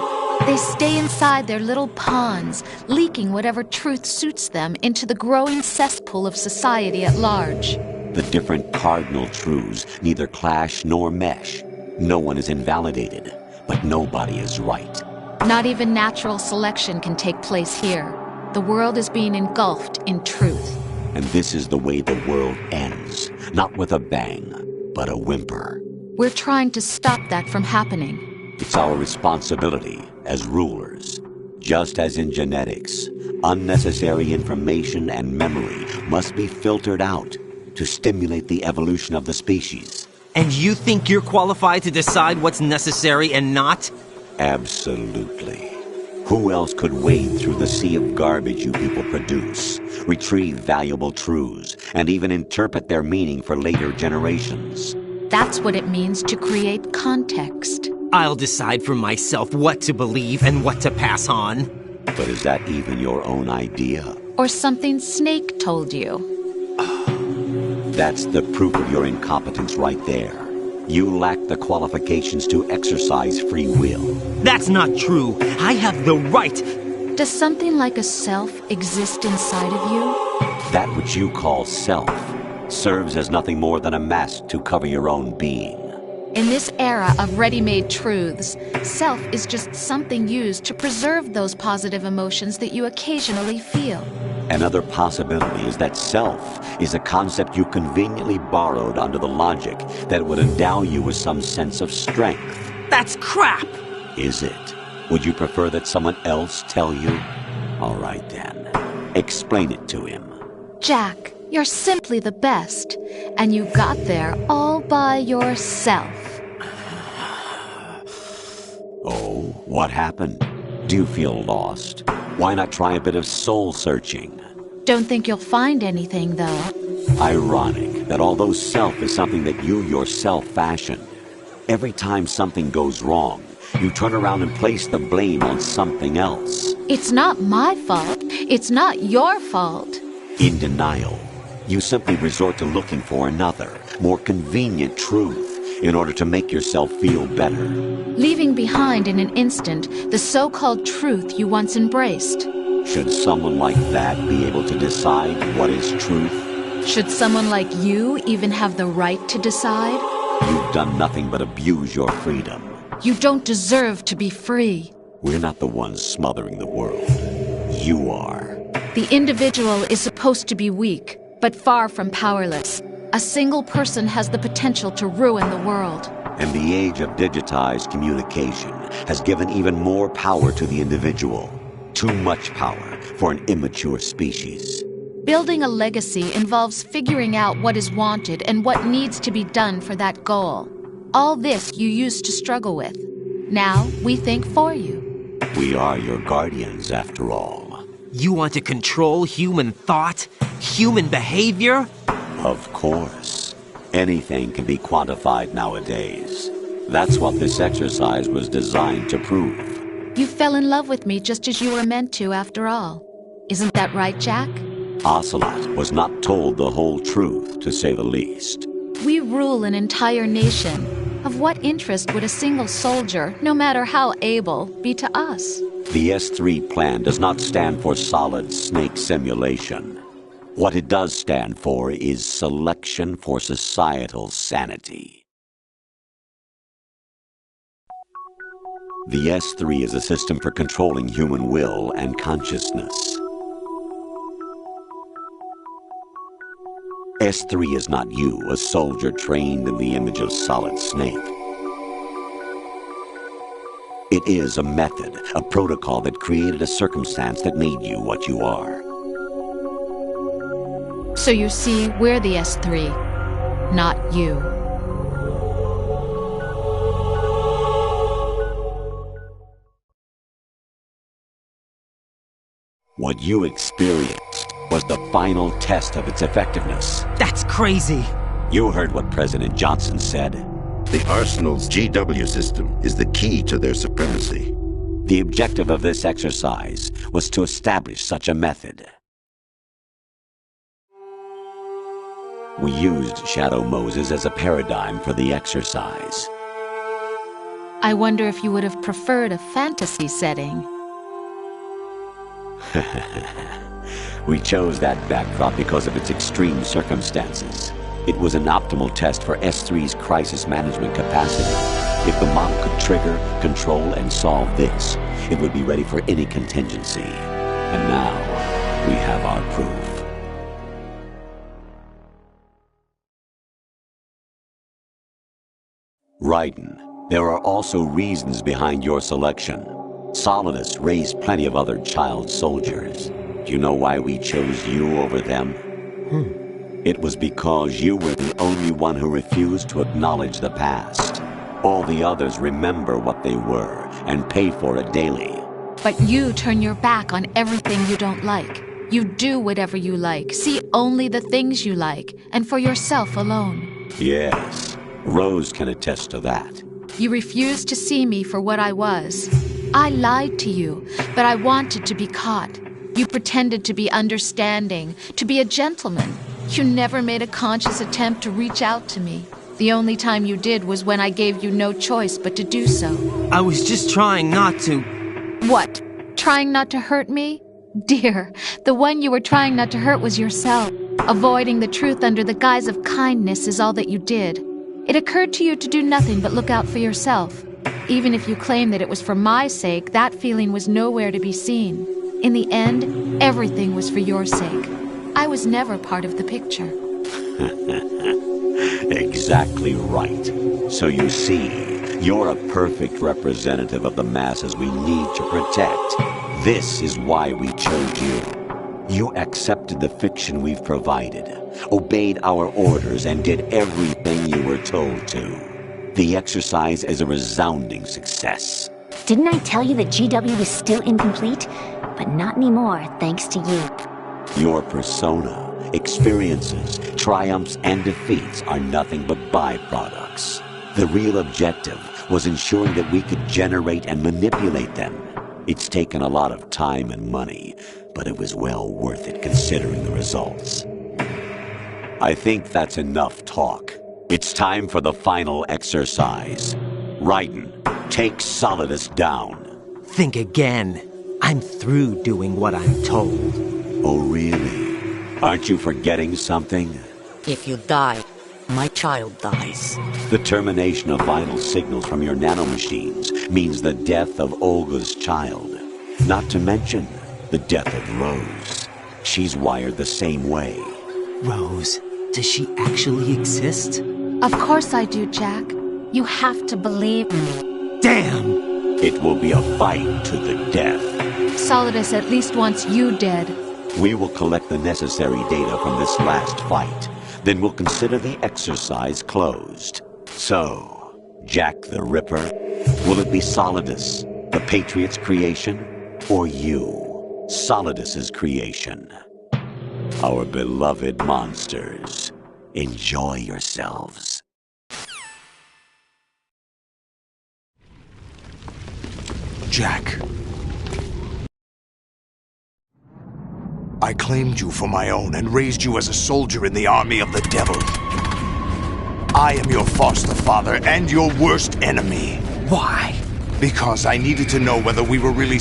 They stay inside their little ponds, leaking whatever truth suits them into the growing cesspool of society at large. The different cardinal truths neither clash nor mesh. No one is invalidated, but nobody is right. Not even natural selection can take place here. The world is being engulfed in truth. And this is the way the world ends. Not with a bang, but a whimper. We're trying to stop that from happening. It's our responsibility as rulers. Just as in genetics, unnecessary information and memory must be filtered out to stimulate the evolution of the species. And you think you're qualified to decide what's necessary and not? Absolutely. Who else could wade through the sea of garbage you people produce, retrieve valuable truths, and even interpret their meaning for later generations? That's what it means to create context. I'll decide for myself what to believe and what to pass on. But is that even your own idea? Or something Snake told you? That's the proof of your incompetence right there. You lack the qualifications to exercise free will. That's not true. I have the right. Does something like a self exist inside of you? That which you call self serves as nothing more than a mask to cover your own being. In this era of ready-made truths, self is just something used to preserve those positive emotions that you occasionally feel. Another possibility is that self is a concept you conveniently borrowed under the logic that would endow you with some sense of strength. That's crap! Is it? Would you prefer that someone else tell you? All right then. Explain it to him. Jack, you're simply the best, and you got there all by yourself. Oh, what happened? Do you feel lost? Why not try a bit of soul-searching? Don't think you'll find anything, though. Ironic that although self is something that you yourself fashioned, every time something goes wrong, you turn around and place the blame on something else. It's not my fault. It's not your fault. In denial, you simply resort to looking for another, more convenient truth in order to make yourself feel better. Leaving behind in an instant the so-called truth you once embraced. Should someone like that be able to decide what is truth? Should someone like you even have the right to decide? You've done nothing but abuse your freedom. You don't deserve to be free. We're not the ones smothering the world. You are. The individual is supposed to be weak, but far from powerless. A single person has the potential to ruin the world. And the age of digitized communication has given even more power to the individual. Too much power for an immature species. Building a legacy involves figuring out what is wanted and what needs to be done for that goal. All this you used to struggle with. Now we think for you. We are your guardians, after all. You want to control human thought? Human behavior? Of course. Anything can be quantified nowadays. That's what this exercise was designed to prove. You fell in love with me just as you were meant to, after all. Isn't that right, Jack? Ocelot was not told the whole truth, to say the least. We rule an entire nation. Of what interest would a single soldier, no matter how able, be to us? The S3 plan does not stand for solid snake simulation. What it does stand for is selection for societal sanity. The S3 is a system for controlling human will and consciousness. S3 is not you, a soldier trained in the image of Solid Snake. It is a method, a protocol that created a circumstance that made you what you are. So you see, we're the S3, not you. What you experienced was the final test of its effectiveness. That's crazy. You heard what President Johnson said. The Arsenal's GW system is the key to their supremacy. The objective of this exercise was to establish such a method. We used Shadow Moses as a paradigm for the exercise. I wonder if you would have preferred a fantasy setting. We chose that backdrop because of its extreme circumstances. It was an optimal test for S3's crisis management capacity. If the model could trigger, control, and solve this, it would be ready for any contingency. And now, we have our proof. Raiden, there are also reasons behind your selection. Solidus raised plenty of other child soldiers. Do you know why we chose you over them? It was because you were the only one who refused to acknowledge the past. All the others remember what they were and pay for it daily. But you turn your back on everything you don't like. You do whatever you like, see only the things you like, and for yourself alone. Yes, Rose can attest to that. You refused to see me for what I was. I lied to you, but I wanted to be caught. You pretended to be understanding, to be a gentleman. You never made a conscious attempt to reach out to me. The only time you did was when I gave you no choice but to do so. I was just trying not to... What? Trying not to hurt me? Dear, the one you were trying not to hurt was yourself. Avoiding the truth under the guise of kindness is all that you did. It occurred to you to do nothing but look out for yourself. Even if you claim that it was for my sake, that feeling was nowhere to be seen. In the end, everything was for your sake. I was never part of the picture. Exactly right. So you see, you're a perfect representative of the masses we need to protect. This is why we chose you. You accepted the fiction we've provided, obeyed our orders, and did everything you were told to. The exercise is a resounding success. Didn't I tell you that GW was still incomplete? But not anymore, thanks to you. Your persona, experiences, triumphs, and defeats are nothing but byproducts. The real objective was ensuring that we could generate and manipulate them. It's taken a lot of time and money, but it was well worth it considering the results. I think that's enough talk. It's time for the final exercise. Raiden, take Solidus down. Think again. I'm through doing what I'm told. Oh, really? Aren't you forgetting something? If you die, my child dies. The termination of vital signals from your nanomachines means the death of Olga's child. Not to mention the death of Rose. She's wired the same way. Rose, does she actually exist? Of course I do, Jack. You have to believe me. Damn! It will be a fight to the death. Solidus at least wants you dead. We will collect the necessary data from this last fight. Then we'll consider the exercise closed. So, Jack the Ripper, will it be Solidus, the Patriot's creation, or you, Solidus's creation? Our beloved monsters, enjoy yourselves. Jack. I claimed you for my own and raised you as a soldier in the army of the devil. I am your foster father and your worst enemy. Why? Because I needed to know whether we were really...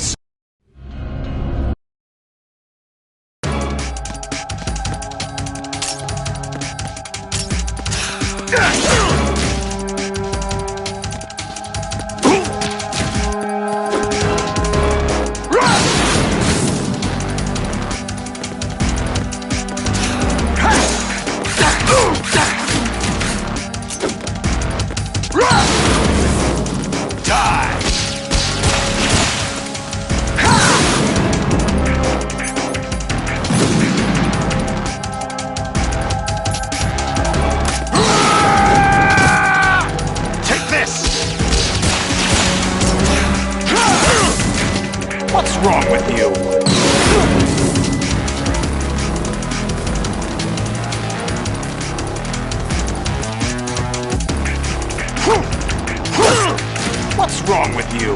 What's wrong with you? What's wrong with you?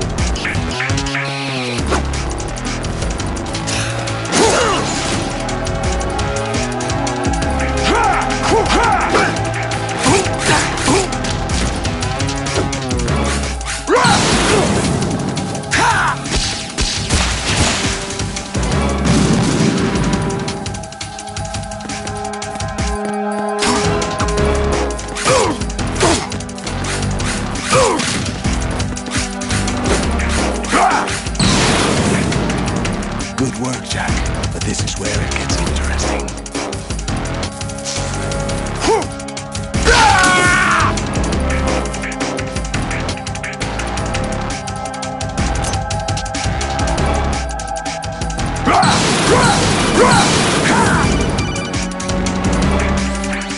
Good work, Jack. But this is where it gets interesting.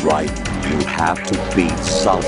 Right. You have to beat Solid.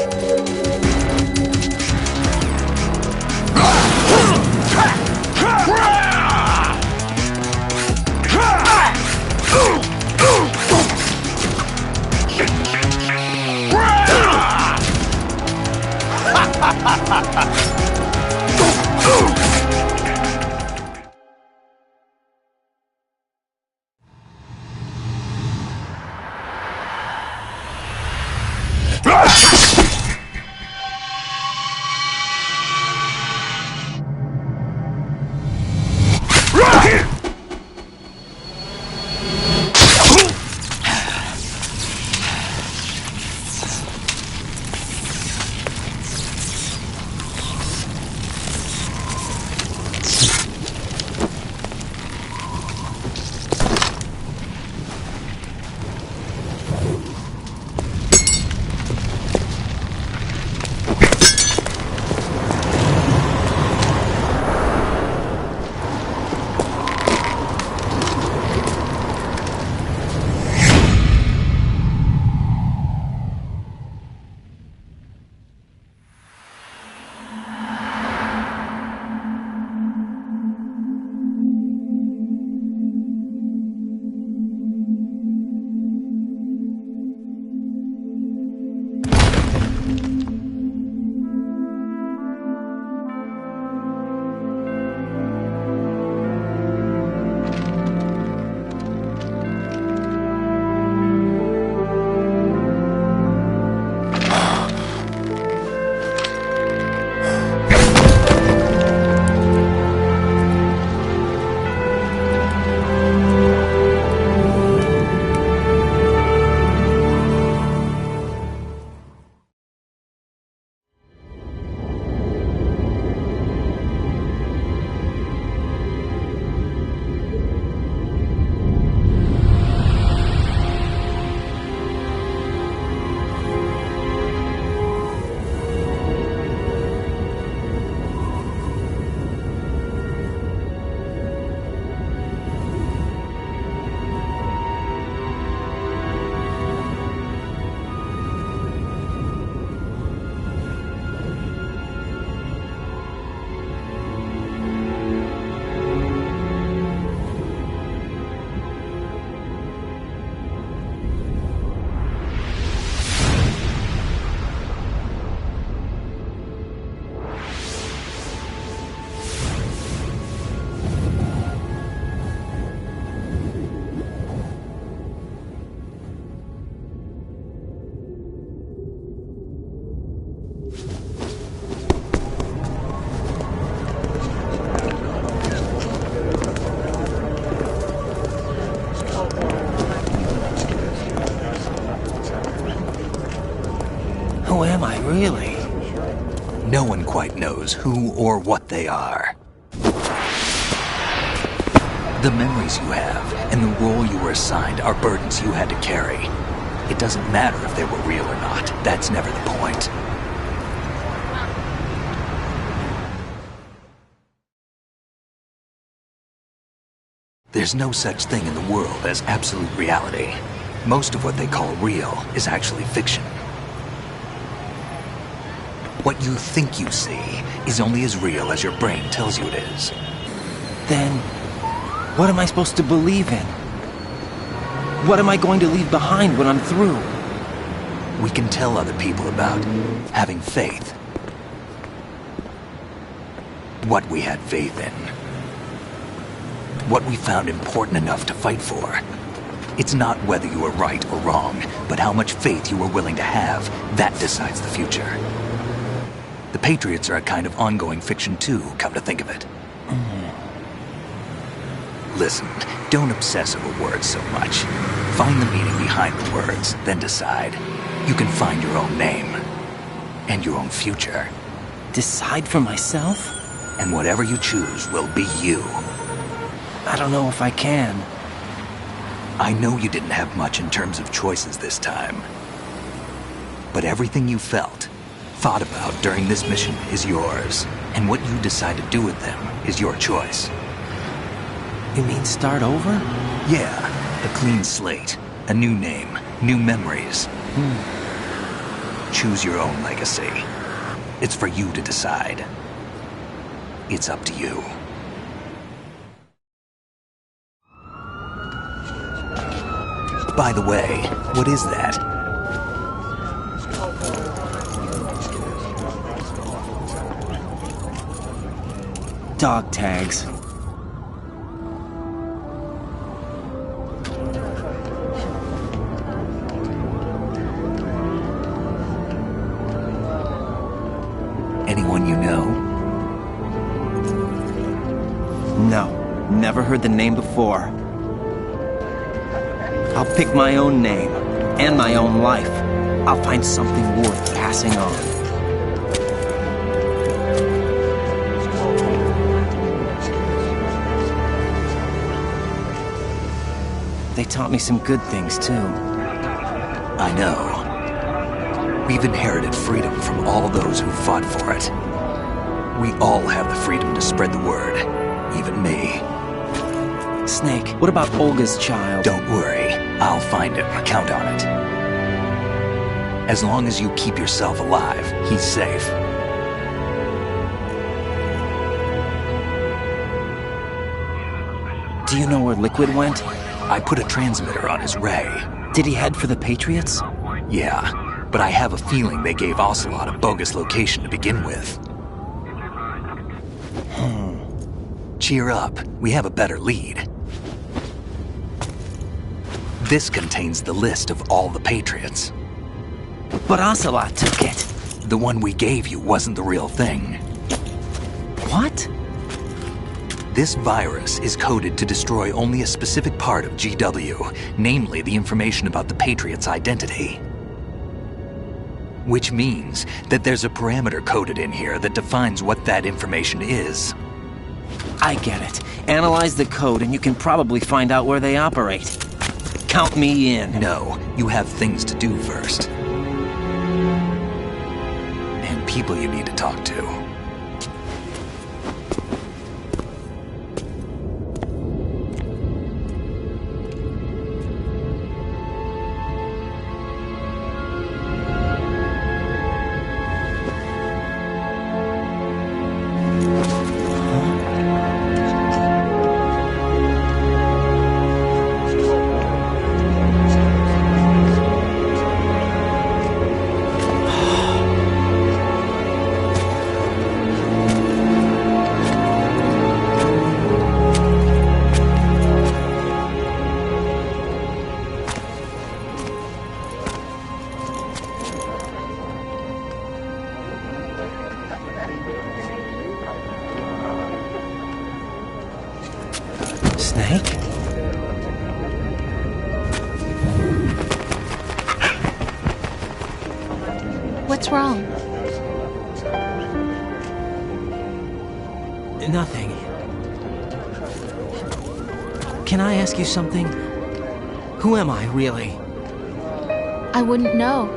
Who am I, really? No one quite knows who or what they are. The memories you have and the role you were assigned are burdens you had to carry. It doesn't matter if they were real or not. That's never the point. There's no such thing in the world as absolute reality. Most of what they call real is actually fiction. What you think you see is only as real as your brain tells you it is. Then, What am I supposed to believe in? What am I going to leave behind when I'm through? We can tell other people about having faith. What we had faith in. What we found important enough to fight for. It's not whether you were right or wrong, but how much faith you were willing to have. That decides the future. The Patriots are a kind of ongoing fiction too, come to think of it. Listen, don't obsess over words so much. Find the meaning behind the words, then decide. You can find your own name. And your own future. Decide for myself? And whatever you choose will be you. I don't know if I can. I know you didn't have much in terms of choices this time. But everything you felt, thought about during this mission is yours. And what you decide to do with them is your choice. You mean start over? Yeah, a clean slate, a new name, new memories. Choose your own legacy. It's for you to decide. It's up to you. By the way, what is that? Dog tags. Anyone you know? No, never heard the name before. I'll pick my own name, and my own life. I'll find something worth passing on. They taught me some good things, too. I know. We've inherited freedom from all those who fought for it. We all have the freedom to spread the word, even me. Snake, what about Olga's child? Don't worry, I'll find him. Count on it. As long as you keep yourself alive, he's safe. Do you know where Liquid went? I put a transmitter on his ray. Did he head for the Patriots? Yeah, but I have a feeling they gave Ocelot a bogus location to begin with. Cheer up, we have a better lead. This contains the list of all the Patriots. But Ocelot took it. The one we gave you wasn't the real thing. What? This virus is coded to destroy only a specific part of GW, namely the information about the Patriots' identity. Which means that there's a parameter coded in here that defines what that information is. I get it. Analyze the code and you can probably find out where they operate. Count me in. No, you have things to do first. And people you need to talk to. Snake? What's wrong? Nothing. Can I ask you something? Who am I, really? I wouldn't know.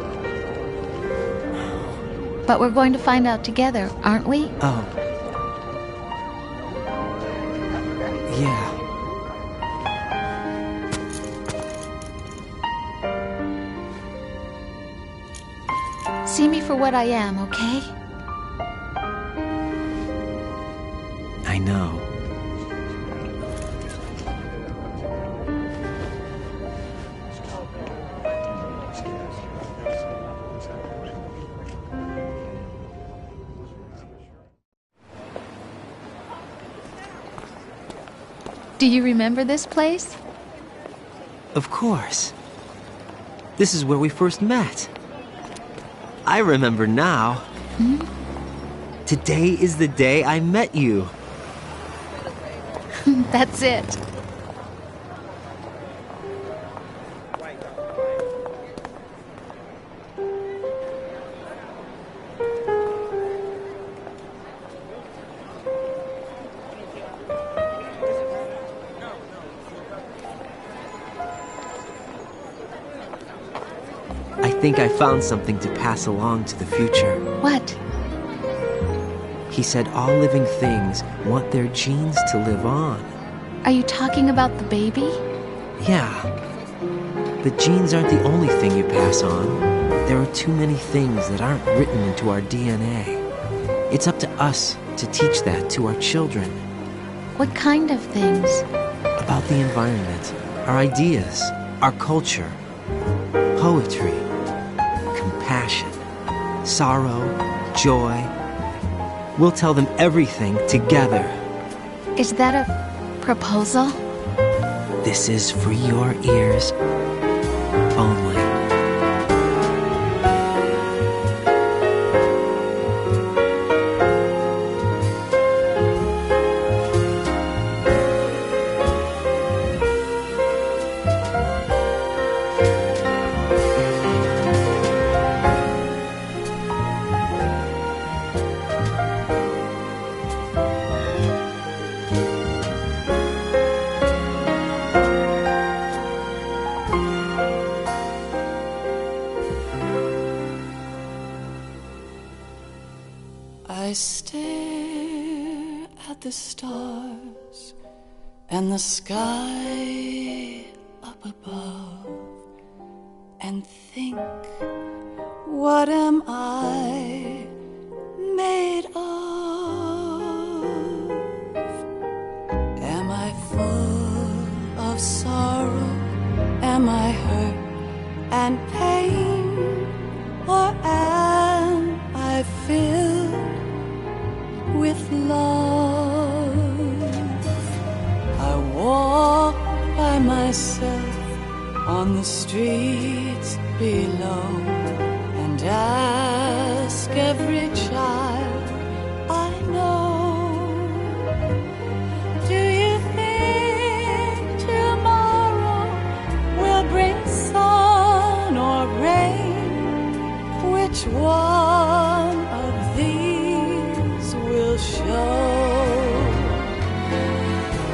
But we're going to find out together, aren't we? Oh. Yeah. See me for what I am, okay? I know. Do you remember this place? Of course. This is where we first met. I remember now. Hmm? Today is the day I met you. That's it. I think I found something to pass along to the future. What? He said all living things want their genes to live on. Are you talking about the baby? Yeah. The genes aren't the only thing you pass on. There are too many things that aren't written into our DNA. It's up to us to teach that to our children. What kind of things? About the environment, our ideas, our culture, poetry, compassion, sorrow, joy. We'll tell them everything together. Is that a proposal? This is for your ears only. I stare at the stars and the sky up above and think, what am I made of? Am I full of sorrow? Am I hurt and pain? Or am I filled with love? I walk by myself on the streets below and ask every child I know, do you think tomorrow will bring sun or rain? Which one of these will show?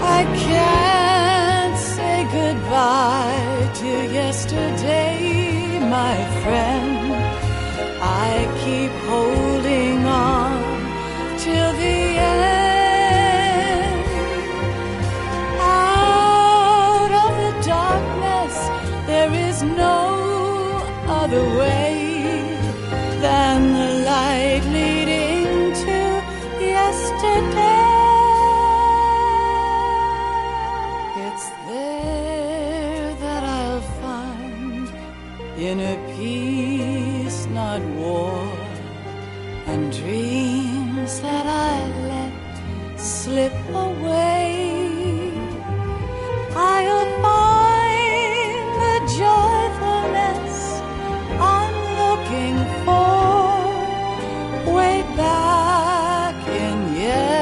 I can't say goodbye to yesterday, my friend. I keep holding on till the end. Out of the darkness, there is no other way than the light leading to yesterday. It's there that I'll find inner peace, not war, and dreams that I let slip away. I'll find the joyfulness I'm looking for way back in yesterday.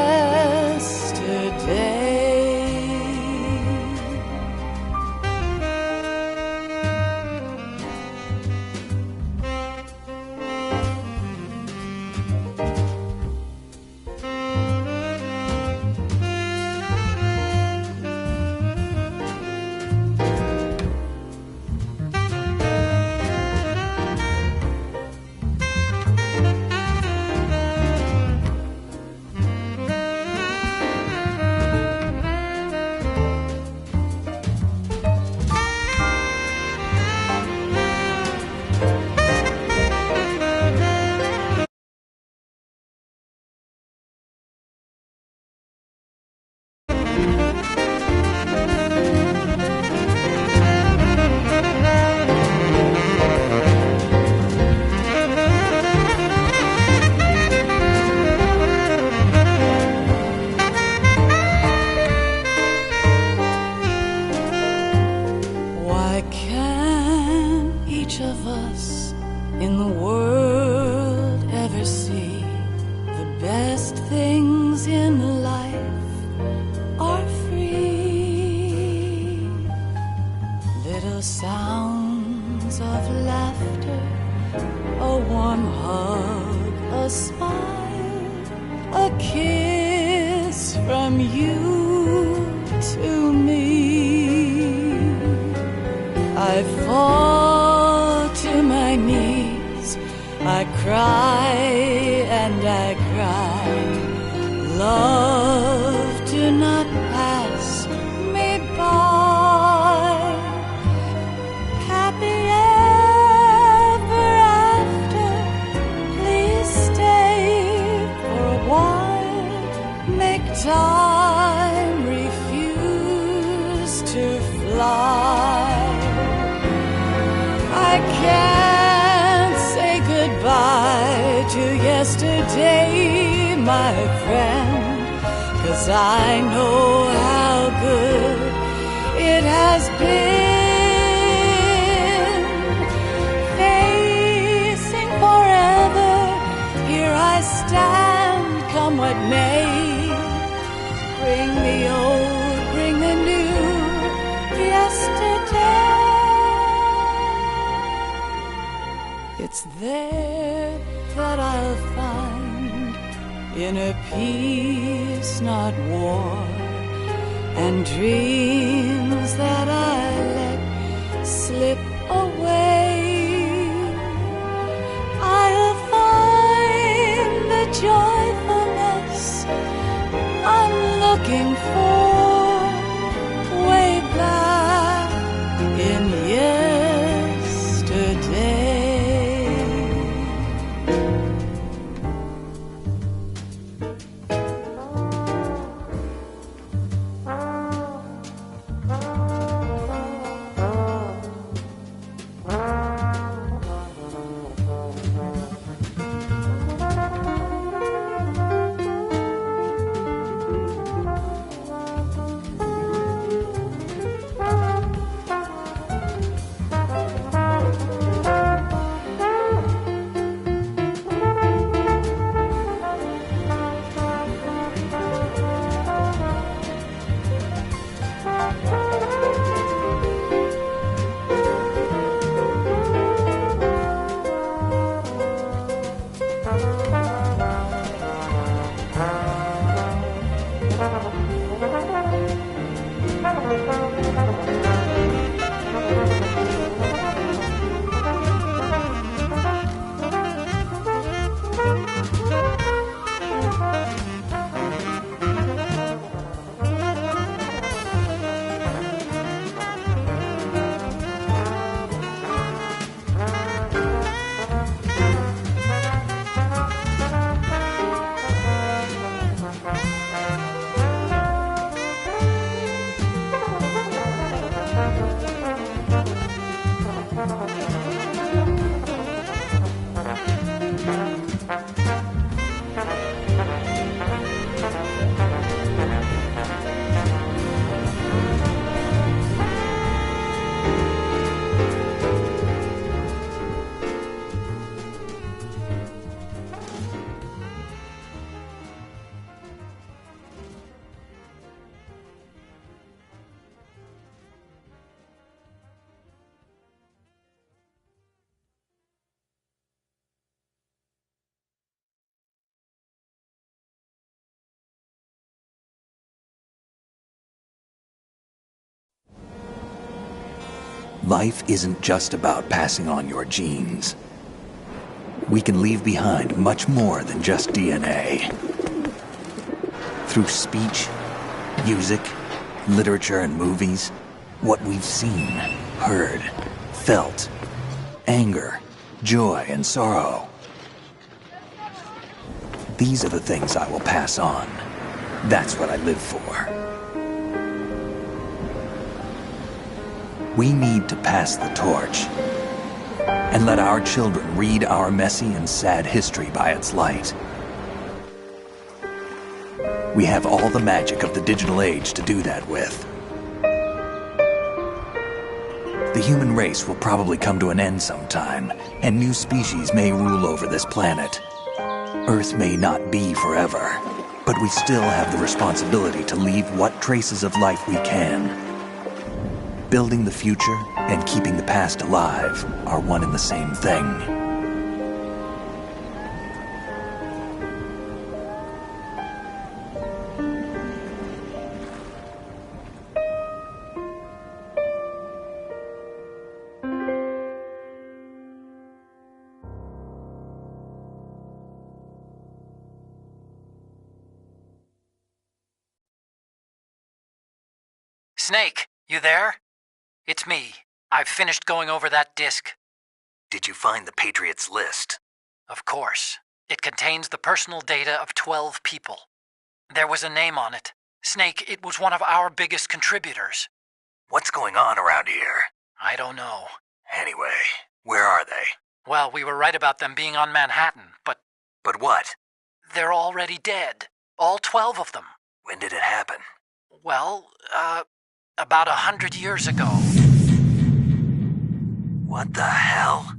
The sounds of laughter, a warm hug, a smile, a kiss from you to me. I fall to my knees, I cry and I cry. Love, do not pass me by. Happy ever after, please stay for a while. Make time, refuse to fly. I can't say goodbye to yesterday, my friend, 'cause I know how good it has been. Facing forever, here I stand, come what may. Bring the old, bring the new, yesterday. It's there that I'll find inner peace, not war, and dreams that I let slip away. I'll find the joyfulness I'm looking for way back in yesterday. Life isn't just about passing on your genes. We can leave behind much more than just DNA. Through speech, music, literature, and movies, what we've seen, heard, felt, anger, joy, and sorrow. These are the things I will pass on. That's what I live for. We need to pass the torch and let our children read our messy and sad history by its light. We have all the magic of the digital age to do that with. The human race will probably come to an end sometime, and new species may rule over this planet. Earth may not be forever, but we still have the responsibility to leave what traces of life we can. Building the future and keeping the past alive are one and the same thing. Snake, you there? It's me. I've finished going over that disk. Did you find the Patriots list? Of course. It contains the personal data of 12 people. There was a name on it. Snake, it was one of our biggest contributors. What's going on around here? I don't know. Anyway, where are they? Well, we were right about them being on Manhattan, but... But what? They're already dead. All 12 of them. When did it happen? Well, about 100 years ago. What the hell?